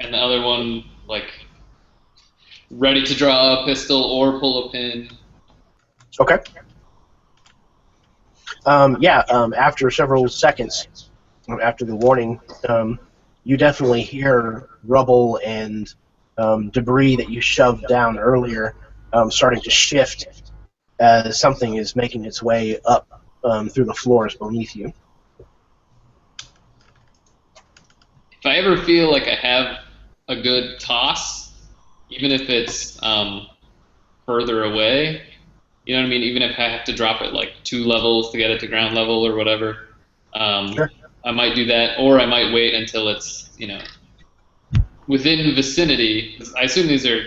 And the other one, like, ready to draw a pistol or pull a pin. Okay. After several seconds, after the warning, you definitely hear rubble and debris that you shoved down earlier starting to shift as something is making its way up through the floors beneath you. If I ever feel like I have a good toss, even if it's further away, you know what I mean? Even if I have to drop it like 2 levels to get it to ground level or whatever, Sure. I might do that, or I might wait until it's, within the vicinity. I assume these are,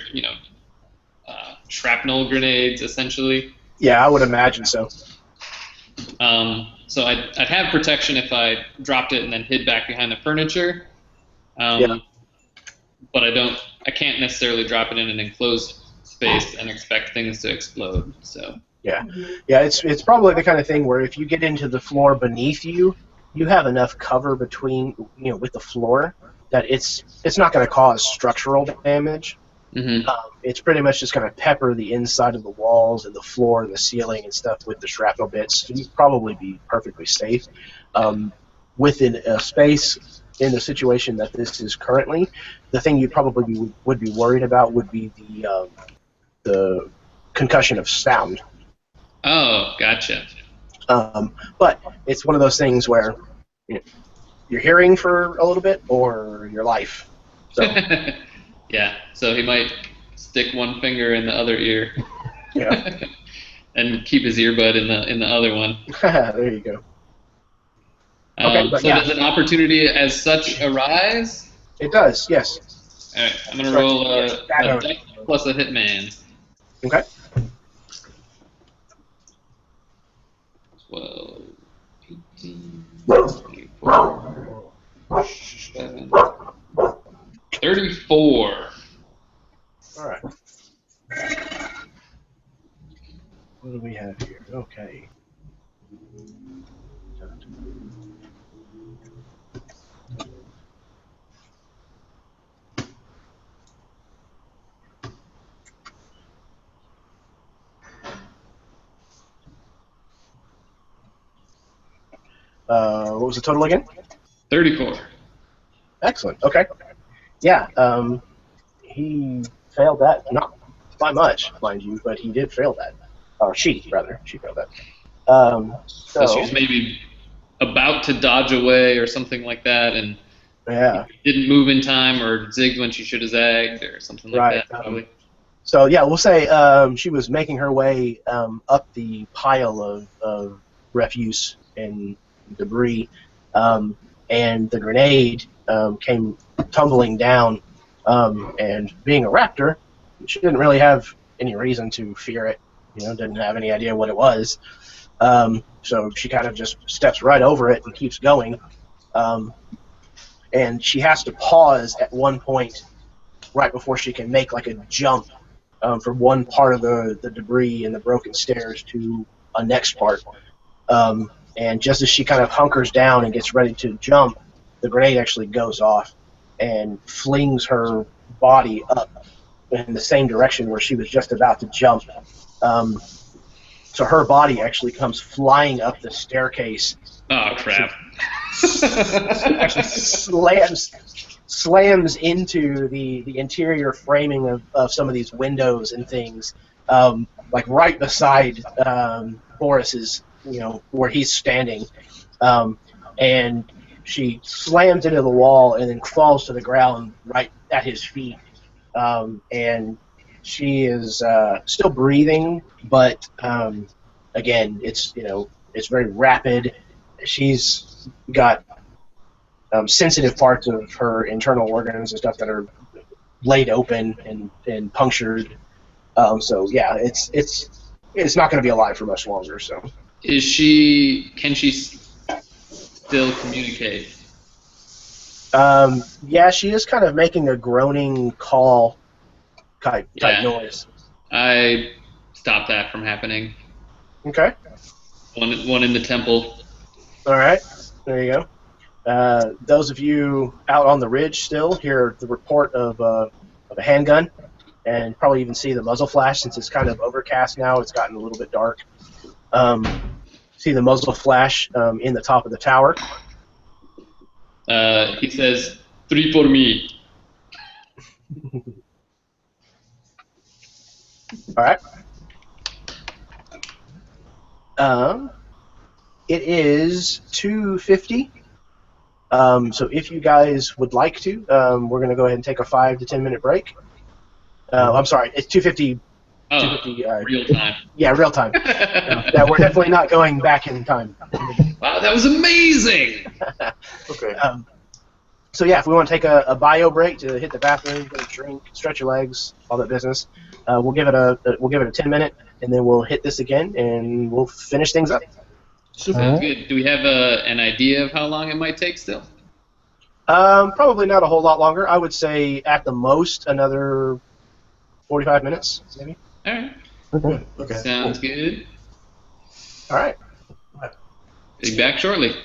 shrapnel grenades, essentially. Yeah, I would imagine so. So I'd have protection if I dropped it and then hid back behind the furniture. But I can't necessarily drop it in an enclosed space and expect things to explode. So yeah, it's probably the kind of thing where if you get into the floor beneath you, you have enough cover between with the floor that it's not going to cause structural damage. Mm-hmm. It's pretty much just going to pepper the inside of the walls and the floor and the ceiling and stuff with the shrapnel bits. So you'd probably be perfectly safe. Within a space in the situation that this is currently, the thing you probably would be worried about would be the concussion of sound. Oh, gotcha. But it's one of those things where you're hearing for a little bit or your life. So. Yeah, so he might stick one finger in the other ear. Yeah. And keep his earbud in the other one. There you go. Okay, so does an opportunity as such arise? It does, yes. All right, I'm going to roll a deck plus a hitman. Okay. 12, 18, 24, 7, 34. All right. What do we have here? Okay. What was the total again? 34. Excellent. Okay. Yeah. He failed that, not by much, mind you, but he did fail that. Or she failed that. So she was maybe about to dodge away or something like that, and didn't move in time or zigged when she should have zagged or something like that, probably. So yeah, we'll say she was making her way up the pile of refuse and debris, and the grenade came tumbling down, and being a raptor, she didn't really have any reason to fear it, didn't have any idea what it was, so she kind of just steps right over it and keeps going, and she has to pause at one point right before she can make like a jump from one part of the debris and the broken stairs to a next part. And just as she kind of hunkers down and gets ready to jump, the grenade actually goes off and flings her body up in the same direction where she was just about to jump. So her body actually comes flying up the staircase. Oh, crap. Actually slams into the interior framing of some of these windows and things, like right beside Boris's, where he's standing, and she slams into the wall and then falls to the ground right at his feet, and she is still breathing, but again, it's very rapid. She's got sensitive parts of her internal organs and stuff that are laid open and punctured. So yeah, it's not going to be alive for much longer. So can she still communicate? Yeah, she is kind of making a groaning call type noise. I stopped that from happening. Okay. One in the temple. All right, there you go. Those of you out on the ridge still hear the report of a handgun, and probably even see the muzzle flash since it's kind of overcast now. It's gotten a little bit dark. see the muzzle flash in the top of the tower. He says, 3 for me. All right. It is 2:50. So if you guys would like to, we're going to go ahead and take a 5 to 10 minute break. I'm sorry, it's 2:50. Oh, 2:50. real time. Yeah, real time. Yeah, we're definitely not going back in time. Wow, that was amazing! Okay. So yeah, if we want to take a bio break to hit the bathroom, get a drink, stretch your legs, all that business, we'll give it a 10 minute, and then we'll hit this again, and we'll finish things up. Sounds good. Do we have an idea of how long it might take still? Probably not a whole lot longer. I would say at the most another 45 minutes, maybe. All right. Okay. Sounds good. All right. Be back shortly.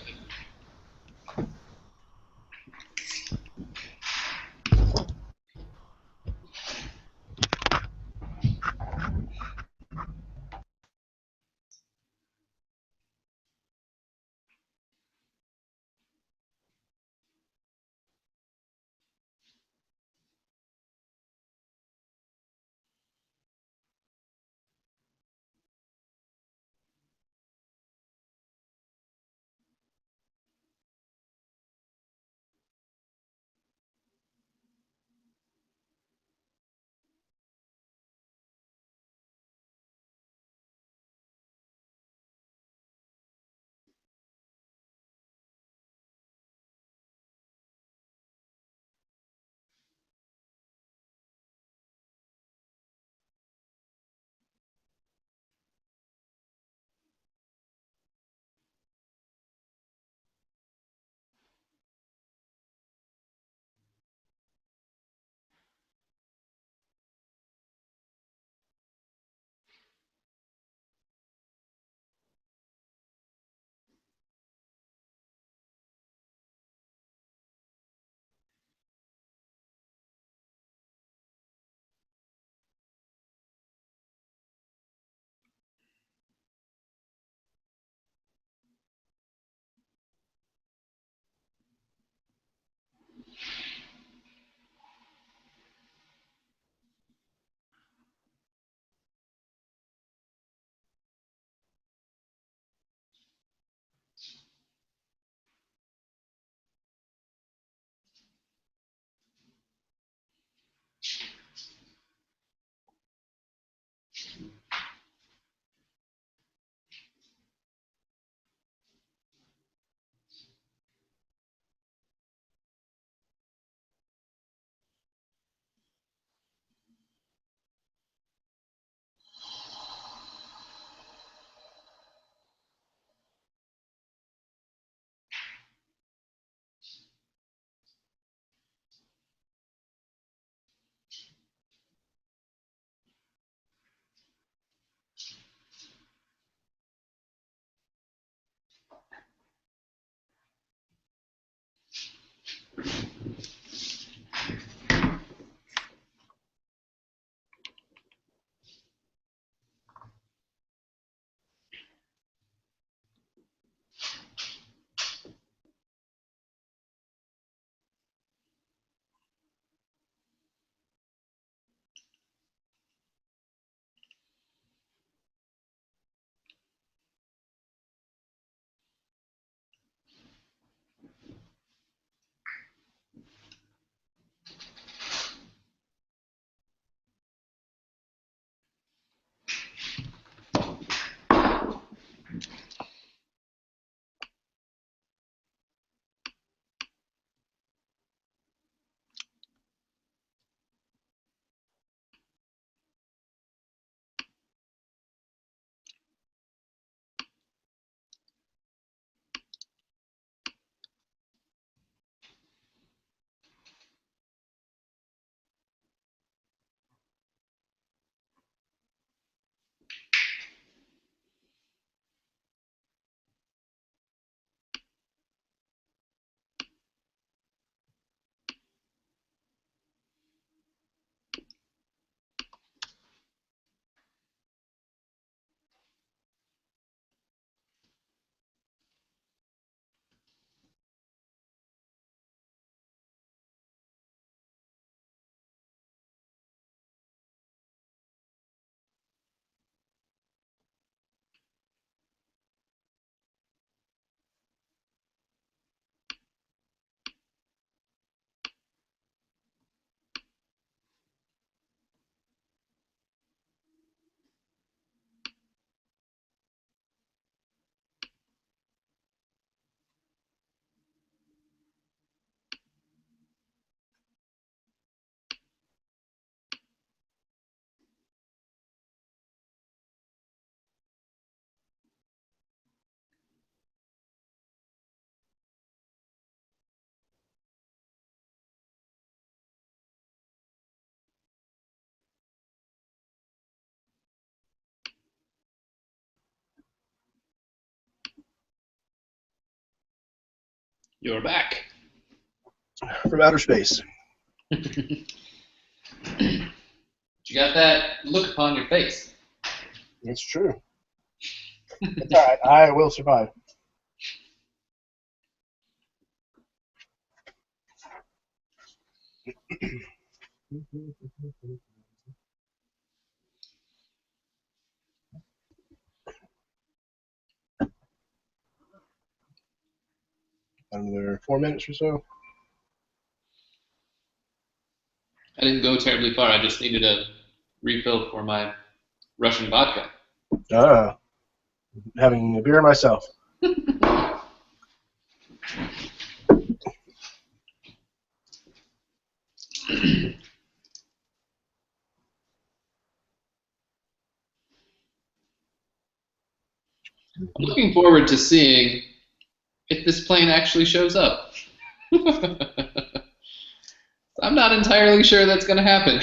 You're back. From outer space. You got that look upon your face. It's true. It's all right. I will survive. Another 4 minutes or so. I didn't go terribly far. I just needed a refill for my Russian vodka. Having a beer myself. I'm looking forward to seeing if this plane actually shows up. I'm not entirely sure that's going to happen.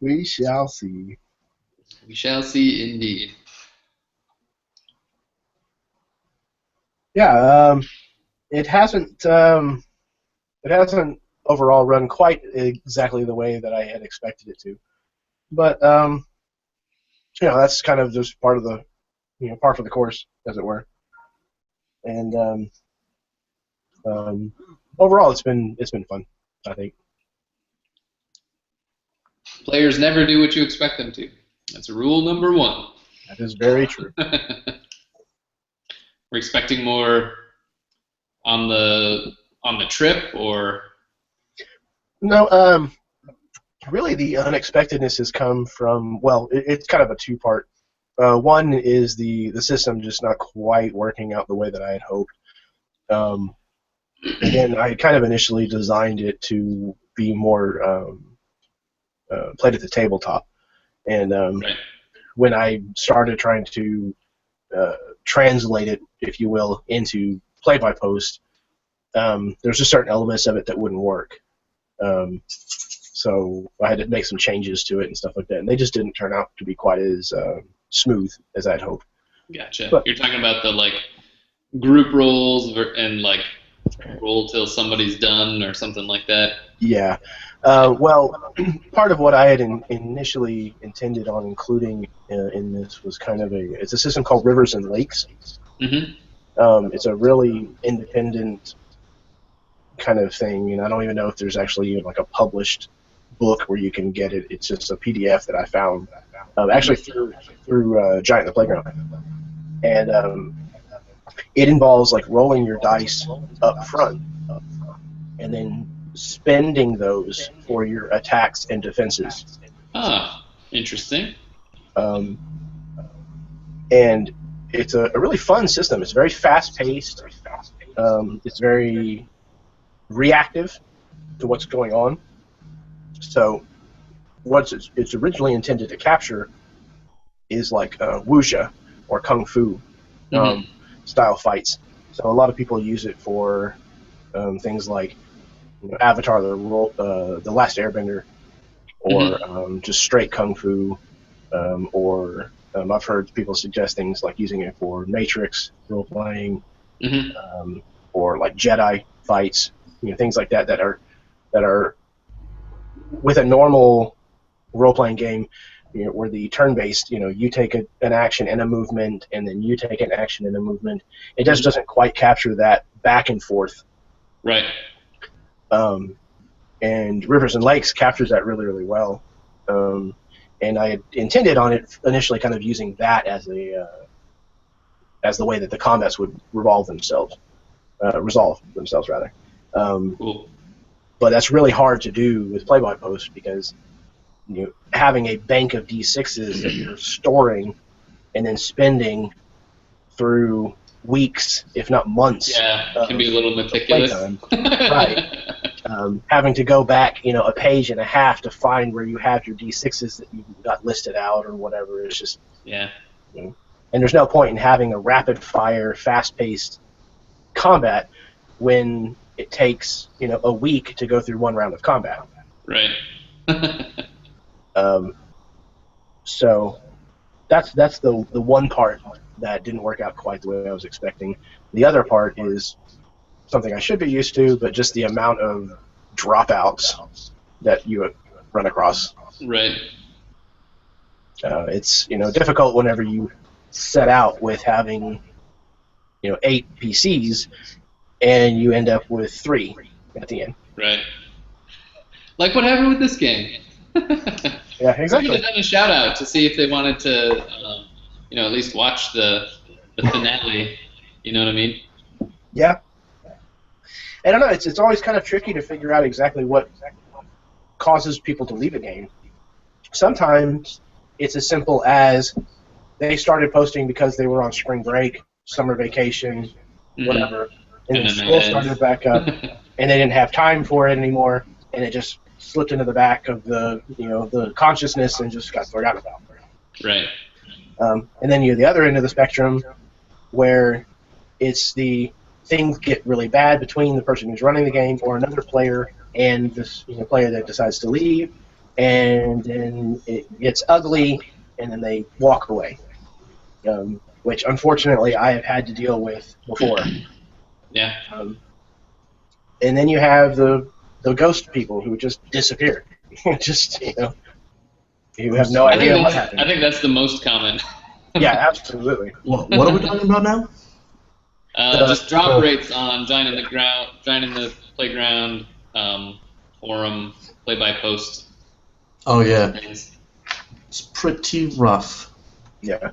We shall see. We shall see, indeed. Yeah, it hasn't overall run quite exactly the way that I had expected it to, but that's kind of just part of the par for the course, as it were. And overall, it's been fun, I think. Players never do what you expect them to. That's rule number 1. That is very true. We're expecting more on the trip, or no. Really, the unexpectedness has come from, well, it's kind of a two-part. One is the system just not quite working out the way that I had hoped. Again, I kind of initially designed it to be more played at the tabletop, and right. When I started trying to translate it, if you will, into play-by-post, there's just certain elements of it that wouldn't work. So I had to make some changes to it and stuff like that, and they just didn't turn out to be quite as smooth as I'd hoped. Gotcha. But you're talking about the group roles and roll till somebody's done or something like that. Yeah. Well, part of what I had initially intended on including in this was kind of it's a system called Rivers and Lakes. Mm-hmm. It's a really independent kind of thing, and I don't even know if there's actually even a published book where you can get it. It's just a PDF that I found actually through Giant in the Playground, and it involves rolling your dice up front and then spending those for your attacks and defenses. Ah, interesting. And it's a really fun system. It's very fast-paced. It's very reactive to what's going on. So what it's originally intended to capture is wuxia or kung fu style fights. So a lot of people use it for things like Avatar, the Last Airbender, or just straight kung fu, or I've heard people suggest things like using it for Matrix role playing, or Jedi fights, things like that are with a normal role playing game, where the turn based, you take an action and a movement, and then you take an action and a movement. It just doesn't quite capture that back and forth. Right. And Rivers and Lakes captures that really, really well. And I had intended on it initially kind of using that as the way that the combats would resolve themselves rather. Cool. But that's really hard to do with play-by-post because having a bank of D6s that you're storing and then spending through weeks, if not months. Yeah, it can be a little meticulous. Right. Having to go back, a page and a half to find where you have your D6s that you got listed out or whatever. It's just yeah. And there's no point in having a rapid-fire, fast-paced combat when it takes a week to go through one round of combat. Right. So that's the one part that didn't work out quite the way I was expecting. The other part is something I should be used to, but just the amount of dropouts that you run across. Right. It's difficult whenever you set out with having 8 PCs and you end up with 3 at the end. Right. Like what happened with this game. Yeah, exactly. We should have done a shout out to see if they wanted to, at least watch the finale. You know what I mean? Yeah. I don't know. It's always kind of tricky to figure out exactly what causes people to leave a game. Sometimes it's as simple as they started posting because they were on spring break, summer vacation, whatever, and then school started back up, and they didn't have time for it anymore, and it just slipped into the back of the consciousness and just got forgotten about. Right. And then you have the other end of the spectrum where it's the things get really bad between the person who's running the game or another player and this player that decides to leave, and then it gets ugly, and then they walk away, which unfortunately I have had to deal with before. Yeah. And then you have the ghost people who just disappear, just you have no idea what happened. I think that's the most common. Yeah, absolutely. What are we talking about now? Just drop rates on Giant in the Playground, forum, play-by-post. Oh yeah, it's pretty rough. Yeah.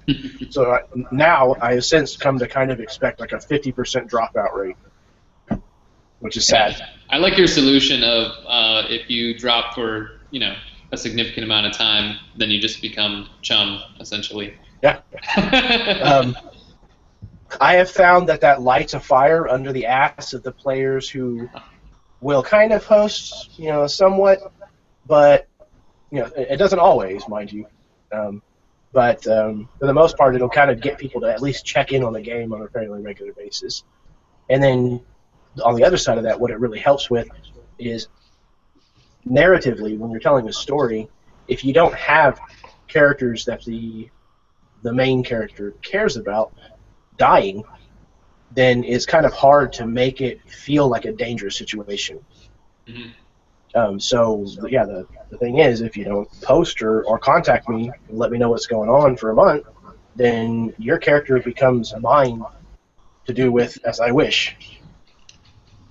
So now I have since come to kind of expect like a 50% dropout rate, which is sad. I like your solution of if you drop for a significant amount of time, then you just become chum essentially. Yeah. I have found that lights a fire under the ass of the players who will kind of host, somewhat, but it doesn't always, mind you. But for the most part, it'll kind of get people to at least check in on the game on a fairly regular basis. And then on the other side of that, what it really helps with is narratively, when you're telling a story, if you don't have characters that the main character cares about dying, then it's kind of hard to make it feel like a dangerous situation. Mm-hmm. So the thing is, if you don't post or contact me and let me know what's going on for a month, then your character becomes mine to do with as I wish.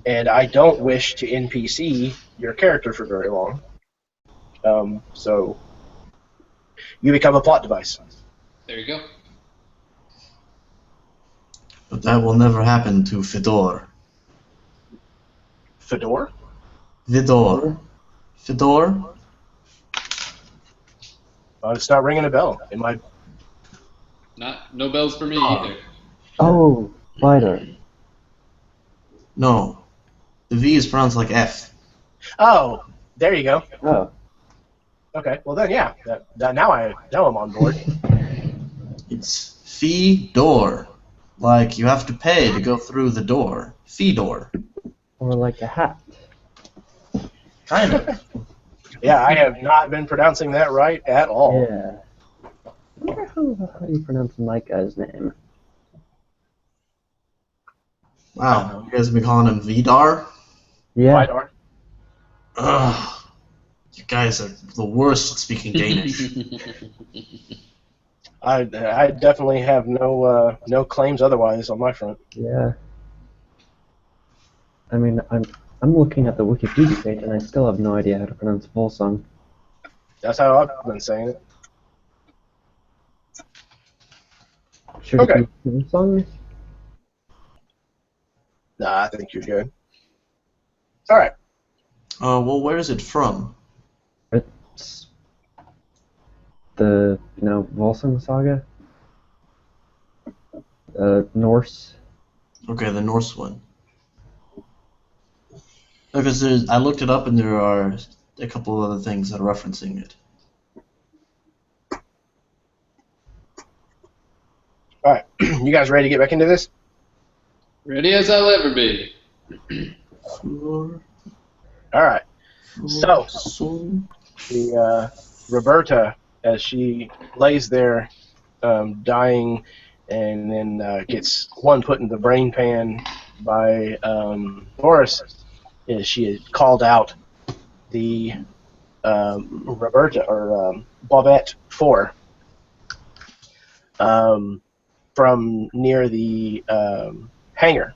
And I don't wish to NPC your character for very long. So you become a plot device. There you go. But that will never happen to Fedor. Fedor? Fedor. Fedor? It's not ringing a bell. Am I? No bells for me either. Oh, Spider. No. The V is pronounced like F. Oh, there you go. Oh. Okay, well then, yeah. Now I'm on board. It's Fedor. Like you have to pay to go through the door. Fedor. Or like a hat. Kind of. Yeah, I have not been pronouncing that right at all. Yeah. I wonder how you pronounce Micah's name. Wow, you guys have been calling him Vidar? Yeah. Vidar. Ugh. You guys are the worst at speaking Danish. I definitely have no claims otherwise on my front. Yeah. I mean, I'm looking at the Wikipedia page and I still have no idea how to pronounce Volsung. That's how I've been saying it. Should Okay. it be Volsung? Nah, I think you're good. All right. Well, where is it from? It's the Volsung saga. Norse. Okay, the Norse one. Because I looked it up and there are a couple of other things that are referencing it. All right. You guys ready to get back into this? Ready as I'll ever be. All right. So, the Roberta, as she lays there dying and then gets one put in the brain pan by Boris. Is she had called out the Roberta or Bobette 4 from near the hangar.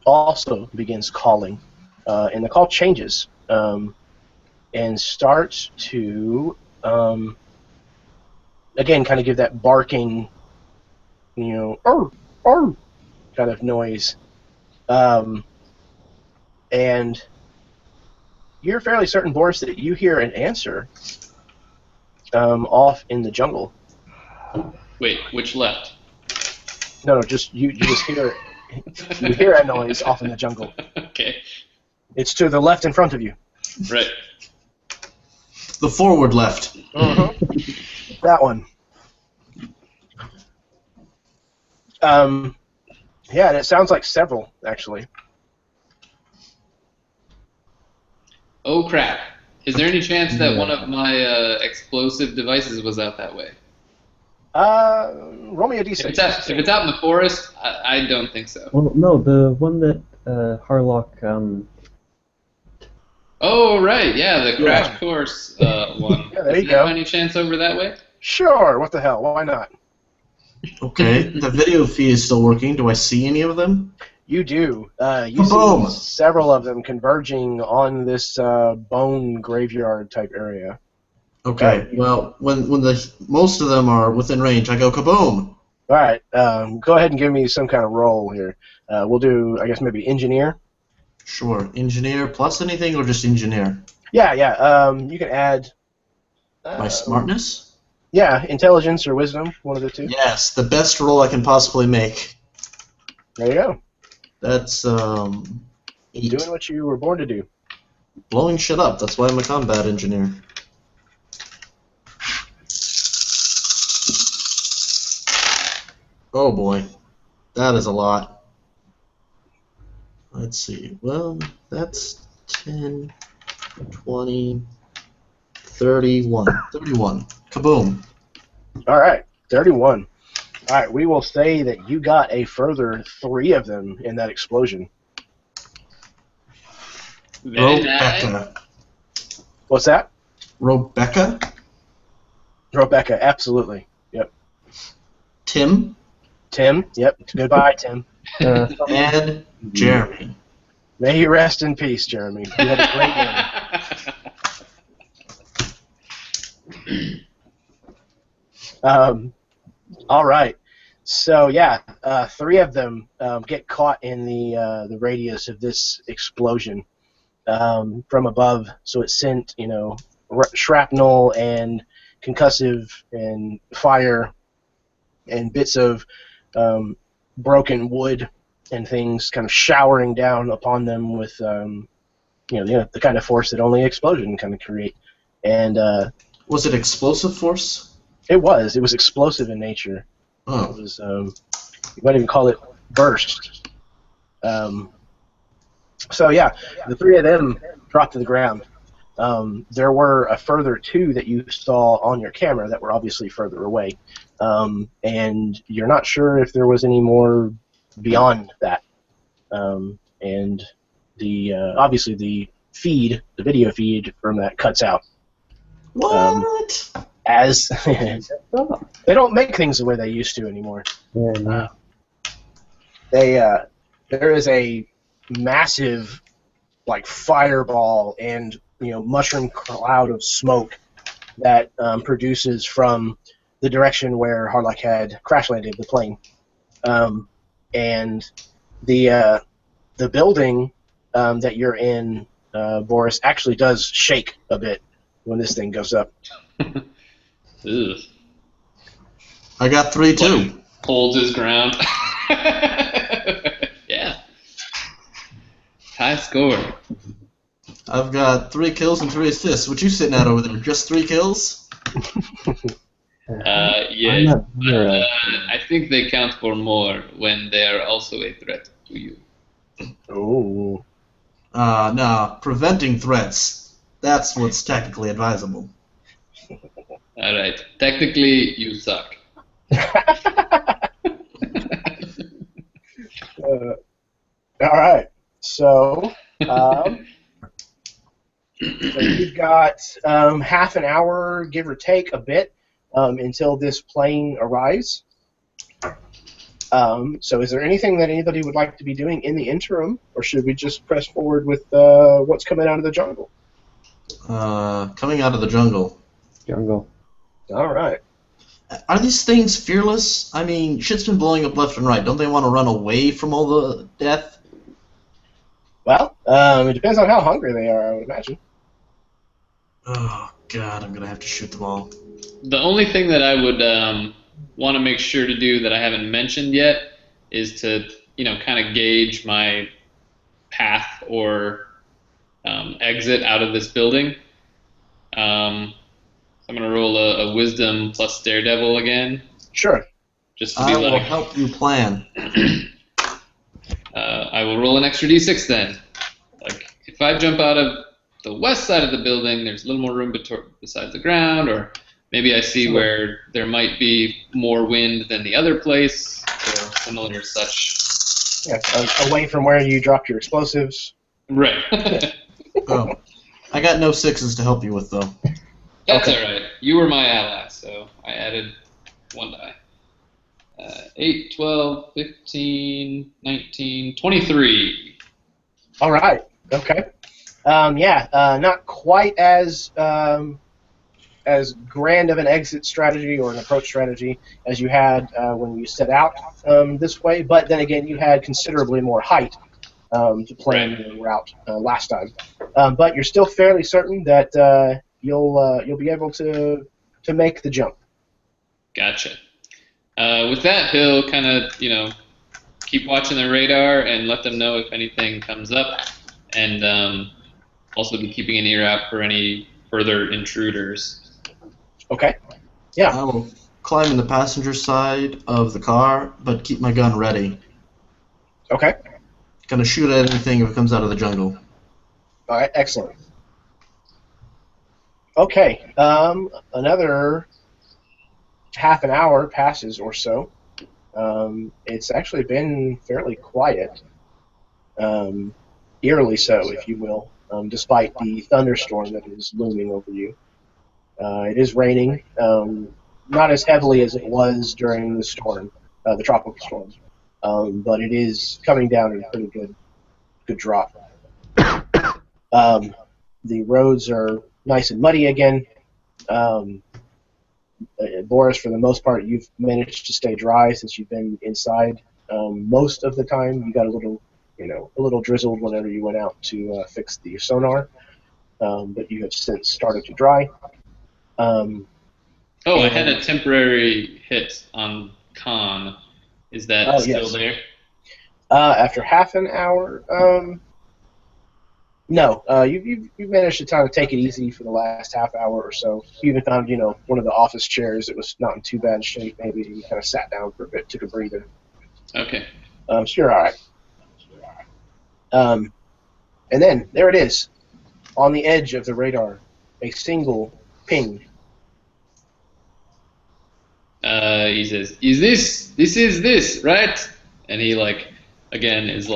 Also begins calling, and the call changes and starts to again kind of give that barking, kind of noise, and you're fairly certain, Boris, that you hear an answer off in the jungle. Wait, which left? No, just you just hear it. You hear a noise off in the jungle. Okay. It's to the left in front of you. Right. The forward left. That one. Yeah, and it sounds like several, actually. Oh crap! Is there any chance that one of my explosive devices was out that way? Roll me a d6. If it's out in the forest, I don't think so. Well, no, the one that Harlock. Oh right, yeah, the crash course one. Yeah, there Is you there go. any chance over that way? Sure. What the hell? Why not? Okay, the video feed is still working. Do I see any of them? You do. You Boom. see several of them converging on this bone graveyard type area. Okay, well, when most of them are within range, I go kaboom. All right. Go ahead and give me some kind of roll here. We'll do, I guess, maybe engineer. Sure, engineer plus anything or just engineer? Yeah. You can add. My smartness? Yeah, intelligence or wisdom, one of the two. Yes, the best roll I can possibly make. There you go. That's 8. Doing what you were born to do. Blowing shit up. That's why I'm a combat engineer. Oh boy, that is a lot. Let's see. Well, that's 10, 20, 31. 31. Kaboom. All right, 31. All right, we will say that you got a further 3 of them in that explosion. Very nice. Rebecca. What's that? Rebecca? Rebecca, absolutely. Yep. Tim? Tim, yep. Goodbye, Tim. And Jeremy. May you rest in peace, Jeremy. You had a great game. All right. So yeah, 3 of them get caught in the radius of this explosion from above. So it sent shrapnel and concussive and fire and bits of broken wood and things kind of showering down upon them with the kind of force that only explosion kind of create. And was it explosive force? It was explosive in nature. Oh. It was you might even call it burst. So yeah, the 3 of them dropped to the ground. There were a further 2 that you saw on your camera that were obviously further away, and you're not sure if there was any more beyond that. And the obviously the video feed from that cuts out. What? As they don't make things the way they used to anymore. Yeah, there is a massive fireball and mushroom cloud of smoke that produces from the direction where Harlock had crash landed the plane, and the building that you're in, Boris, actually does shake a bit when this thing goes up. Ugh. I got 3 too. Holds his ground. Yeah. High score. I've got 3 kills and 3 assists. What you sitting at over there? Just 3 kills? Yes. I think they count for more when they are also a threat to you. Oh. No. Preventing threats. That's what's technically advisable. Alright. Technically, you suck. So you've got half an hour, give or take a bit, until this plane arrives. So is there anything that anybody would like to be doing in the interim, or should we just press forward with what's coming out of the jungle? Coming out of the jungle. Jungle. All right. Are these things fearless? I mean, shit's been blowing up left and right. Don't they want to run away from all the death? Well, it depends on how hungry they are, I would imagine. Oh, God, I'm going to have to shoot them all. The only thing that I would want to make sure to do that I haven't mentioned yet is to, kind of gauge my path or exit out of this building. I'm going to roll a wisdom plus daredevil again. Sure. Just to be I will help you plan. I will roll an extra d6 then. Like, if I jump out of the west side of the building, there's a little more room beside the ground, or maybe I see where there might be more wind than the other place, or similar such. Yeah, away from where you dropped your explosives. Right. Oh, I got no 6s to help you with, though. That's all right. You were my ally, so I added 1 die. 8, 12, 15, 19, 23. All right. Okay. Not quite as grand of an exit strategy or an approach strategy as you had when you set out this way, but then again, you had considerably more height to plan your route last time. But you're still fairly certain that you'll be able to make the jump. Gotcha. With that, he'll kind of, keep watching the radar and let them know if anything comes up, and also be keeping an ear out for any further intruders. Okay. Yeah. I will climb in the passenger side of the car, but keep my gun ready. Okay. Gonna shoot at anything if it comes out of the jungle. All right. Excellent. Okay. Another half an hour passes or so. It's actually been fairly quiet, eerily so, if you will, despite the thunderstorm that is looming over you. It is raining, not as heavily as it was during the storm, the tropical storm, but it is coming down in a pretty good drop. The roads are nice and muddy again. Boris, for the most part, you've managed to stay dry since you've been inside. Most of the time, you got a little drizzled whenever you went out to fix the sonar, but you have since started to dry. I had a temporary hit on con. Is that still there? After half an hour, no. You've managed to kind of take it easy for the last half hour or so. You even found, one of the office chairs that was not in too bad shape. Maybe you kind of sat down for a bit, took a breather. Okay. So you're all right. And then there it is, on the edge of the radar, a single ping. He says, This is this, right? And he, again, is,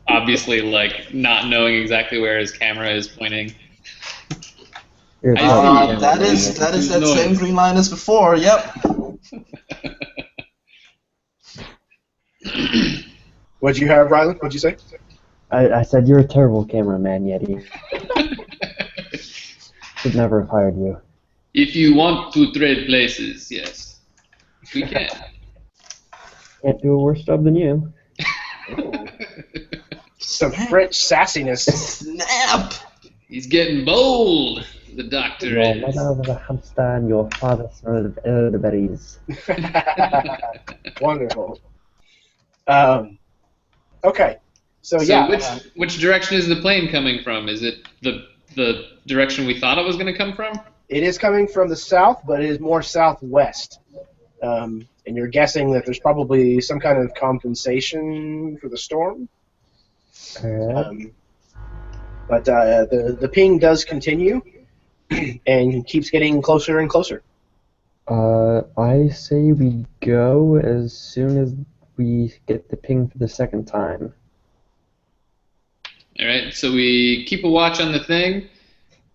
obviously, not knowing exactly where his camera is pointing. That is that same green line as before, yep. What'd you have, Rylan? What'd you say? I said you're a terrible cameraman, Yeti. Should never have hired you. If you want to trade places, yes. We can. Can't do a worse job than you. Some French sassiness. Snap! He's getting bold, the doctor Your is. mother was a hamster and your father smelled of elderberries. Wonderful. Okay. So which direction is the plane coming from? Is it the direction we thought it was going to come from? It is coming from the south, but it is more southwest. And you're guessing that there's probably some kind of compensation for the storm. But the ping does continue and keeps getting closer and closer. I say we go as soon as we get the ping for the second time. All right, so we keep a watch on the thing.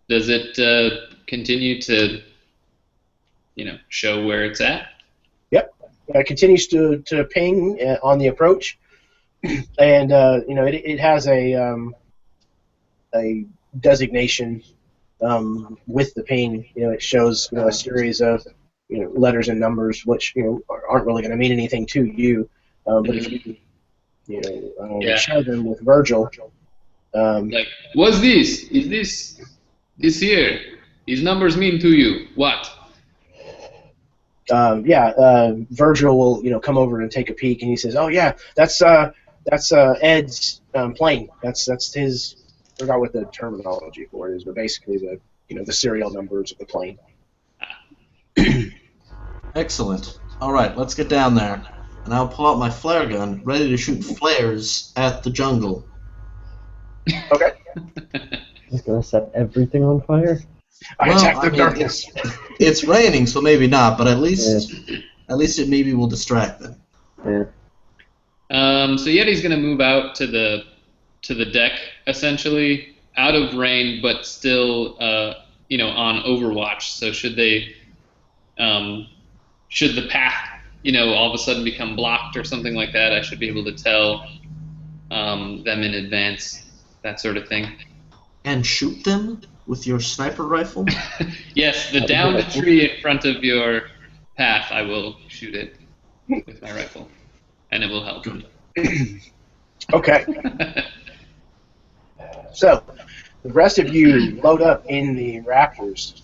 Does it continue to, show where it's at? Yep. It continues to ping on the approach, and it has a designation with the ping. It shows a series of letters and numbers, which aren't really going to mean anything to you, but if you share them with Virgil. Like, what's this? Is this here? These numbers mean to you what? Virgil will come over and take a peek, and he says, "Oh yeah, that's Ed's plane. That's his." I forgot what the terminology for it is, but basically the serial numbers of the plane. Excellent. All right, let's get down there, and I'll pull out my flare gun, ready to shoot flares at the jungle. Okay. He's gonna set everything on fire. I attack the darkness. It's raining, so maybe not, but at least it maybe will distract them. Yeah. So Yeti's gonna move out to the deck, essentially out of rain, but still on Overwatch. So should the path all of a sudden become blocked or something like that, I should be able to tell them in advance, that sort of thing. And shoot them with your sniper rifle? Yes, the downed tree in front of your path, I will shoot it with my rifle, and it will help. Good. Okay. So, the rest of you load up in the Raptors,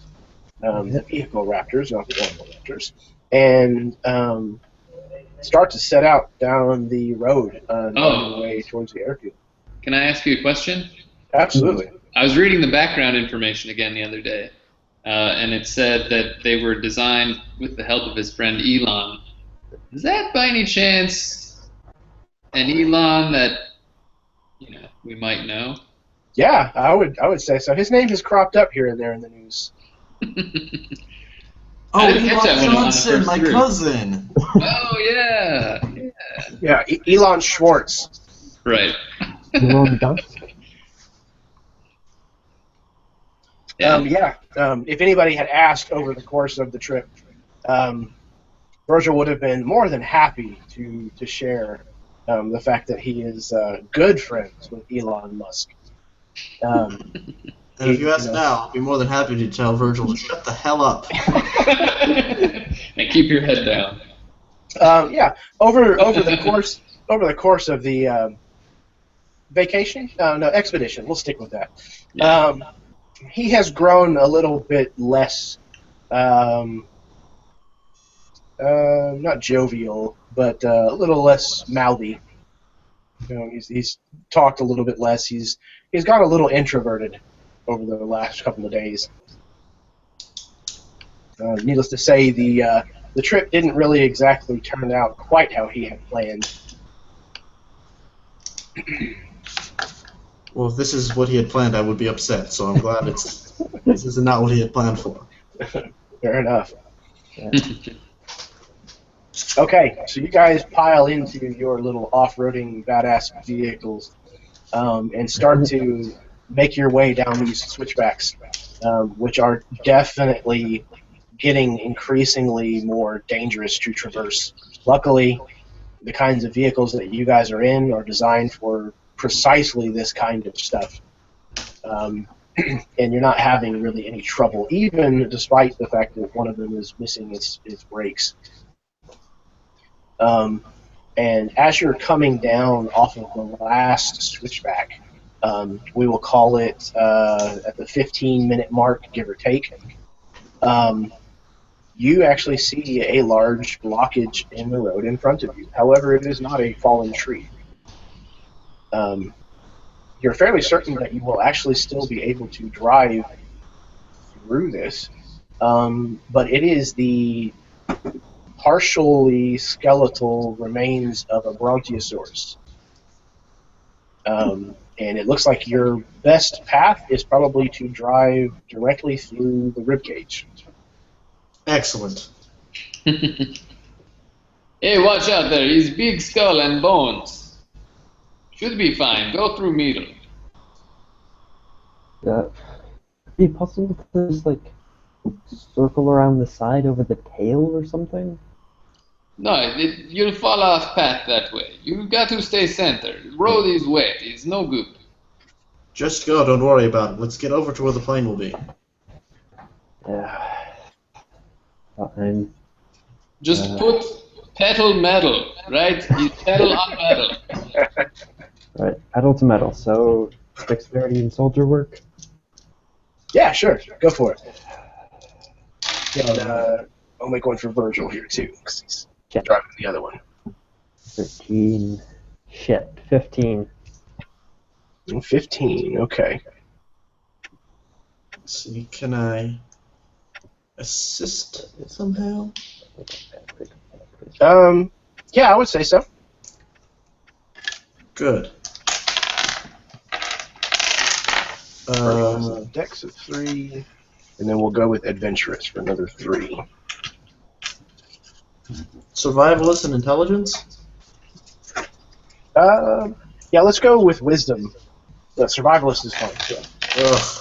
the vehicle Raptors, not the normal Raptors, and start to set out down the road on the way towards the airfield. Can I ask you a question? Absolutely. I was reading the background information again the other day, and it said that they were designed with the help of his friend Elon. Is that by any chance an Elon that we might know? Yeah, I would say so. His name has cropped up here and there in the news. Elon Johnson, my cousin. Oh yeah. Yeah, Elon Schwartz. Right. Elon Johnson. If anybody had asked over the course of the trip, Virgil would have been more than happy to share the fact that he is good friends with Elon Musk. And if you ask now, I'll be more than happy to tell Virgil to shut the hell up. And keep your head down. Over the course of the expedition, we'll stick with that. Yeah. He has grown a little bit less, not jovial, but a little less mouthy. He's talked a little bit less. He's got a little introverted over the last couple of days. Needless to say, the trip didn't really exactly turn out quite how he had planned. Well, if this is what he had planned, I would be upset, so I'm glad this is not what he had planned for. Fair enough. Yeah. Okay, so you guys pile into your little off-roading badass vehicles and start to make your way down these switchbacks, which are definitely getting increasingly more dangerous to traverse. Luckily, the kinds of vehicles that you guys are in are designed for precisely this kind of stuff. And you're not having really any trouble, even despite the fact that one of them is missing its brakes. And as you're coming down off of the last switchback, we will call it at the 15-minute mark, give or take, you actually see a large blockage in the road in front of you. However, it is not a fallen tree. You're fairly certain that you will actually still be able to drive through this, but it is the partially skeletal remains of a brontosaurus. And it looks like your best path is probably to drive directly through the ribcage. Excellent. Hey, watch out there. He's big skull and bones. Should be fine. Go through middle. It'd be possible to just like circle around the side over the tail or something? No, you'll fall off path that way. You got to stay center. Road is wet. It's no good. Just go, don't worry about it. Let's get over to where the plane will be. Yeah. Fine. Just put pedal metal, right? You pedal on metal. Right, pedal to metal. So dexterity and soldier work. Yeah, sure. Go for it. And I'll make one for Virgil here too, because he's driving the other one. 13. Shit. 15. 15. Okay. Let's see, can I assist somehow? Yeah, I would say so. Good. Dex of 3, and then we'll go with adventurous for another 3. Survivalist and intelligence? Yeah, let's go with wisdom. The survivalist is fine. So. Ugh.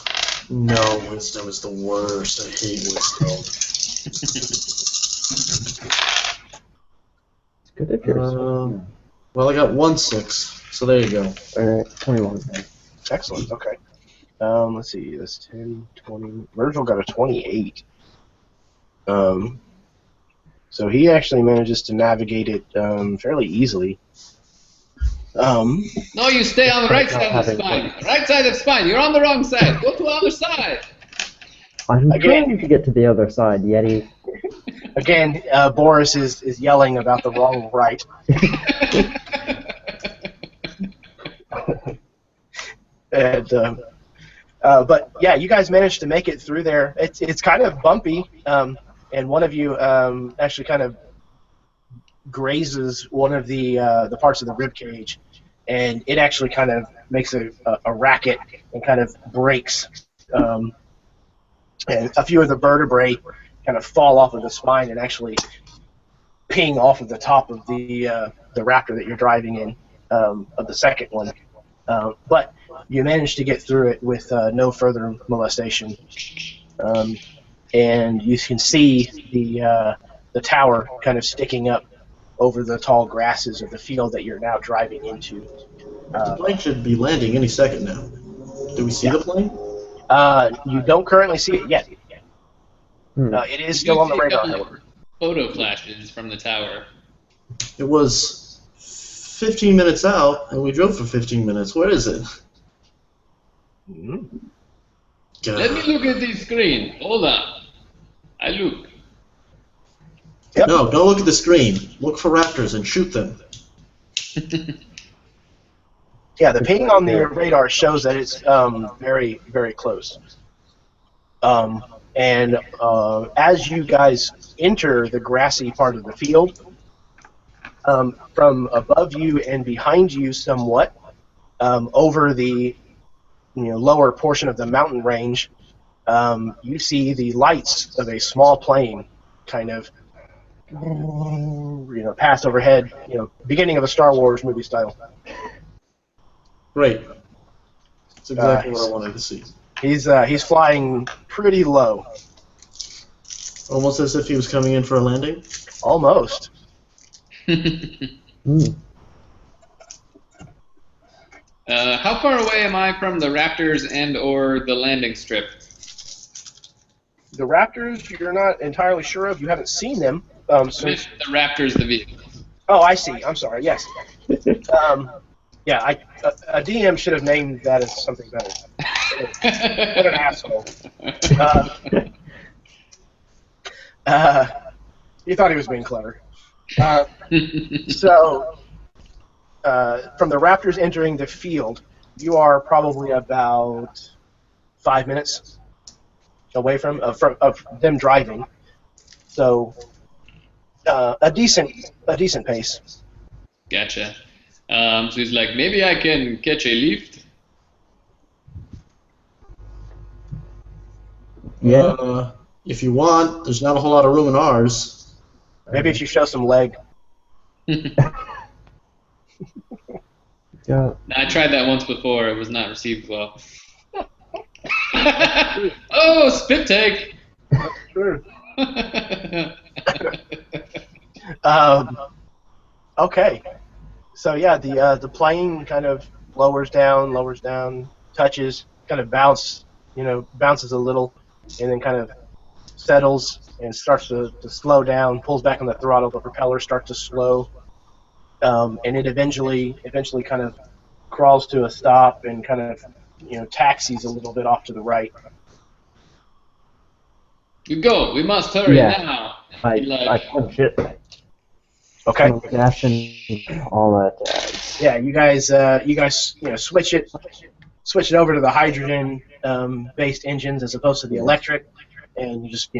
No, wisdom is the worst. I hate wisdom. It's good if you're well, I got 1 6, so there you go. Alright, 21. Excellent. Okay. Let's see. That's 10, 20. Virgil got a 28. So he actually manages to navigate it fairly easily. No, you stay on the right side of the spine. Right side of the spine. You're on the wrong side. Go to the other side. I'm trying to get to the other side, Yeti. Again, Boris is yelling about the wrong right. And, but yeah, you guys managed to make it through there. It's kind of bumpy, and one of you actually kind of grazes one of the parts of the rib cage, and it actually kind of makes a racket and kind of breaks. And a few of the vertebrae kind of fall off of the spine and actually ping off of the top of the raptor that you're driving in, of the second one. But you managed to get through it with no further molestation. And you can see the tower kind of sticking up over the tall grasses of the field that you're now driving into. The plane should be landing any second now. Do we see the plane? You don't currently see it yet. It is still on the radar, however. Photo flashes from the tower. It was 15 minutes out, and we drove for 15 minutes. Where is it? Let me look at the screen. Hold on. I look. Yep. No, don't look at the screen. Look for raptors and shoot them. Yeah, the ping on the radar shows that it's very, very close. And as you guys enter the grassy part of the field, from above you and behind you somewhat, over the lower portion of the mountain range, you see the lights of a small plane kind of pass overhead, beginning of a Star Wars movie style. Great. That's exactly what I wanted to see. He's flying pretty low. Almost as if he was coming in for a landing? Almost. How far away am I from the raptors and or the landing strip? The raptors, you're not entirely sure of. You haven't seen them. Since the raptors, the vehicle. Oh, I see. I'm sorry. Yes. Yeah, a DM should have named that as something better. What an asshole. He thought he was being clever. So, from the raptors entering the field, you are probably about 5 minutes away from them driving. So, a decent pace. Gotcha. So he's like, maybe I can catch a lift. Yeah. If you want, there's not a whole lot of room in ours. Maybe if you show some leg. Yeah. I tried that once before. It was not received well. Oh, spit take. Sure. Okay. So yeah, the plane kind of lowers down, touches, kind of bounces a little, and then kind of settles and starts to slow down, pulls back on the throttle, the propeller starts to slow, and it eventually kind of crawls to a stop and kind of taxis a little bit off to the right. We go. We must hurry now. I punch it. Okay. Gas and all that jazz. Yeah, you guys switch it over to the hydrogen based engines as opposed to the electric, and you just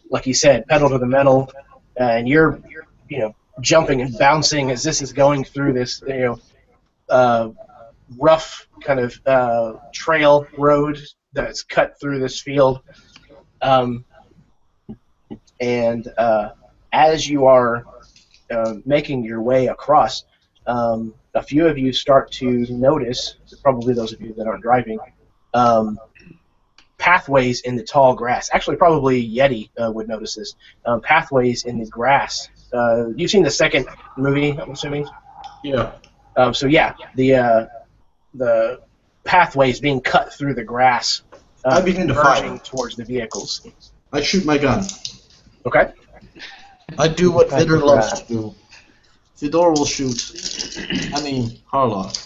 like you said, pedal to the metal, and you're jumping and bouncing as this is going through this rough kind of trail road that's cut through this field, and as you are making your way across, a few of you start to notice, probably those of you that aren't driving, pathways in the tall grass. Actually, probably Yeti would notice this. Pathways in the grass. You've seen the second movie, I'm assuming? Yeah. So yeah, the pathways being cut through the grass, I begin to fire towards the vehicles. I shoot my gun. Okay. I do what Vidor loves to do. Vidor will shoot. I mean, Harlock.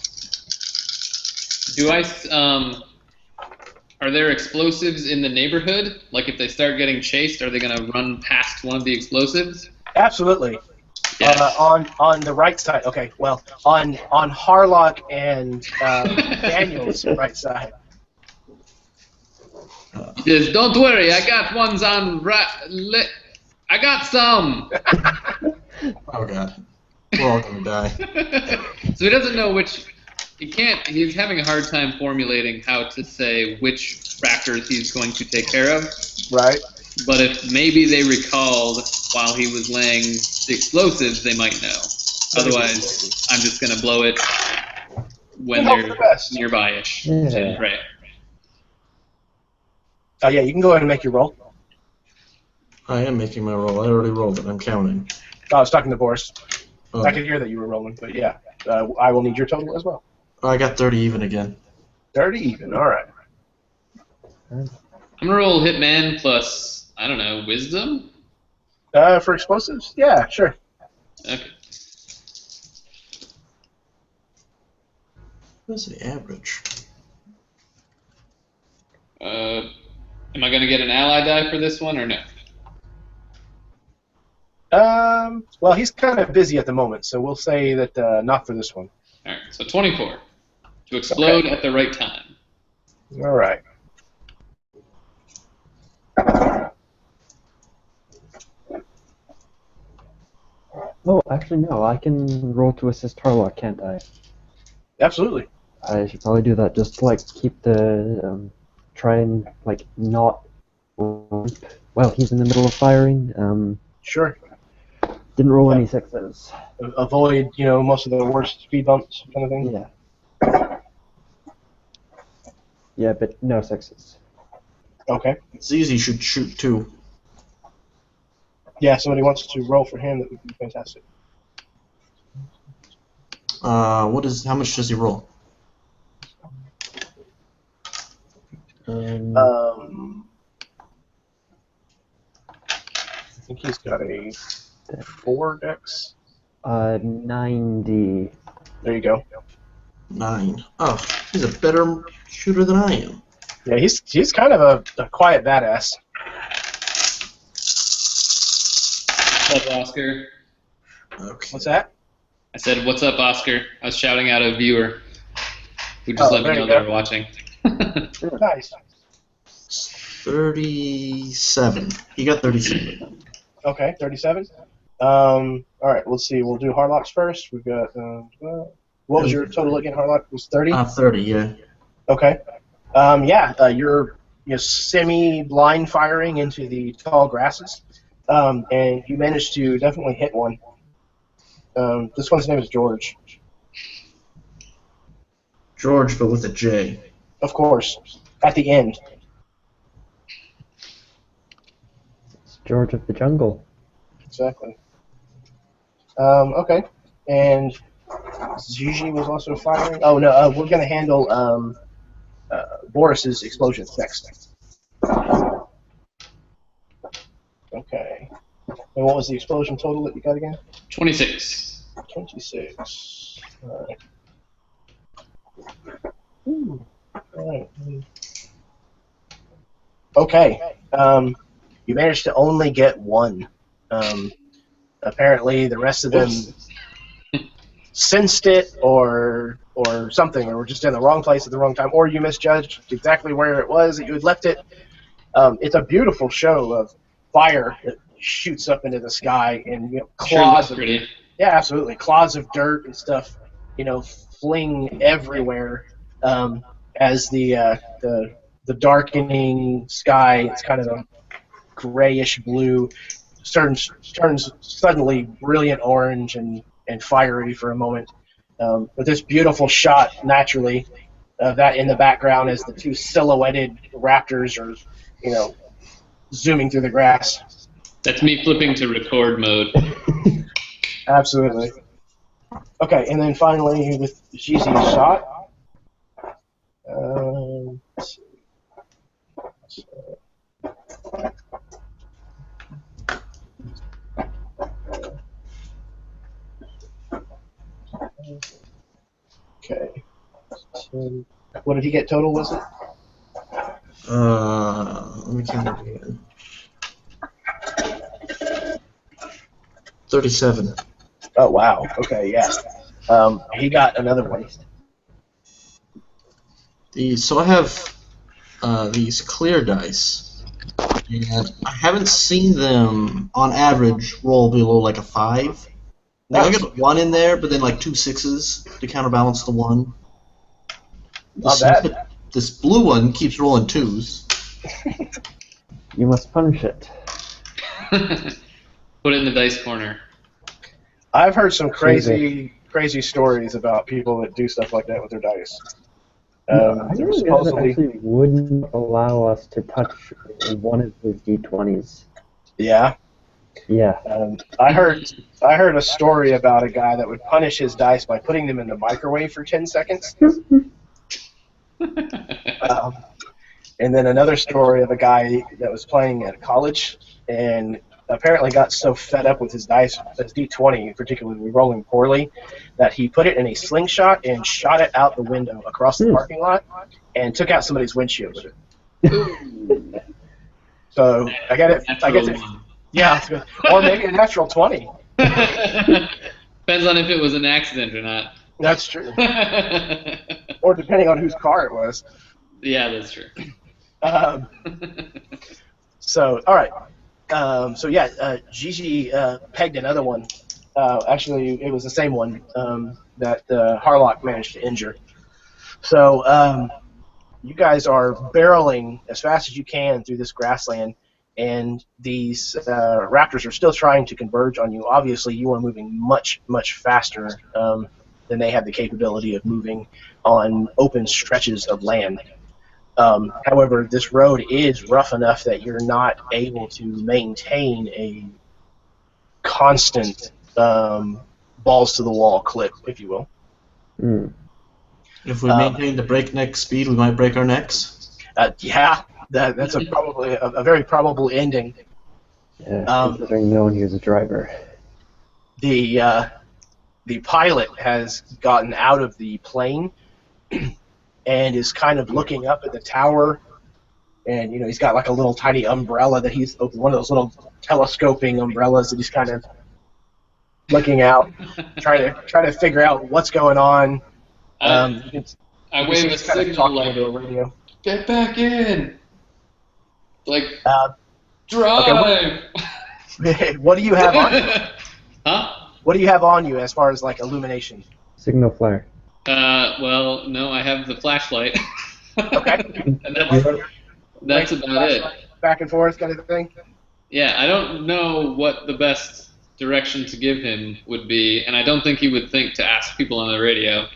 Do are there explosives in the neighborhood? Like if they start getting chased, are they going to run past one of the explosives? Absolutely. Yes. On the right side. Okay. Well, on Harlock and Daniel's right side. Yes, don't worry. I got ones on I got some. Oh god. We're all gonna die. So he doesn't know which. He's having a hard time formulating how to say which raptors he's going to take care of. Right. But if maybe they recalled while he was laying the explosives, they might know. Otherwise, I'm just going to blow it when they're nearby-ish. Yeah. Right. Yeah, you can go ahead and make your roll. I am making my roll. I already rolled it. I'm counting. I was talking to Boris. Oh. I could hear that you were rolling, but yeah. I will need your total as well. I got 30 even again. 30 even, alright. I'm going to roll Hitman plus, I don't know, Wisdom? For explosives? Yeah, sure. Okay. What's the average? Am I going to get an ally die for this one or no? Well, he's kind of busy at the moment, so we'll say that not for this one. Alright, so 24. To explode at the right time. Alright. Oh, actually, no. I can roll to assist Harlock, can't I? Absolutely. I should probably do that just to, like, keep the, try and, like, not... Well, he's in the middle of firing. Sure. Didn't roll any sixes. Avoid, most of the worst speed bumps kind of thing? Yeah. Yeah, but no sixes. Okay. Zizi should shoot too. Yeah, somebody wants to roll for him, that would be fantastic. How much does he roll? I think he's got a 4 dex. 90. There you go. 9. Oh, he's a better shooter than I am. Yeah, he's kind of a quiet badass. What's up, Oscar? Okay. What's that? I said, what's up, Oscar? I was shouting out a viewer who just let me know they were watching. Nice. 37. He got 37. Okay, 37. All right, let's see. We'll do Harlock's first. We've got. What was your total again? Harlock was 30. 30. Yeah. Okay. You're semi-blind firing into the tall grasses, and you managed to definitely hit one. This one's name is George. George, but with a J. Of course. At the end. George of the Jungle. Exactly. Okay. And Gigi was also firing. Oh no, we're gonna handle Boris's explosions next. Okay. And what was the explosion total that you got again? 26. 26. All right. Ooh. All right. Okay. You managed to only get one. Apparently, the rest of them sensed it or something, or were just in the wrong place at the wrong time, or you misjudged exactly where it was that you had left it. It's a beautiful show of fire that shoots up into the sky, and clouds of pretty. Yeah, absolutely, clouds of dirt and stuff, fling everywhere as the darkening sky. It's kind of a grayish blue, turns suddenly brilliant orange and fiery for a moment. But this beautiful shot, naturally, that in the background as the two silhouetted raptors are, zooming through the grass. That's me flipping to record mode. Absolutely. Okay, and then finally with Gigi's shot. Let's see. Okay. So, what did he get total, was it? Let me count it again. 37. Oh, wow. Okay, yeah. He got another one. So I have these clear dice, and I haven't seen them on average roll below like a 5. Like, I got 1 in there, but then like 2 6s to counterbalance the 1. Not bad. This blue one keeps rolling 2s. You must punish it. Put it in the dice corner. I've heard some crazy stories about people that do stuff like that with their dice. I know a guy that actually wouldn't allow us to touch one of his D20s. Yeah. Yeah. I heard a story about a guy that would punish his dice by putting them in the microwave for 10 seconds. And then another story of a guy that was playing at college and apparently got so fed up with his dice, his D20 particularly rolling poorly, that he put it in a slingshot and shot it out the window across the parking lot and took out somebody's windshield with it. So I get it. Yeah, or maybe a natural 20. Depends on if it was an accident or not. That's true. Or depending on whose car it was. Yeah, that's true. So, all right. Gigi pegged another one. Actually, it was the same one that Harlock managed to injure. So, you guys are barreling as fast as you can through this grassland, and these raptors are still trying to converge on you. Obviously, you are moving much, much faster than they have the capability of moving on open stretches of land. However, this road is rough enough that you're not able to maintain a constant balls-to-the-wall clip, if you will. Mm. If we maintain the breakneck speed, we might break our necks. Yeah, that's probably a very probable ending. Yeah, considering no one here's a driver. The pilot has gotten out of the plane and is kind of looking up at the tower, and he's got like a little tiny umbrella that he's opened, one of those little telescoping umbrellas that he's kind of looking out, trying to figure out what's going on. I wave a signal like, into a radio. Get back in! Like, drive! Okay, what do you have on you? Huh? What do you have on you as far as like illumination? Signal flare. Well, no, I have the flashlight. Okay. And that's about it. Back and forth kind of thing? Yeah, I don't know what the best direction to give him would be, and I don't think he would think to ask people on the radio.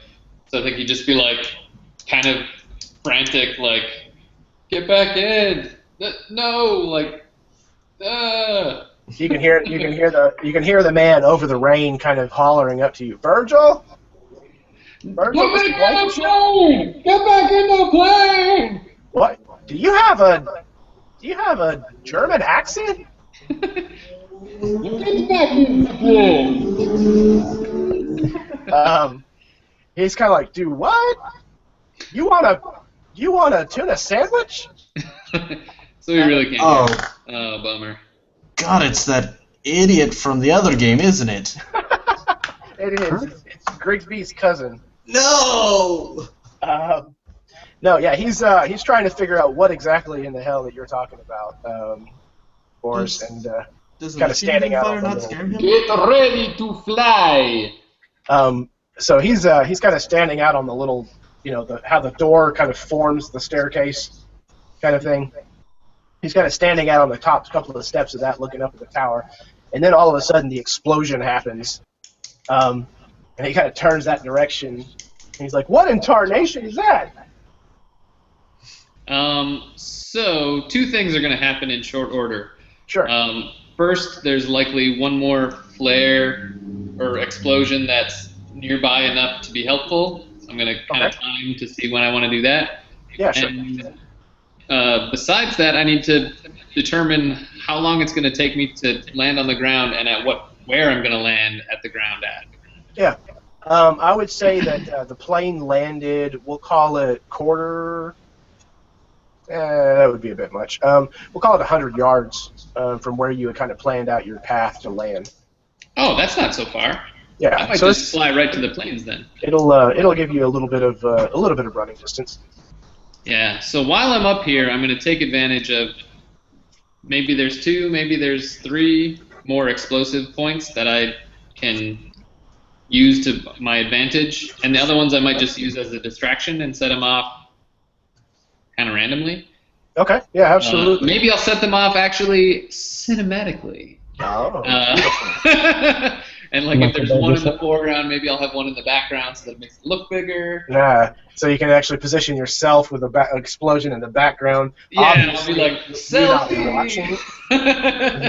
So I think he'd just be like, kind of frantic, like, get back in! No! Like, You can hear the man over the rain kind of hollering up to you, Virgil. Virgil, Get back in the plane! Get back in the plane! What? Do you have a German accent? Get back in the plane! He's kind of like, dude, what? You want a tuna sandwich? So we really can't. Oh. Oh, bummer. God, it's that idiot from the other game, isn't it? It is. It's Grigsby's cousin. No! No, yeah, he's trying to figure out what exactly in the hell that you're talking about, Boris, and kind of standing out on the not scare him? Get ready to fly! So he's kind of standing out on the little, how the door kind of forms the staircase, kind of thing. He's kind of standing out on the top couple of the steps of that, looking up at the tower, and then all of a sudden the explosion happens, and he kind of turns that direction. And he's like, "What in tarnation is that?" So two things are going to happen in short order. Sure. First, there's likely one more flare or explosion that's nearby enough to be helpful. I'm going to kind of time to see when I want to do that. Yeah, sure. And besides that, I need to determine how long it's going to take me to land on the ground and where I'm going to land at the ground at. Yeah. I would say that the plane landed, we'll call it quarter. That would be a bit much. We'll call it 100 yards from where you had kind of planned out your path to land. Oh, that's not so far. Yeah. I might just fly right to the plains then. It'll give you a little bit of running distance. Yeah. So while I'm up here, I'm going to take advantage of maybe there's 2, maybe there's 3 more explosive points that I can use to my advantage, and the other ones I might just use as a distraction and set them off kind of randomly. Okay, yeah, absolutely. Maybe I'll set them off actually cinematically. Oh, and like if there's one in the foreground, maybe I'll have one in the background so that it makes it look bigger. Yeah, so you can actually position yourself with an explosion in the background. Yeah, I'll be like, selfie! You're not watching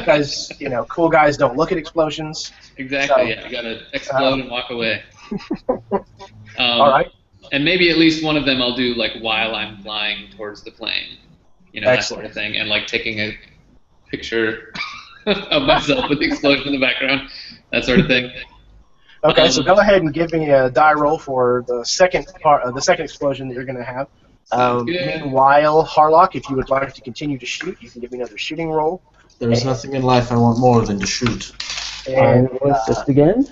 because, cool guys don't look at explosions. Exactly, so, yeah, you gotta explode and walk away. All right. And maybe at least one of them I'll do like while I'm flying towards the plane. That sort of thing, and like taking a picture of myself with the explosion in the background, that sort of thing. Okay, so go ahead and give me a die roll for the second explosion that you're going to have. Meanwhile, Harlock, if you would like to continue to shoot, you can give me another shooting roll. There is nothing in life I want more than to shoot. And assist again.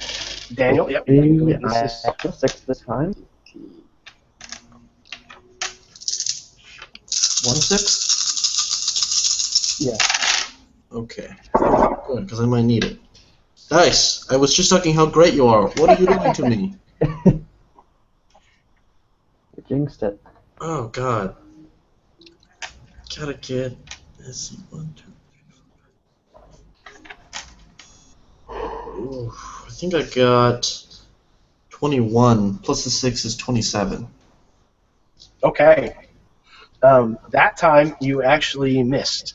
Daniel, yep. 6 this time. 1/6? Yeah. Okay. Good, because I might need it. Nice. I was just talking how great you are. What are you doing to me? You jinxed it. Oh, God. Gotta get... Let's see. 1, 2, 3, 4. Ooh, I think I got 21. Plus the 6 is 27. Okay. That time you actually missed.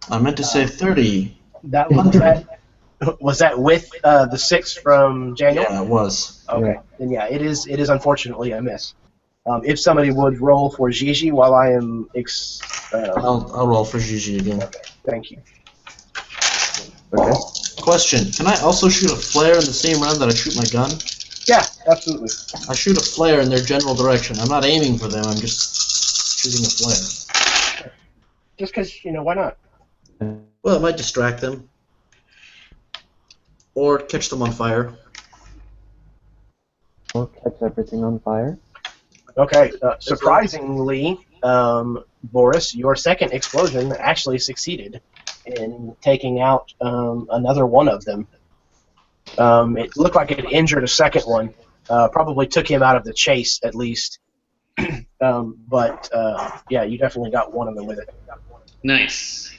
I meant to say 30. Was that with the 6 from Daniel? Yeah, it was. Okay. Then yeah, it is unfortunately a miss. If somebody would roll for Gigi while I am I'll roll for Gigi again. Okay. Thank you. Okay. Question: can I also shoot a flare in the same round that I shoot my gun? Yeah, absolutely. I shoot a flare in their general direction. I'm not aiming for them. I'm just shooting a flare. Just because, why not? Well, it might distract them. Or catch them on fire. Or catch everything on fire. Okay, surprisingly, Boris, your second explosion actually succeeded in taking out another one of them. It looked like it injured a second one. Probably took him out of the chase, at least. But yeah, you definitely got one of them with it. Nice.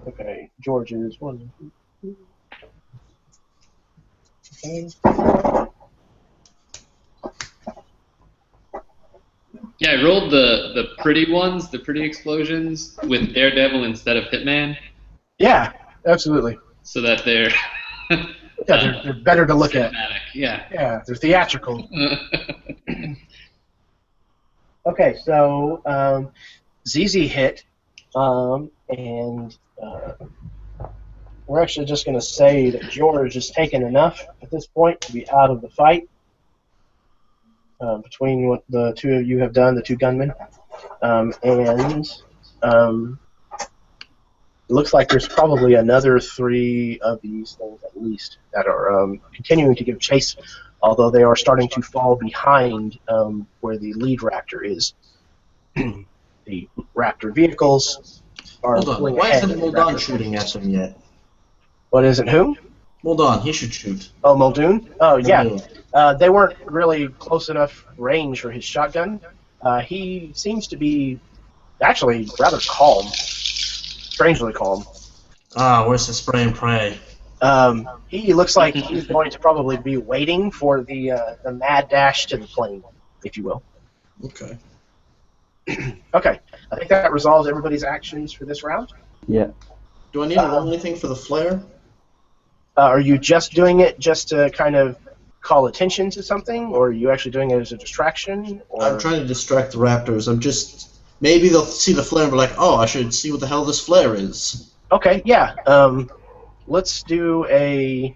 Okay, George is 1, 2, 3. Okay. Yeah, I rolled the pretty ones, the pretty explosions, with Daredevil instead of Hitman. Yeah, absolutely. So that they're they're better to look at. Yeah. Yeah, they're theatrical. Okay, so ZZ hit, and we're actually just going to say that George has taken enough at this point to be out of the fight between what the two of you have done, the two gunmen, and it looks like there's probably another 3 of these things at least that are continuing to give chase, although they are starting to fall behind where the lead raptor is. The raptor vehicles are pulling Why ahead. isn't Muldoon shooting at him yet? What isn't who? Muldoon, he should shoot. Oh, Muldoon? Oh, yeah. Muldoon. They weren't really close enough range for his shotgun. He seems to be actually rather calm. Strangely calm. Where's the spray and pray? He looks like he's going to probably be waiting for the mad dash to the plane, if you will. Okay. Okay. I think that resolves everybody's actions for this round. Yeah. Do I need to roll anything for the flare? Are you just doing it just to kind of call attention to something, or are you actually doing it as a distraction? Or... I'm trying to distract the raptors. I'm just... Maybe they'll see the flare and be like, oh, I should see what the hell this flare is. Okay, yeah. Let's do a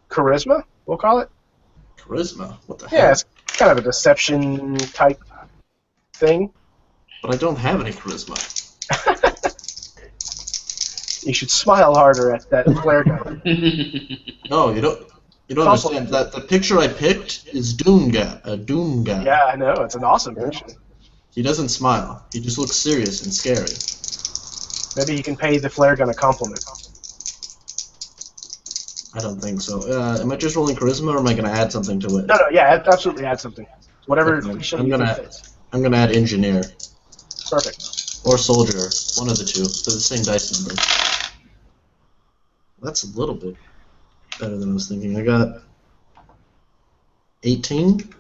charisma, we'll call it. Charisma? What the hell? Yeah, it's kind of a deception type thing. But I don't have any charisma. You should smile harder at that flare gun. No, you don't. You don't understand that the picture I picked is Doonga, a Doonga. Yeah, I know. It's an awesome picture. He doesn't smile. He just looks serious and scary. Maybe you can pay the flare gun a compliment. I don't think so. Am I just rolling charisma, or am I going to add something to it? No, yeah, absolutely add something. Whatever. Okay. I'm gonna add engineer. Perfect. Or soldier. One of the two. They're the same dice number. That's a little bit better than I was thinking. I got 18.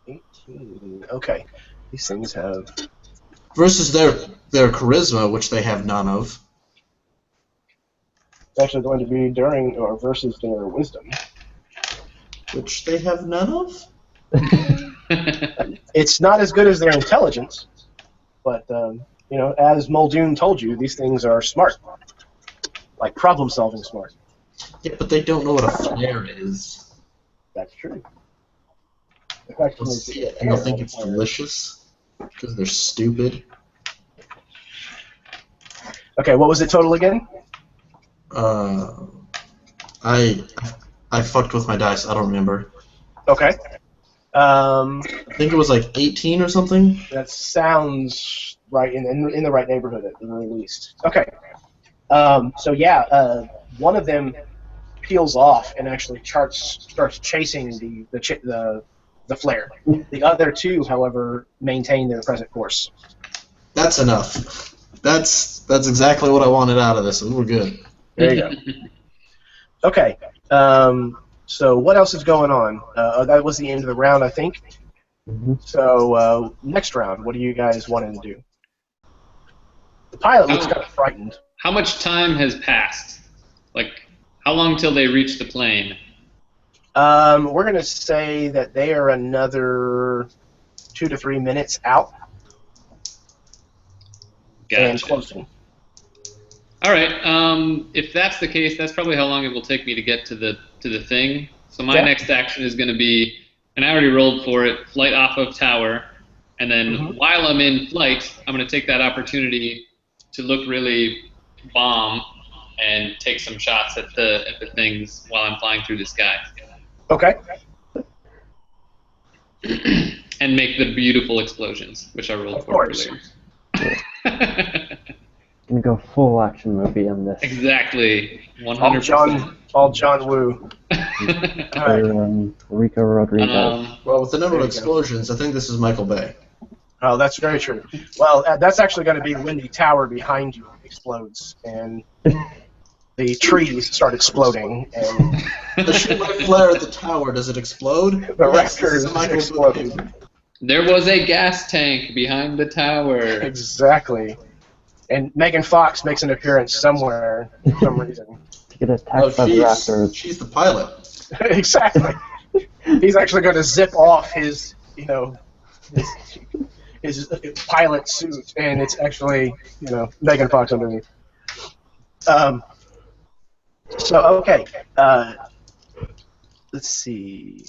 18. Okay. These things have... Versus their charisma, which they have none of. It's actually going to be during or versus their wisdom. Which they have none of? It's not as good as their intelligence, but, you know, as Muldoon told you, these things are smart. Like problem-solving smart. Yeah, but they don't know what a flare is. That's true. They'll see it and they'll think it's delicious because they're stupid. Okay, what was the total again? I fucked with my dice. I don't remember. Okay. I think it was like 18 or something. That sounds right in the right neighborhood at the very least. Okay. So yeah, one of them peels off and actually starts chasing the flare. The other two, however, maintain their present course. That's enough. That's exactly what I wanted out of this, and we're good. There you go. Okay. So what else is going on? That was the end of the round, I think. Mm-hmm. So next round, what are you guys wanting to do? The pilot looks kind of frightened. How much time has passed? Like, how long till they reach the plane? We're going to say that they are another 2 to 3 minutes out. Gotcha. And closing. All right. If that's the case, that's probably how long it will take me to get to the thing. So my next action is going to be, and I already rolled for it, flight off of tower, and then while I'm in flight, I'm going to take that opportunity to look really bomb and take some shots at the things while I'm flying through the sky. Okay. And make the beautiful explosions, which I rolled for earlier. Gonna go full action movie on this. Exactly. 100%. All John Woo. Rico Rodriguez. Well, with the number of explosions, I think this is Michael Bay. Oh, that's very true. Well, that's actually going to be when the tower behind you explodes, and the trees start exploding, and The ship might flare at the tower. Does it explode? the Yes, this is raptors a Michael explode. Buchanan. There was a gas tank behind the tower. Exactly. And Megan Fox makes an appearance somewhere for some reason. To get attacked Oh, by the raptors. she's the pilot. Exactly. He's actually going to zip off his, his pilot suit, and it's actually, Megan Fox underneath. So, okay. Let's see.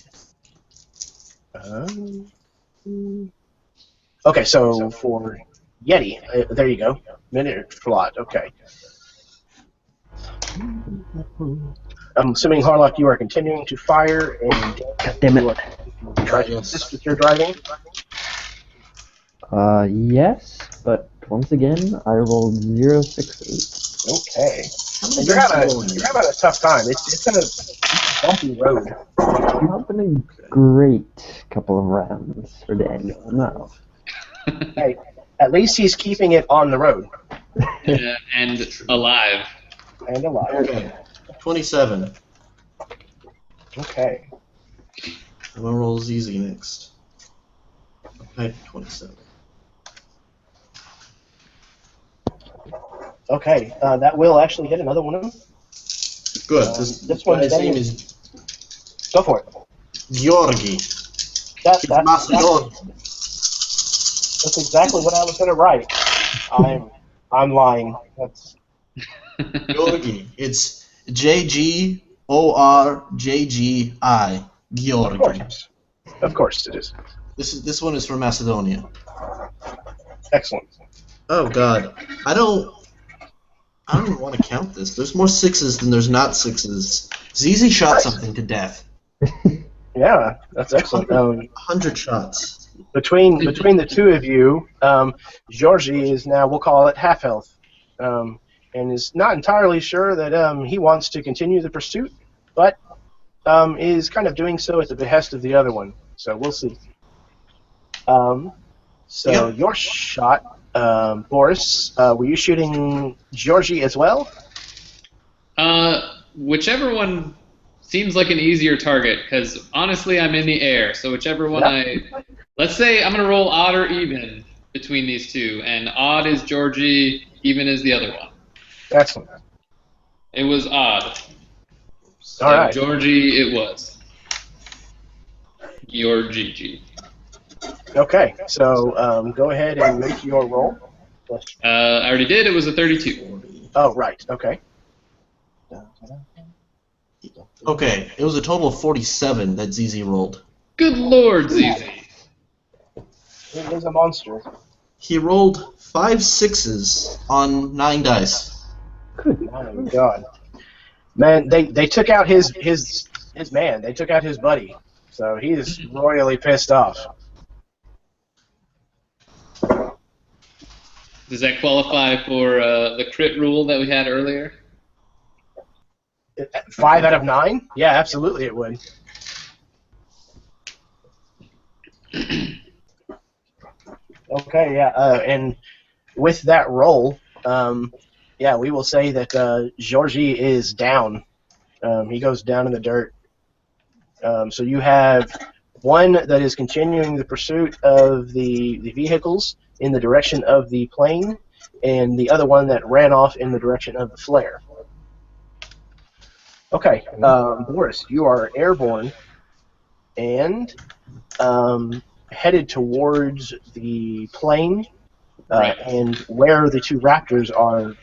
Okay, so for Yeti, there you go. Minute plot, okay. I'm assuming, Harlock, you are continuing to fire, and God damn it. try to assist with your driving. Yes, but once again, I rolled 0 6s. Okay. And you're having a tough time. It's a bumpy road. Not been a great couple of rounds for Daniel, no. Hey, at least he's keeping it on the road. And alive. And alive. Okay. 27. Okay. I'm gonna roll ZZ next. Okay, 27. Okay, that will actually hit another one of them. Good. This one's guy's name is Go for it. Georgi. That's Macedon. exactly what I was going to write. I'm lying. That's Georgi. It's Georgi. Georgi. Of course it is. This one is from Macedonia. Excellent. Oh God, I don't even want to count this. There's more 6s than there's not 6s. ZZ shot something to death. Yeah, that's excellent. 100 shots. Between the two of you, Georgie is now, we'll call it, half health, and is not entirely sure that he wants to continue the pursuit, but is kind of doing so at the behest of the other one. So we'll see. Your shot, Boris, were you shooting Georgie as well? Whichever one seems like an easier target, because honestly, I'm in the air. So whichever one let's say I'm gonna roll odd or even between these two, and odd is Georgie, even is the other one. Excellent. It was odd. So All right. Georgie, it was. Your GG. Okay, so go ahead and make your roll. I already did. It was a 32. Oh, right. Okay. Okay, it was a total of 47 that ZZ rolled. Good Lord, ZZ. He is a monster. He rolled 5 6s on 9 dice. Oh my God. Man, they took out his man. They took out his buddy. So he is royally pissed off. Does that qualify for the crit rule that we had earlier? 5 out of 9? Yeah, absolutely it would. Okay, yeah, and with that roll, we will say that Georgie is down. He goes down in the dirt. So you have one that is continuing the pursuit of the vehicles in the direction of the plane, and the other one that ran off in the direction of the flare. Okay, Boris, you are airborne and headed towards the plane, and where the two raptors are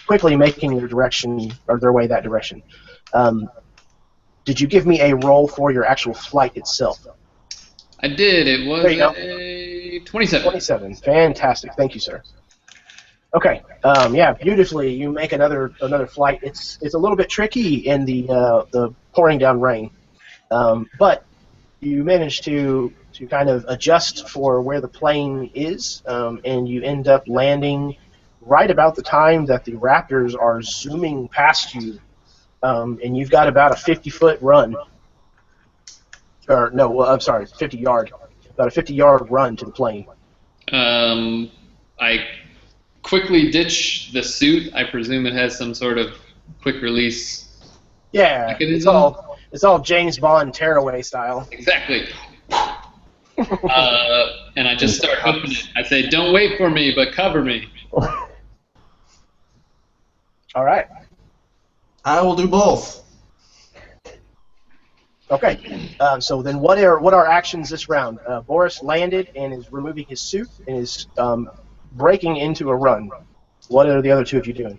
quickly making their way that direction. Did you give me a roll for your actual flight itself? I did. It was a 27. 27. Fantastic. Thank you, sir. Okay. Beautifully. You make another flight. It's a little bit tricky in the pouring down rain, but you manage to kind of adjust for where the plane is, and you end up landing right about the time that the raptors are zooming past you, and you've got about a 50-foot run. Or no, I'm sorry, 50-yard. About a 50-yard run to the plane. I quickly ditch the suit. I presume it has some sort of quick release. Yeah, mechanism. it's all James Bond tearaway style. Exactly. And I just start hoofing it. I say, "Don't wait for me, but cover me." All right. I will do both. Okay. So then, what are actions this round? Boris landed and is removing his suit and is breaking into a run. What are the other two of you doing?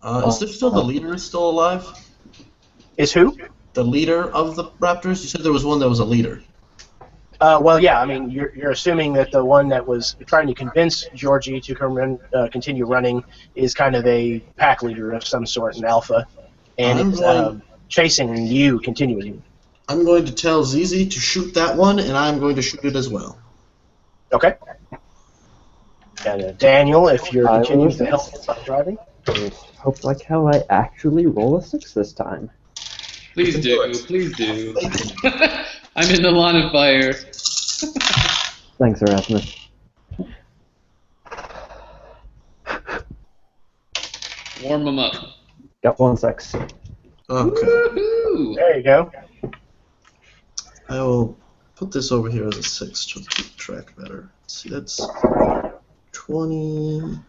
Is there still the leader still alive? Is who? The leader of the Raptors? You said there was one that was a leader. Well, yeah. I mean, you're assuming that the one that was trying to convince Georgie to continue running is kind of a pack leader of some sort, an alpha, and is chasing you continually. I'm going to tell ZZ to shoot that one, and I'm going to shoot it as well. Okay. And Daniel, if you're continuing to help driving. Hope like hell I actually roll a 6 this time. Please do. Please do. I'm in the line of fire. Thanks, Erasmus. Warm them up. Got 1 6. Okay. Woo-hoo! There you go. I will put this over here as a 6 to keep track better. See, that's 20,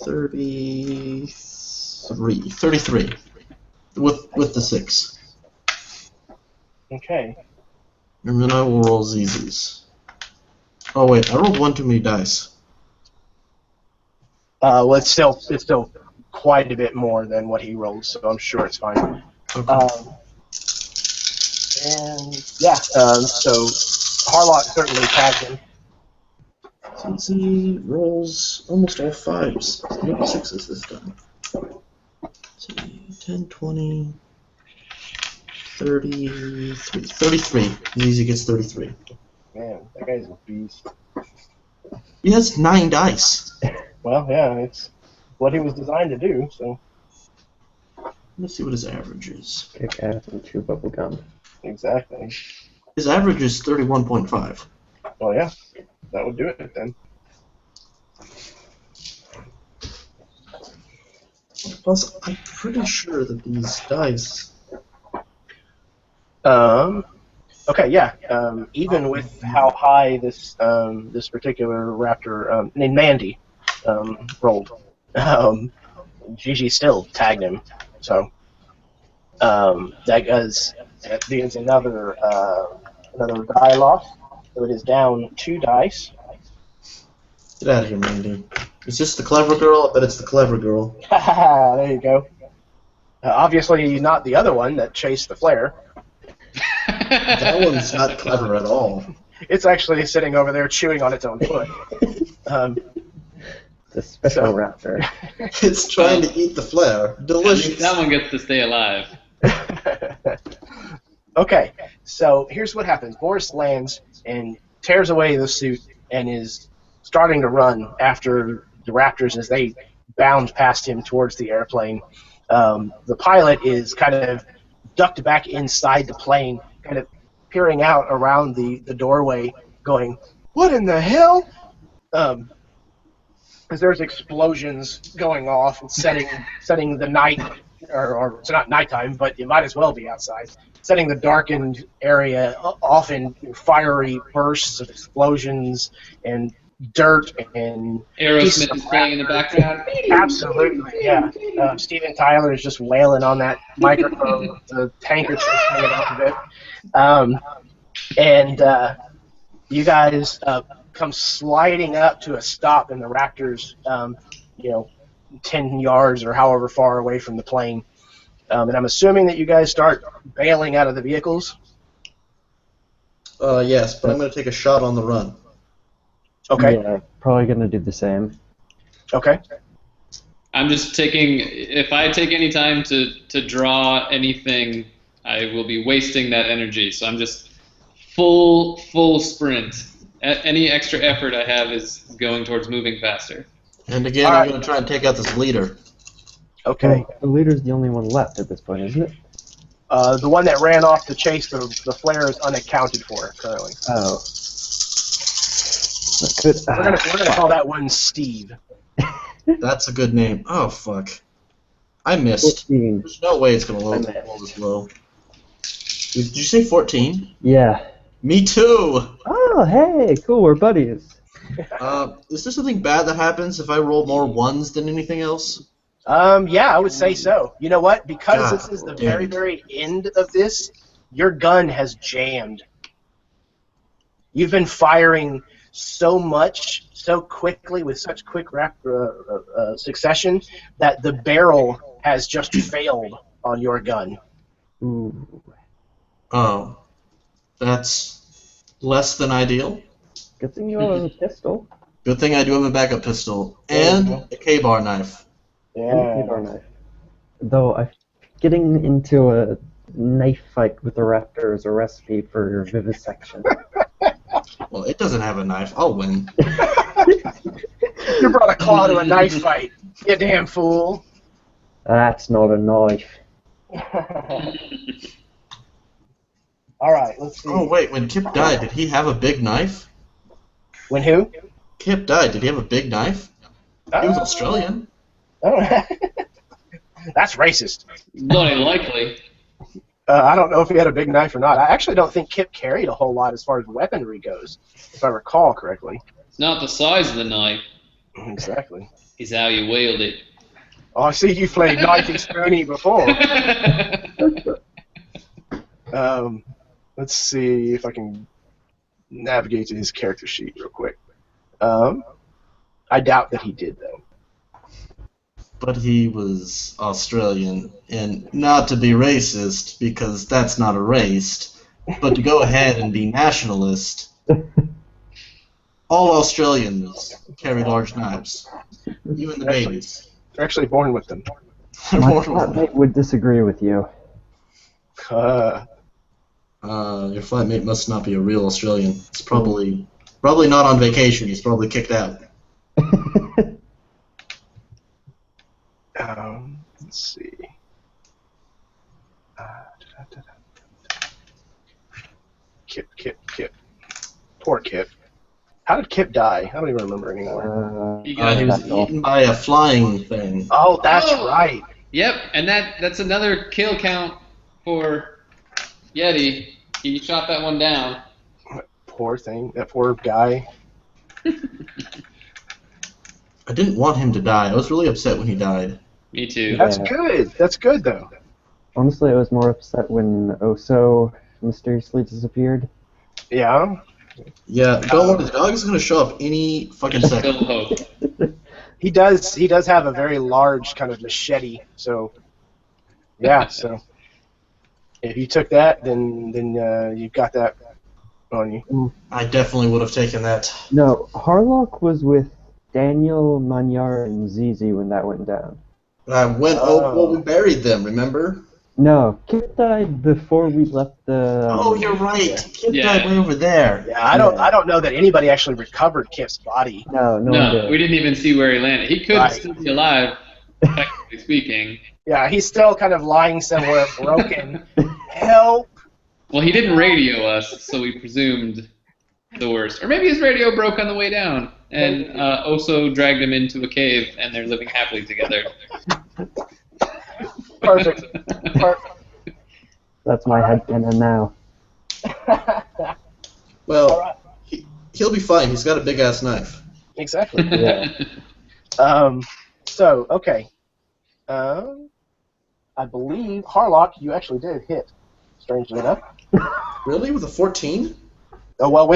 33. 33. With the 6. Okay. And then I will roll ZZs. Oh wait, I rolled 1 too many dice. Well, it's still quite a bit more than what he rolled, so I'm sure it's fine. Okay. And yeah, so Harlock certainly tagged him. ZZ rolls almost all 5s. No 6s this time. See, 10, 20, 33. 33. ZZ gets 33. Man, that guy's a beast. He has 9 dice. Well, yeah, it's what he was designed to do, so. Let's see what his average is. Kick ass and chew bubble gum. Exactly. His average is 31.5. Well, yeah, that would do it then. Plus, I'm pretty sure that these dice... Okay, yeah. Even with how high this this particular raptor named Mandy rolled, Gigi still tagged him. So that means another die loss. So it is down 2 dice. Get out of here, Mandy. Is this the clever girl? I bet it's the clever girl. There you go. Obviously not the other one that chased the flare. That one's not clever at all. It's actually sitting over there chewing on its own foot. The special raptor. It's trying to eat the flare. Delicious. That one gets to stay alive. Okay, so here's what happens. Boris lands and tears away the suit and is starting to run after the raptors as they bound past him towards the airplane. The pilot is kind of ducked back inside the plane, kind of peering out around the doorway, going, "What in the hell?" As there's explosions going off and setting the night, or it's not nighttime, but it might as well be outside, setting the darkened area off in fiery bursts of explosions and dirt and Aerosmith is playing in the background. Absolutely, yeah. Steven Tyler is just wailing on that microphone with the handkerchief hanging off of it. And you guys come sliding up to a stop in the Raptors, 10 yards or however far away from the plane. And I'm assuming that you guys start bailing out of the vehicles? Yes, but I'm going to take a shot on the run. Okay. Yeah, probably gonna do the same. Okay. I'm just taking. If I take any time to draw anything, I will be wasting that energy. So I'm just full sprint. Any extra effort I have is going towards moving faster. And again, I'm going to try and take out this leader. Okay. Well, the leader's the only one left at this point, isn't it? The one that ran off to chase the flare is unaccounted for currently. Oh. Good. We're gonna call that one Steve. That's a good name. Oh, fuck. I missed. 14. There's no way it's going to roll this low. Did you say 14? Yeah. Me too! Oh, hey, cool, we're buddies. Is there something bad that happens if I roll more ones than anything else? Yeah, I would say so. You know what? Because this is the very, it. very end of this, your gun has jammed. You've been firing so much, so quickly, with such quick succession, that the barrel has just failed on your gun. Ooh. Oh. That's less than ideal. Good thing you have a pistol. Good thing I do have a backup pistol. And a K-bar knife. And a K-bar knife. Though, getting into a knife fight with a raptor is a recipe for vivisection. Well, it doesn't have a knife. I'll win. You brought a claw to a knife fight, you damn fool. That's not a knife. All right, let's see. Oh, wait, when Kip died, did he have a big knife? When who? Kip died, did he have a big knife? He was Australian. Oh, that's racist. Not likely. I don't know if he had a big knife or not. I actually don't think Kip carried a whole lot as far as weaponry goes, if I recall correctly. It's not the size of the knife. Exactly. It's how you wield it. Oh, I see you played Knifey Spoony before. Let's see if I can navigate to his character sheet real quick. I doubt that he did, though. But he was Australian, and not to be racist, because that's not a race, but to go ahead and be nationalist. All Australians carry large knives, even the babies. They're actually born with them. My flatmate would disagree with you. Your flatmate must not be a real Australian. He's probably not on vacation. He's probably kicked out. Let's see. Kip. Poor Kip. How did Kip die? I don't even remember anymore. He was eaten by a flying thing. Oh, that's right. Yep, and that's another kill count for Yeti. He shot that one down. Poor thing. That poor guy. I didn't want him to die. I was really upset when he died. Me too. That's good. That's good, though. Honestly, I was more upset when Oso mysteriously disappeared. Yeah. Yeah, don't worry. The dog is going to show up any fucking second. Still hope. He does have a very large kind of machete, so yeah, so if you took that, then you've got that on you. I definitely would have taken that. No, Harlock was with Daniel, Manyar, and Zizi when that went down. We buried them, remember? No, Kip died before we left the... Oh, you're right. Kip died way over there. Yeah, I don't know that anybody actually recovered Kip's body. No, we didn't even see where he landed. He could still be alive, technically speaking. Yeah, he's still kind of lying somewhere broken. Help! Well, he didn't radio us, so we presumed the worst. Or maybe his radio broke on the way down, and Oso dragged him into a cave, and they're living happily together. Perfect. That's my headcanon now. Well, he'll be fine. He's got a big-ass knife. Exactly. Yeah. So, okay. I believe, Harlock, you actually did hit, strangely enough. Really? With a 14? Oh, well,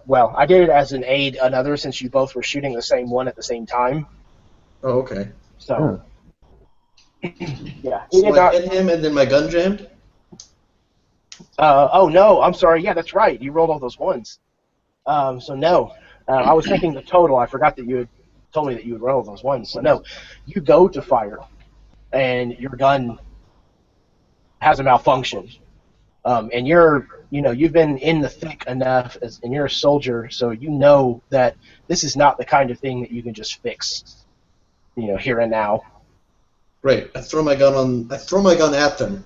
well, I did it as an aid another since you both were shooting the same one at the same time. Oh, okay. So, yeah. So I hit him and then my gun jammed? Oh, no, I'm sorry. Yeah, that's right. You rolled all those ones. So, no. I was thinking the total. I forgot that you had told me that you would roll those ones. So, no. You go to fire, and your gun has a malfunction. And you've been in the thick enough, and you're a soldier, so you know that this is not the kind of thing that you can just fix, here and now. Great. I throw my gun at them.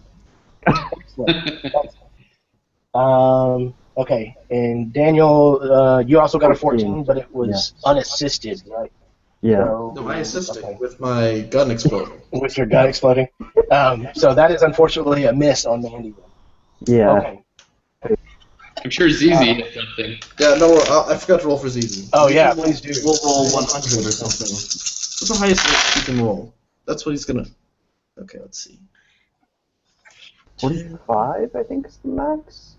Okay, and Daniel, you also got a 14, but it was unassisted, right? Yeah. So, No, I assisted okay. with my gun exploding. With your gun exploding. So that is unfortunately a miss on Mandy. Yeah. Okay. I'm sure ZZ hit something. Yeah, no, I forgot to roll for ZZ. Oh ZZ yeah, please do. We'll roll 100 or something. What's the highest he can roll? That's what he's gonna. Okay, let's see. 45, I think, is the max.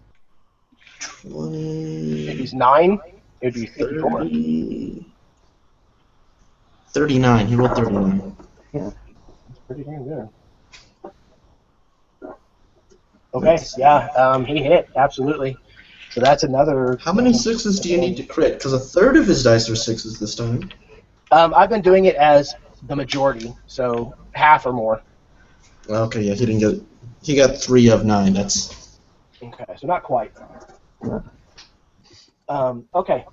20. If he's 9, it'd be 54. 30, 39. He rolled 39. Yeah. That's pretty damn good. Okay, yeah, he hit, absolutely. So that's another... How many sixes do you need to crit? Because a third of his dice are sixes this time. I've been doing it as the majority, so half or more. Okay, yeah, he didn't get. He got 3 of 9. That's. Okay, so not quite. Okay.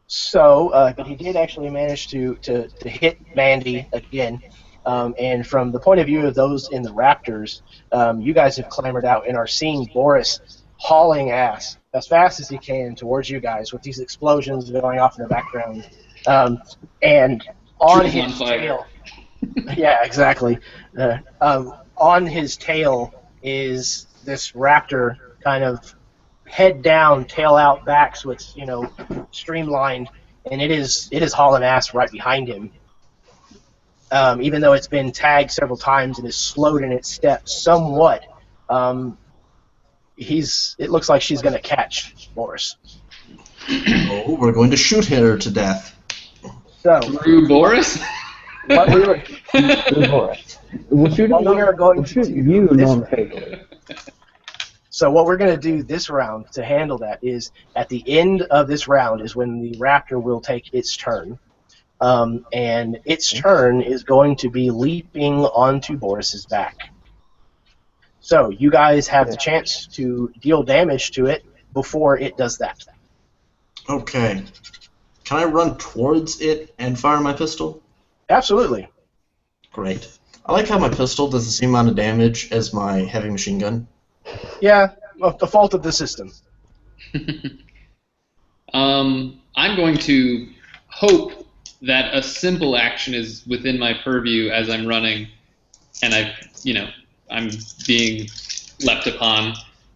So, but he did actually manage to hit Mandy again. And from the point of view of those in the Raptors, you guys have clambered out and are seeing Boris hauling ass as fast as he can towards you guys with these explosions going off in the background. And on Trees his on fire. tail, yeah, exactly. On his tail is this raptor kind of head down, tail out, back, so it's streamlined, and it is hauling ass right behind him. Even though it's been tagged several times and is slowed in its steps somewhat, it looks like she's going to catch Boris. Oh, we're going to shoot her to death. So, Through Boris? what we were, We'll shoot what we are going we'll to shoot do you this non-fatally. So what we're going to do this round to handle that is at the end of this round is when the raptor will take its turn. And its turn is going to be leaping onto Boris's back. So you guys have the chance to deal damage to it before it does that. Okay. Can I run towards it and fire my pistol? Absolutely. Great. I like how my pistol does the same amount of damage as my heavy machine gun. Yeah, well, the fault of the system. I'm going to hope that a simple action is within my purview as I'm running, and I'm being leapt upon,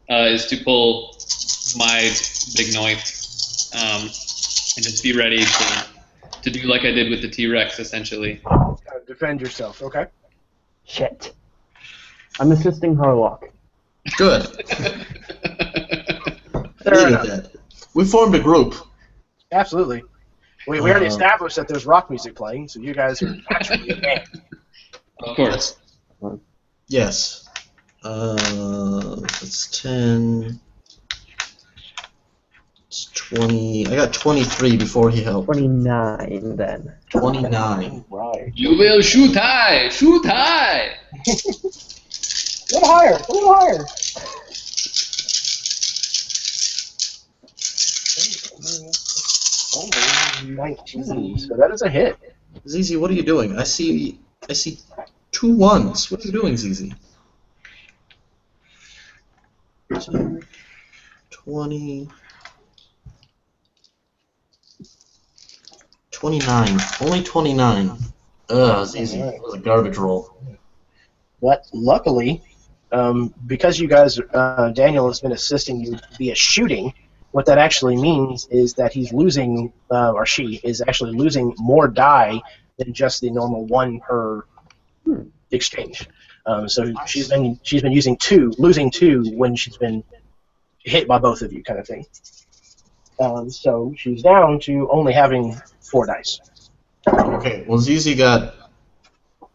is to pull my big knife and just be ready to do like I did with the T-Rex, essentially. Defend yourself, okay? Shit. I'm assisting Harlock. Good. Fair enough. That. We formed a group. Absolutely. We already established that there's rock music playing, so you guys are naturally a band. Of course. Yes. That's 10. It's 20. I got 23 before he helped. 29 then. 29. Right. You will shoot high! Shoot high! A little higher, a little higher. Only 19, so that is a hit. ZZ, what are you doing? I see 2 1s. What are you doing, ZZ? 10, 20, 29. Only 29. Ugh, ZZ. That was a garbage roll. But luckily, because you guys, Daniel has been assisting you via shooting, what that actually means is that he's losing, or she is actually losing more die than just the normal 1 per exchange. So she's been losing 2 when she's been hit by both of you, kind of thing. So she's down to only having 4 dice. Okay, well ZZ got...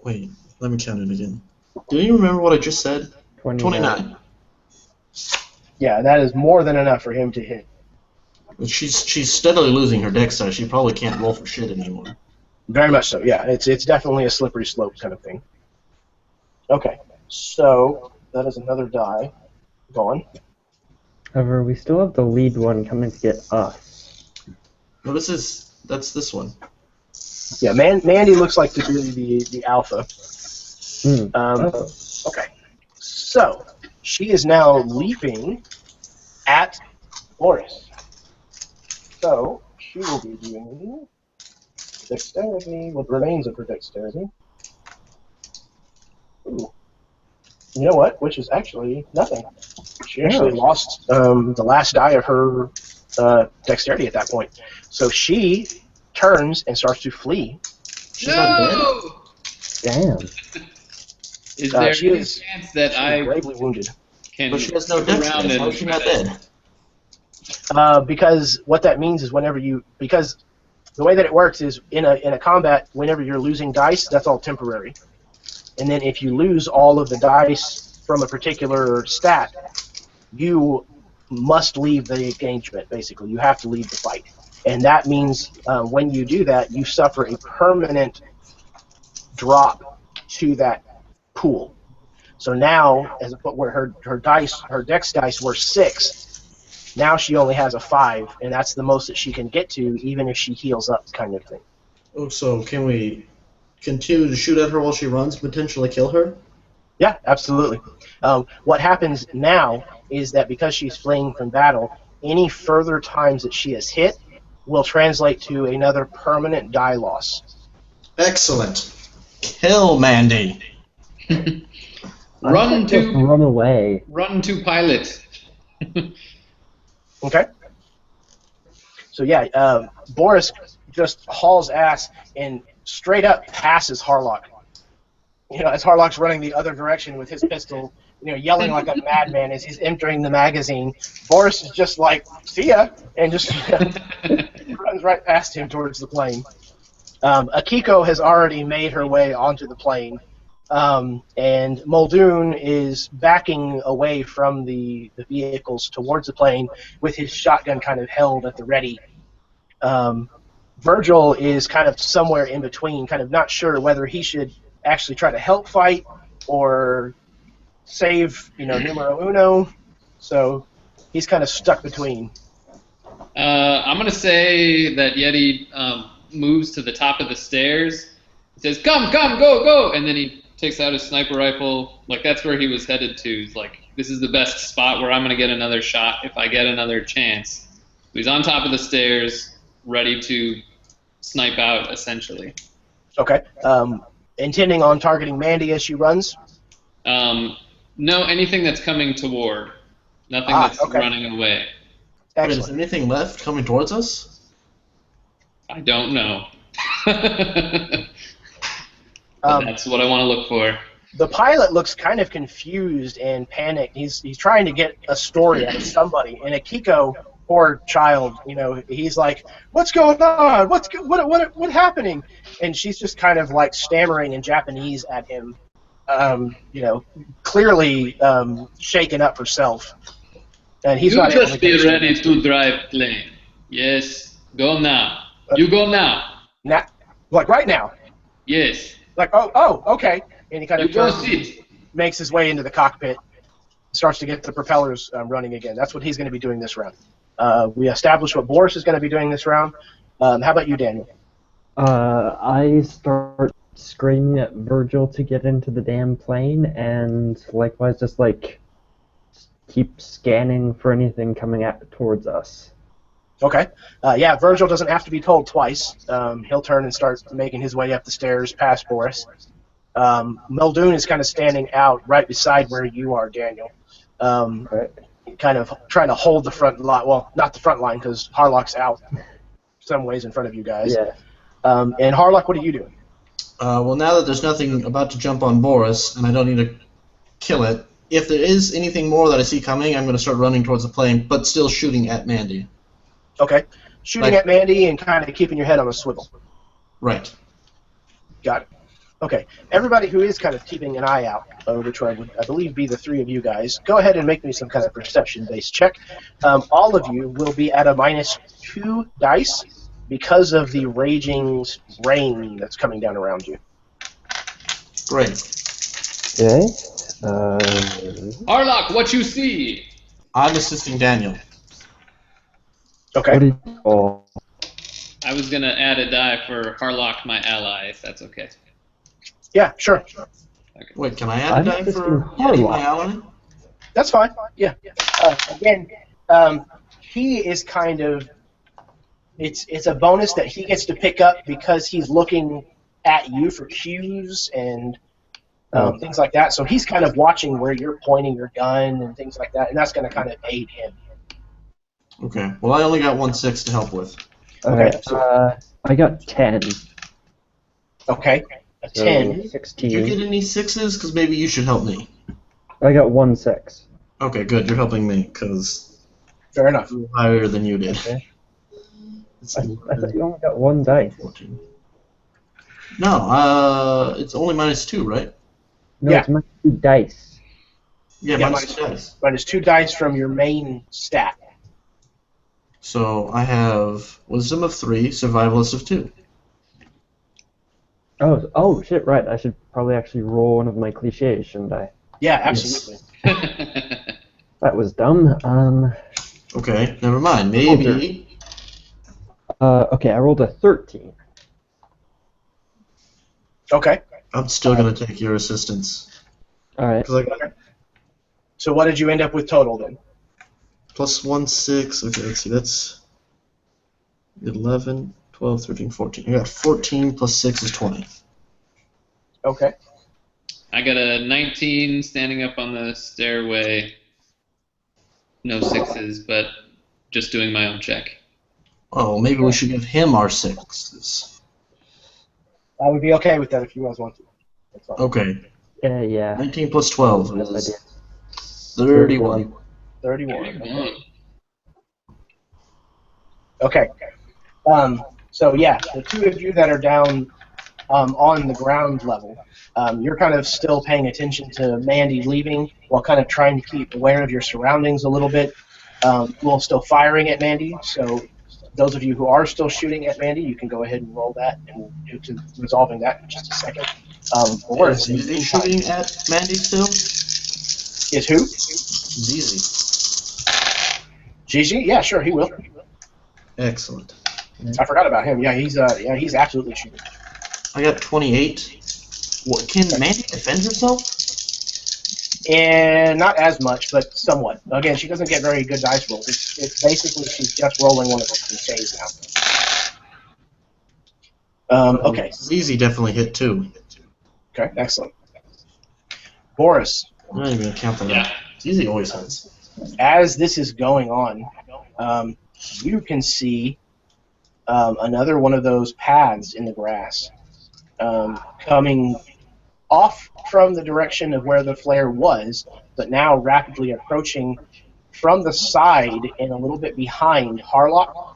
Wait, let me count it again. Do you remember what I just said? 29. Yeah, that is more than enough for him to hit. She's steadily losing her dex dice. She probably can't roll for shit anymore. Very much so, yeah. It's definitely a slippery slope kind of thing. Okay, so that is another die. Going. However, we still have the lead one coming to get us. No, that's this one. Yeah, Mandy looks like to be the alpha. Okay, so she is now leaping at Boris. So she will be doing dexterity, what remains of her dexterity. Ooh. You know what? Which is actually nothing. She actually lost the last die of her dexterity at that point. So she turns and starts to flee. She's not dead? Damn. Is there she any is, chance that I gravely wounded. can But she has no turn dex. around How and is she not dead? Because what that means is because the way that it works is in a combat, whenever you're losing dice, that's all temporary. And then if you lose all of the dice from a particular stat, you must leave the engagement, basically. You have to leave the fight. And that means when you do that, you suffer a permanent drop to that pool. So now, where her dex dice were 6, now she only has a 5, and that's the most that she can get to, even if she heals up, kind of thing. Oh, so can we continue to shoot at her while she runs, potentially kill her? Yeah, absolutely. What happens now is that because she's fleeing from battle, any further times that she is hit will translate to another permanent die loss. Excellent. Kill Mandy. Run away. Run to pilot. Okay. So yeah, Boris just hauls ass and straight up passes Harlock. As Harlock's running the other direction with his pistol, yelling like a madman as he's entering the magazine. Boris is just like, "See ya," and just runs right past him towards the plane. Akiko has already made her way onto the plane, and Muldoon is backing away from the vehicles towards the plane with his shotgun kind of held at the ready. Virgil is kind of somewhere in between, kind of not sure whether he should actually try to help fight or save, numero uno. So he's kind of stuck between. I'm going to say that Yeti moves to the top of the stairs. He says, "Come, go, go!" And then he takes out his sniper rifle. Like, that's where he was headed to. He's like, this is the best spot where I'm going to get another shot if I get another chance. So he's on top of the stairs, ready to snipe out, essentially. Okay. Intending on targeting Mandy as she runs? No, anything that's coming toward. Nothing that's running away. Wait, is there anything left coming towards us? I don't know. That's what I want to look for. The pilot looks kind of confused and panicked. He's trying to get a story out of somebody. And Akiko, poor child, he's like, "What's going on? What happening?" And she's just kind of like stammering in Japanese at him, clearly shaken up herself. And he's not just be ready to drive plane. Yes, go now. You go now. Now, like right now. Yes. Like, oh, okay. And he kind of sit. Makes his way into the cockpit, starts to get the propellers running again. That's what he's going to be doing this round. We established what Boris is going to be doing this round. How about you, Daniel? I start screaming at Virgil to get into the damn plane, and likewise just keep scanning for anything coming towards us. Okay. Yeah, Virgil doesn't have to be told twice. He'll turn and start making his way up the stairs past Boris. Muldoon is kind of standing out right beside where you are, Daniel. Right. Kind of trying to hold the front line. Well, not the front line, because Harlock's out some ways in front of you guys. Yeah. And Harlock, what are you doing? Well, now that there's nothing about to jump on Boris, and I don't need to kill it, if there is anything more that I see coming, I'm going to start running towards the plane, but still shooting at Mandy. Okay. Shooting at Mandy and kind of keeping your head on a swivel. Right. Got it. Okay. Everybody who is kind of keeping an eye out, which would, I believe, be the three of you guys, go ahead and make me some kind of perception-based check. All of you will be at a -2 dice because of the raging rain that's coming down around you. Great. Okay. Harlock, what you see? I'm assisting Daniel. Okay. What do you I was going to add a die for Harlock, my ally, if that's okay. Yeah, sure. Okay. Wait, can I add a die for Harlock. my ally? That's fine. Yeah. Again, he is kind of it's a bonus that he gets to pick up because he's looking at you for cues and things like that. So he's kind of watching where you're pointing your gun and things like that, and that's going to kind of aid him. Okay. Well, I only got 1 6 to help with. Okay. I got 10. Okay. A 10. 16. Did you get any 6s? Because maybe you should help me. I got 1 6. Okay, good. You're helping me, because Fair enough. I'm higher than you did. Okay. I thought you only got 1 dice. 14. No, it's only -2, right? No, Yeah. it's minus 2 dice. Yeah, Yeah, -2 dice. But it's 2 dice from your main stat. So I have Wisdom of 3, Survivalist of 2. Oh, shit, right. I should probably actually roll one of my cliches, shouldn't I? Yeah, absolutely. That was dumb. Okay, never mind. Maybe. Okay, I rolled a 13. Okay. I'm still gonna take your assistance. Alright. So what did you end up with total then? +1 6. Okay, let's see. That's 11, 12, 13, 14. I got 14 plus 6 is 20. Okay. I got a 19 standing up on the stairway. No 6s, but just doing my own check. Oh, maybe we should give him our 6s. I would be okay with that if you guys want to. That's fine. Okay. Yeah. 19 plus 12 Yes, I is did. 31. 31. Okay. So yeah, the two of you that are down on the ground level, you're kind of still paying attention to Mandy leaving while kind of trying to keep aware of your surroundings a little bit, while still firing at Mandy. So those of you who are still shooting at Mandy, you can go ahead and roll that, and we'll get to resolving that in just a second. Is he shooting at Mandy still? Is who? Zizi. Gigi? Yeah, sure, he will. Excellent. I forgot about him. Yeah, he's absolutely shooting. I got 28. What, can Mandy defend herself? And not as much, but somewhat. Again, she doesn't get very good dice rolls. It's basically she's just rolling one of her cliches now. Okay. Zizi definitely hit 2. Okay, excellent. Boris, I'm not even going to count that Yeah. out. Zizi always hits. as this is going on, you can see another one of those paths in the grass coming off from the direction of where the flare was, but now rapidly approaching from the side and a little bit behind Harlock,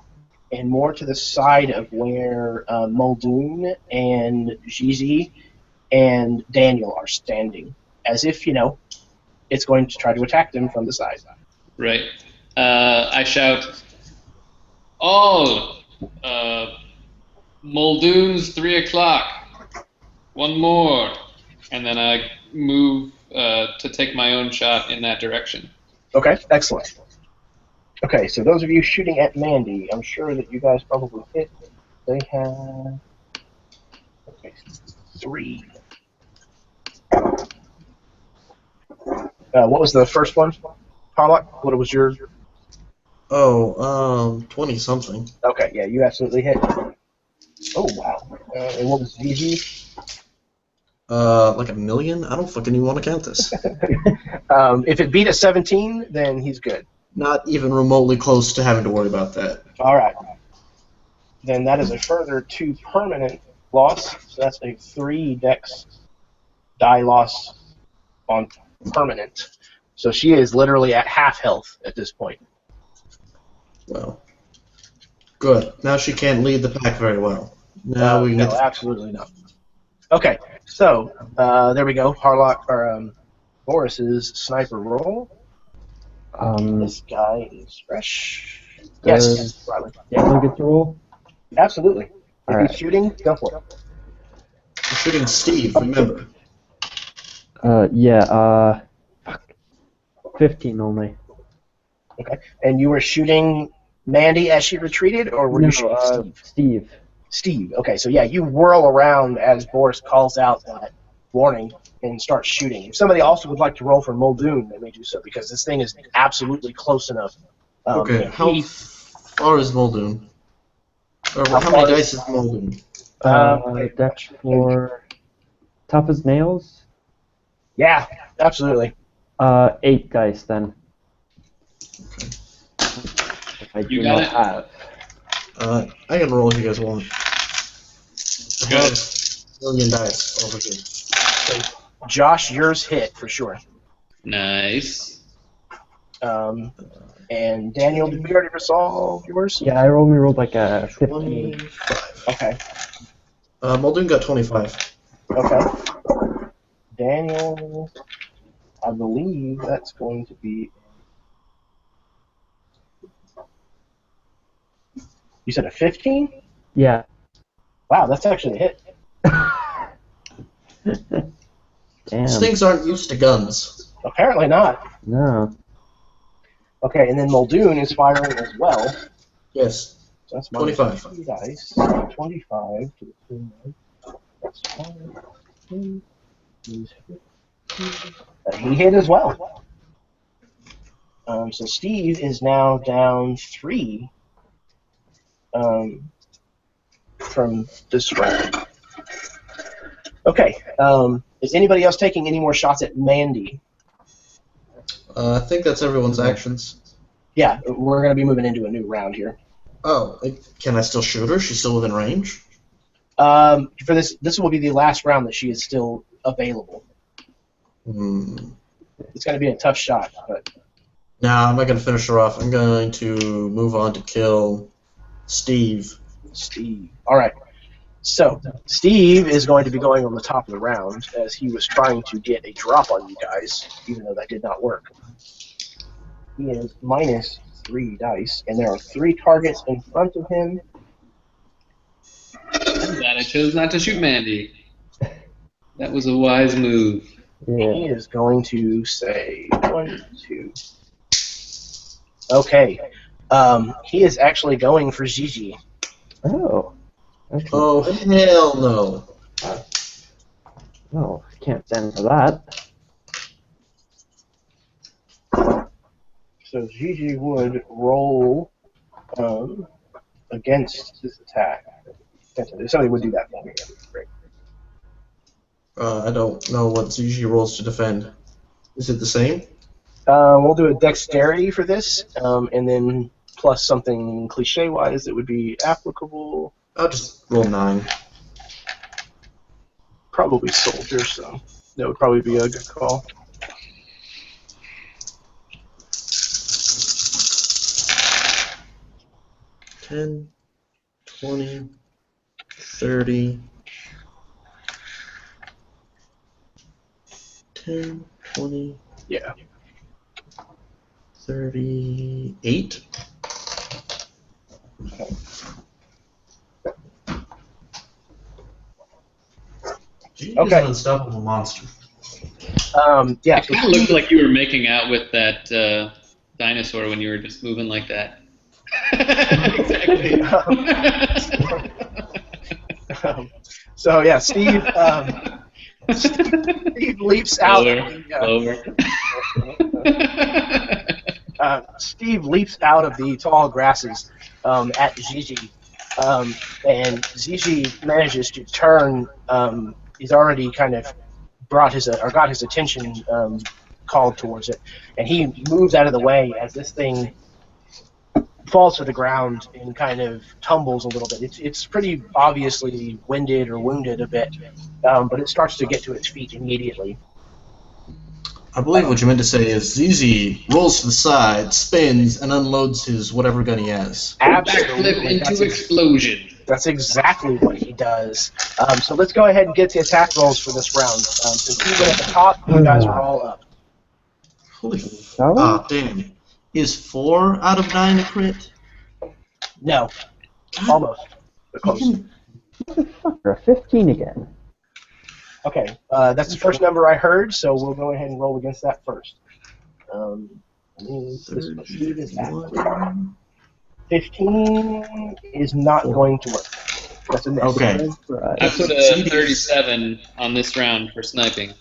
and more to the side of where Muldoon and Gigi and Daniel are standing, as if, it's going to try to attack them from the side. Right. I shout, "Oh, Muldoon's 3 o'clock. One more." And then I move to take my own shot in that direction. Okay, excellent. Okay, so those of you shooting at Mandy, I'm sure that you guys probably hit. They have 3. What was the first one, Harlock? What was your? 20 something. Okay, yeah, you absolutely hit. Oh wow! And what was Gigi? Like a million? I don't fucking even want to count this. If it beat a 17, then he's good. Not even remotely close to having to worry about that. All right. Then that is a further 2 permanent loss. So that's a 3 dex die loss on permanent. So she is literally at half health at this point. Well, good. Now she can't lead the pack very well. Now we can No, get absolutely not. Okay, so there we go. Harlock or Boris's sniper roll. This guy is fresh. Yes, Riley. Daniel gets to roll? Absolutely. If Alright. he's shooting, go for it. We're shooting Steve, remember. Fuck. 15 only. Okay. And you were shooting Mandy as she retreated, or were you shooting Steve? Steve. Steve. Okay, so yeah, you whirl around as Boris calls out that warning and start shooting. If somebody also would like to roll for Muldoon, they may do so, because this thing is absolutely close enough. Okay, how far is Muldoon? Or how many dice is Molden? That's for tough as nails. Yeah, absolutely. 8 dice then. If I do not have. I can roll if you guys want. I have Good. a million dice over here. So, Josh, yours hit for sure. Nice. And Daniel, did we already resolve yours? Yeah, I only rolled like a 15. 25. Okay. Muldoon got 25. Okay. Daniel, I believe that's going to be. You said a 15? Yeah. Wow, that's actually a hit. Damn. These things aren't used to guns. Apparently not. No. Okay, and then Muldoon is firing as well. Yes. So that's 25. 2 dice. 25 to the 2. That's 5. He hit as well. So Steve is now down 3 from this round. Okay. Is anybody else taking any more shots at Mandy? I think that's everyone's actions. Yeah, we're going to be moving into a new round here. Oh, can I still shoot her? She's still within range? For this will be the last round that she is still available. It's going to be a tough shot, but. No, I'm not going to finish her off. I'm going to move on to kill Steve. Steve. All right. So Steve is going to be going on the top of the round as he was trying to get a drop on you guys, even though that did not work. He is minus 3 dice, and there are 3 targets in front of him. That I chose not to shoot Mandy. That was a wise move. Yeah. He is going to say 1, 2. Okay. He is actually going for Gigi. Oh. Okay. Oh, hell no. Oh, I can't stand for that. So Gigi would roll against this attack. If somebody would do that for me, that would be great. I don't know what Zuji rolls to defend. Is it the same? We'll do a dexterity for this, and then plus something cliche-wise that would be applicable. I'll just roll 9. Probably soldier, so that would probably be a good call. $10, 20, 30, 10, 20, Yeah. 38. She's Okay. an unstoppable monster. Yeah. It kind of looked like you were making out with that dinosaur when you were just moving like that. Exactly. So yeah, Steve. Steve leaps out. Steve leaps out of the tall grasses at Gigi, and Gigi manages to turn. He's already kind of got his attention called towards it, and he moves out of the way as this thing falls to the ground and kind of tumbles a little bit. It's pretty obviously winded or wounded a bit, but it starts to get to its feet immediately. I believe what you meant to say is ZZ rolls to the side, spins, and unloads his whatever gun he has. Absolutely. Backflip into explosion. That's exactly what he does. So let's go ahead and get the attack rolls for this round. Since he went at the top, you guys are all up. Holy ah, damn. Is 4 out of 9 a crit? No. Almost. But close. Motherfucker, 15 again. Okay, that's the first number I heard, so we'll go ahead and roll against that first. Steve is at 15 is not going to work. That's a miss. Okay. I put a 37 on this round for sniping.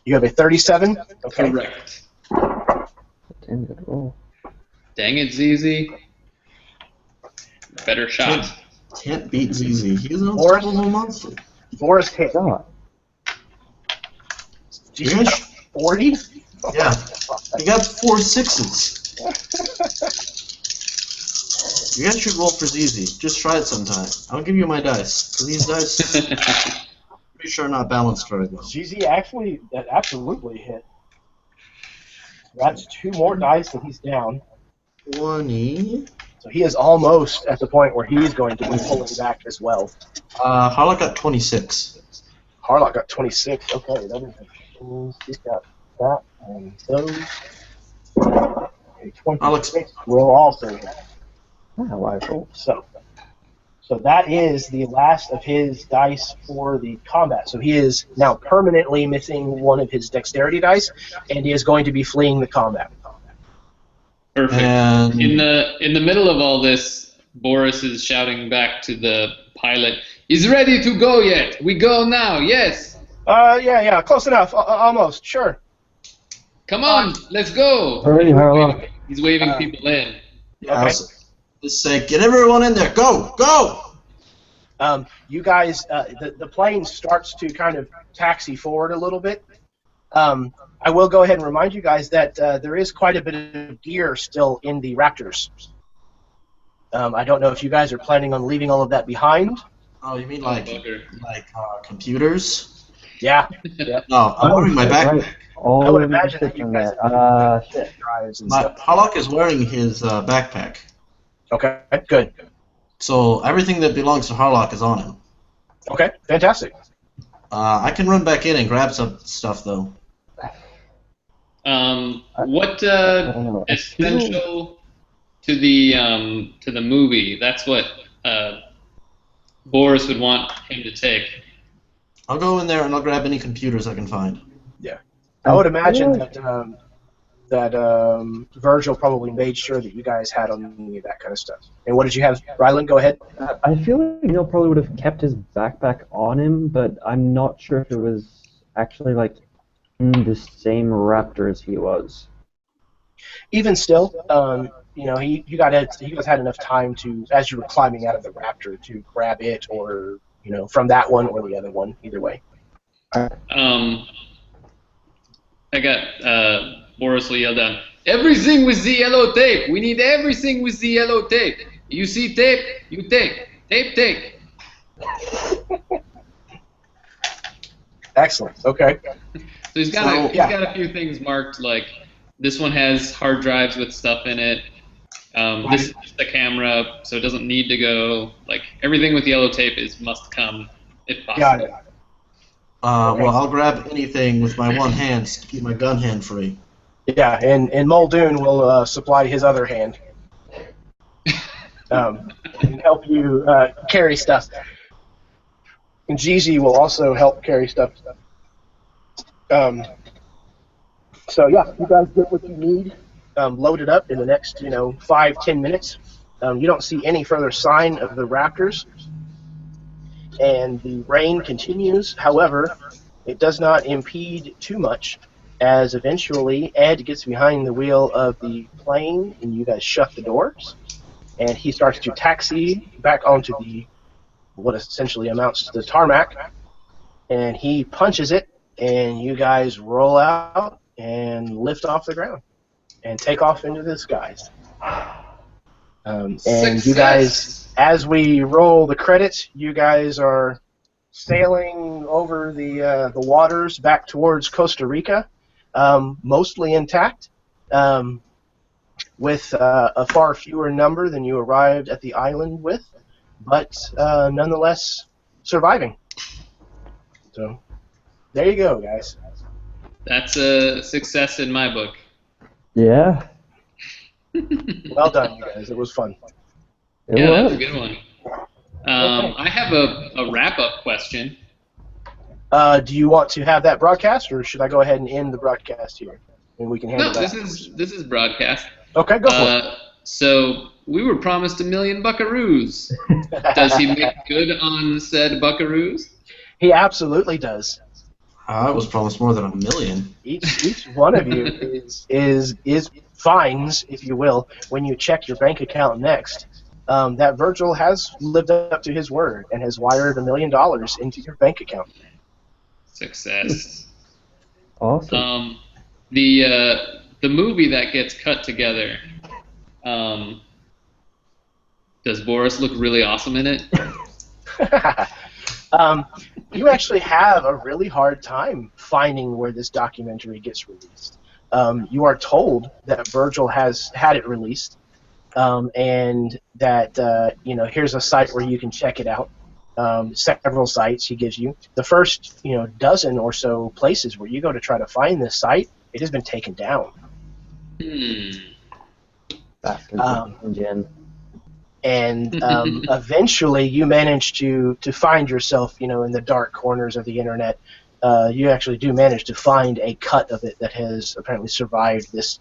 You have a 37? Okay. Correct. Damn good roll. Dang it, ZZ. Better shot. Can't beat ZZ. He's an Boris? unstoppable monster. Boris hit. God. Did you got 40? Yeah. He got 4 sixes. You guys should roll for ZZ. Just try it sometime. I'll give you my dice. 'Cause these dice, pretty sure, are not balanced very well. GZ actually, that absolutely hit. That's 2 more dice and he's down. 20. So he is almost at the point where he's going to be pulling back as well. Harlock got 26. Harlock got 26. Okay, that is. He's got that and those. Okay, 26 will also hit. Wow, I rolled. So that is the last of his dice for the combat. So he is now permanently missing one of his dexterity dice, and he is going to be fleeing the combat. Perfect. And In the middle of all this, Boris is shouting back to the pilot, "He's ready to go yet? We go now, yes? Yeah, close enough. Almost, sure. Come on, let's go!" Hurry, Harlock. He's waving people in. Okay. Just say, get everyone in there. Go! Go! You guys, the plane starts to kind of taxi forward a little bit. I will go ahead and remind you guys that there is quite a bit of gear still in the Raptors. I don't know if you guys are planning on leaving all of that behind. Oh, you mean like computers? Yeah. No, I'm wearing my backpack. Right. All I would of imagine the that you shit guys from there. Shit. Drives and stuff. Harlock is wearing his backpack. Okay, good. So everything that belongs to Harlock is on him. Okay, fantastic. I can run back in and grab some stuff, though. What I don't know. essential to the movie? That's what Boris would want him to take. I'll go in there and I'll grab any computers I can find. Yeah. I would imagine that Virgil probably made sure that you guys had on any of that kind of stuff. And what did you have, Rylan? Go ahead. I feel like Neil probably would have kept his backpack on him, but I'm not sure if it was actually like in the same Raptor as he was. Even still, you guys had enough time to, as you were climbing out of the Raptor, to grab it, or from that one or the other one. Either way. I got Boris will yell down, "Everything with the yellow tape! We need everything with the yellow tape! You see tape? You take. Tape, take." Excellent. Okay. So he's got a few things marked, like this one has hard drives with stuff in it. This is just the camera, so it doesn't need to go. Like everything with yellow tape is must come if possible. Got it. Well, I'll grab anything with my one hand to keep my gun hand free. Yeah, and Muldoon will supply his other hand and help you carry stuff. And Gigi will also help carry stuff. So yeah, you guys get what you need loaded up in the next 5-10 minutes. You don't see any further sign of the Raptors, and the rain continues. However, it does not impede too much, as eventually Ed gets behind the wheel of the plane and you guys shut the doors, and he starts to taxi back onto what essentially amounts to the tarmac, and he punches it, and you guys roll out and lift off the ground and take off into the skies. And you guys, as we roll the credits, you guys are sailing over the waters back towards Costa Rica, mostly intact, with a far fewer number than you arrived at the island with, but nonetheless surviving. So there you go, guys. That's a success in my book. Yeah. Well done, you guys. It was fun. Yeah, that's a good one. I have a wrap-up question. Do you want to have that broadcast, or should I go ahead and end the broadcast here, and we can handle No, that? this is broadcast. Okay, go for it. So we were promised 1 million buckaroos. Does he make good on said buckaroos? He absolutely does. I was promised more than 1 million. Each one of you is fines, if you will, when you check your bank account next. that Virgil has lived up to his word and has wired $1 million into your bank account. Success. Awesome. The movie that gets cut together. Does Boris look really awesome in it? You actually have a really hard time finding where this documentary gets released. You are told that Virgil has had it released, and that here's a site where you can check it out. Several sites he gives you. The first dozen or so places where you go to try to find this site, it has been taken down. InGen. And eventually you manage to find yourself, in the dark corners of the internet. You actually do manage to find a cut of it that has apparently survived this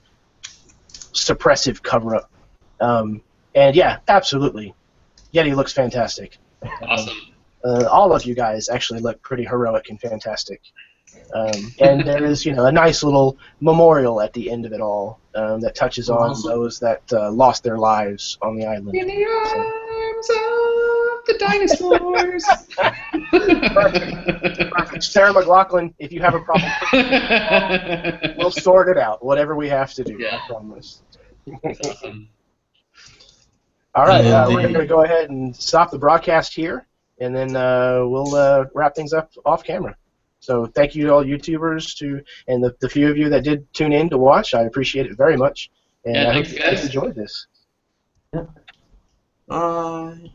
suppressive cover-up. And yeah, absolutely. Yeti looks fantastic. Awesome. All of you guys actually look pretty heroic and fantastic. And there is, a nice little memorial at the end of it all that touches on those that lost their lives on the island. In the arms of the dinosaurs. Perfect. Sarah McLachlan, if you have a problem, we'll sort it out. Whatever we have to do, I promise. Awesome. All right, we're going to go ahead and stop the broadcast here, and then we'll wrap things up off camera. So thank you to all YouTubers and the few of you that did tune in to watch. I appreciate it very much, and I hope you guys enjoyed this. Bye.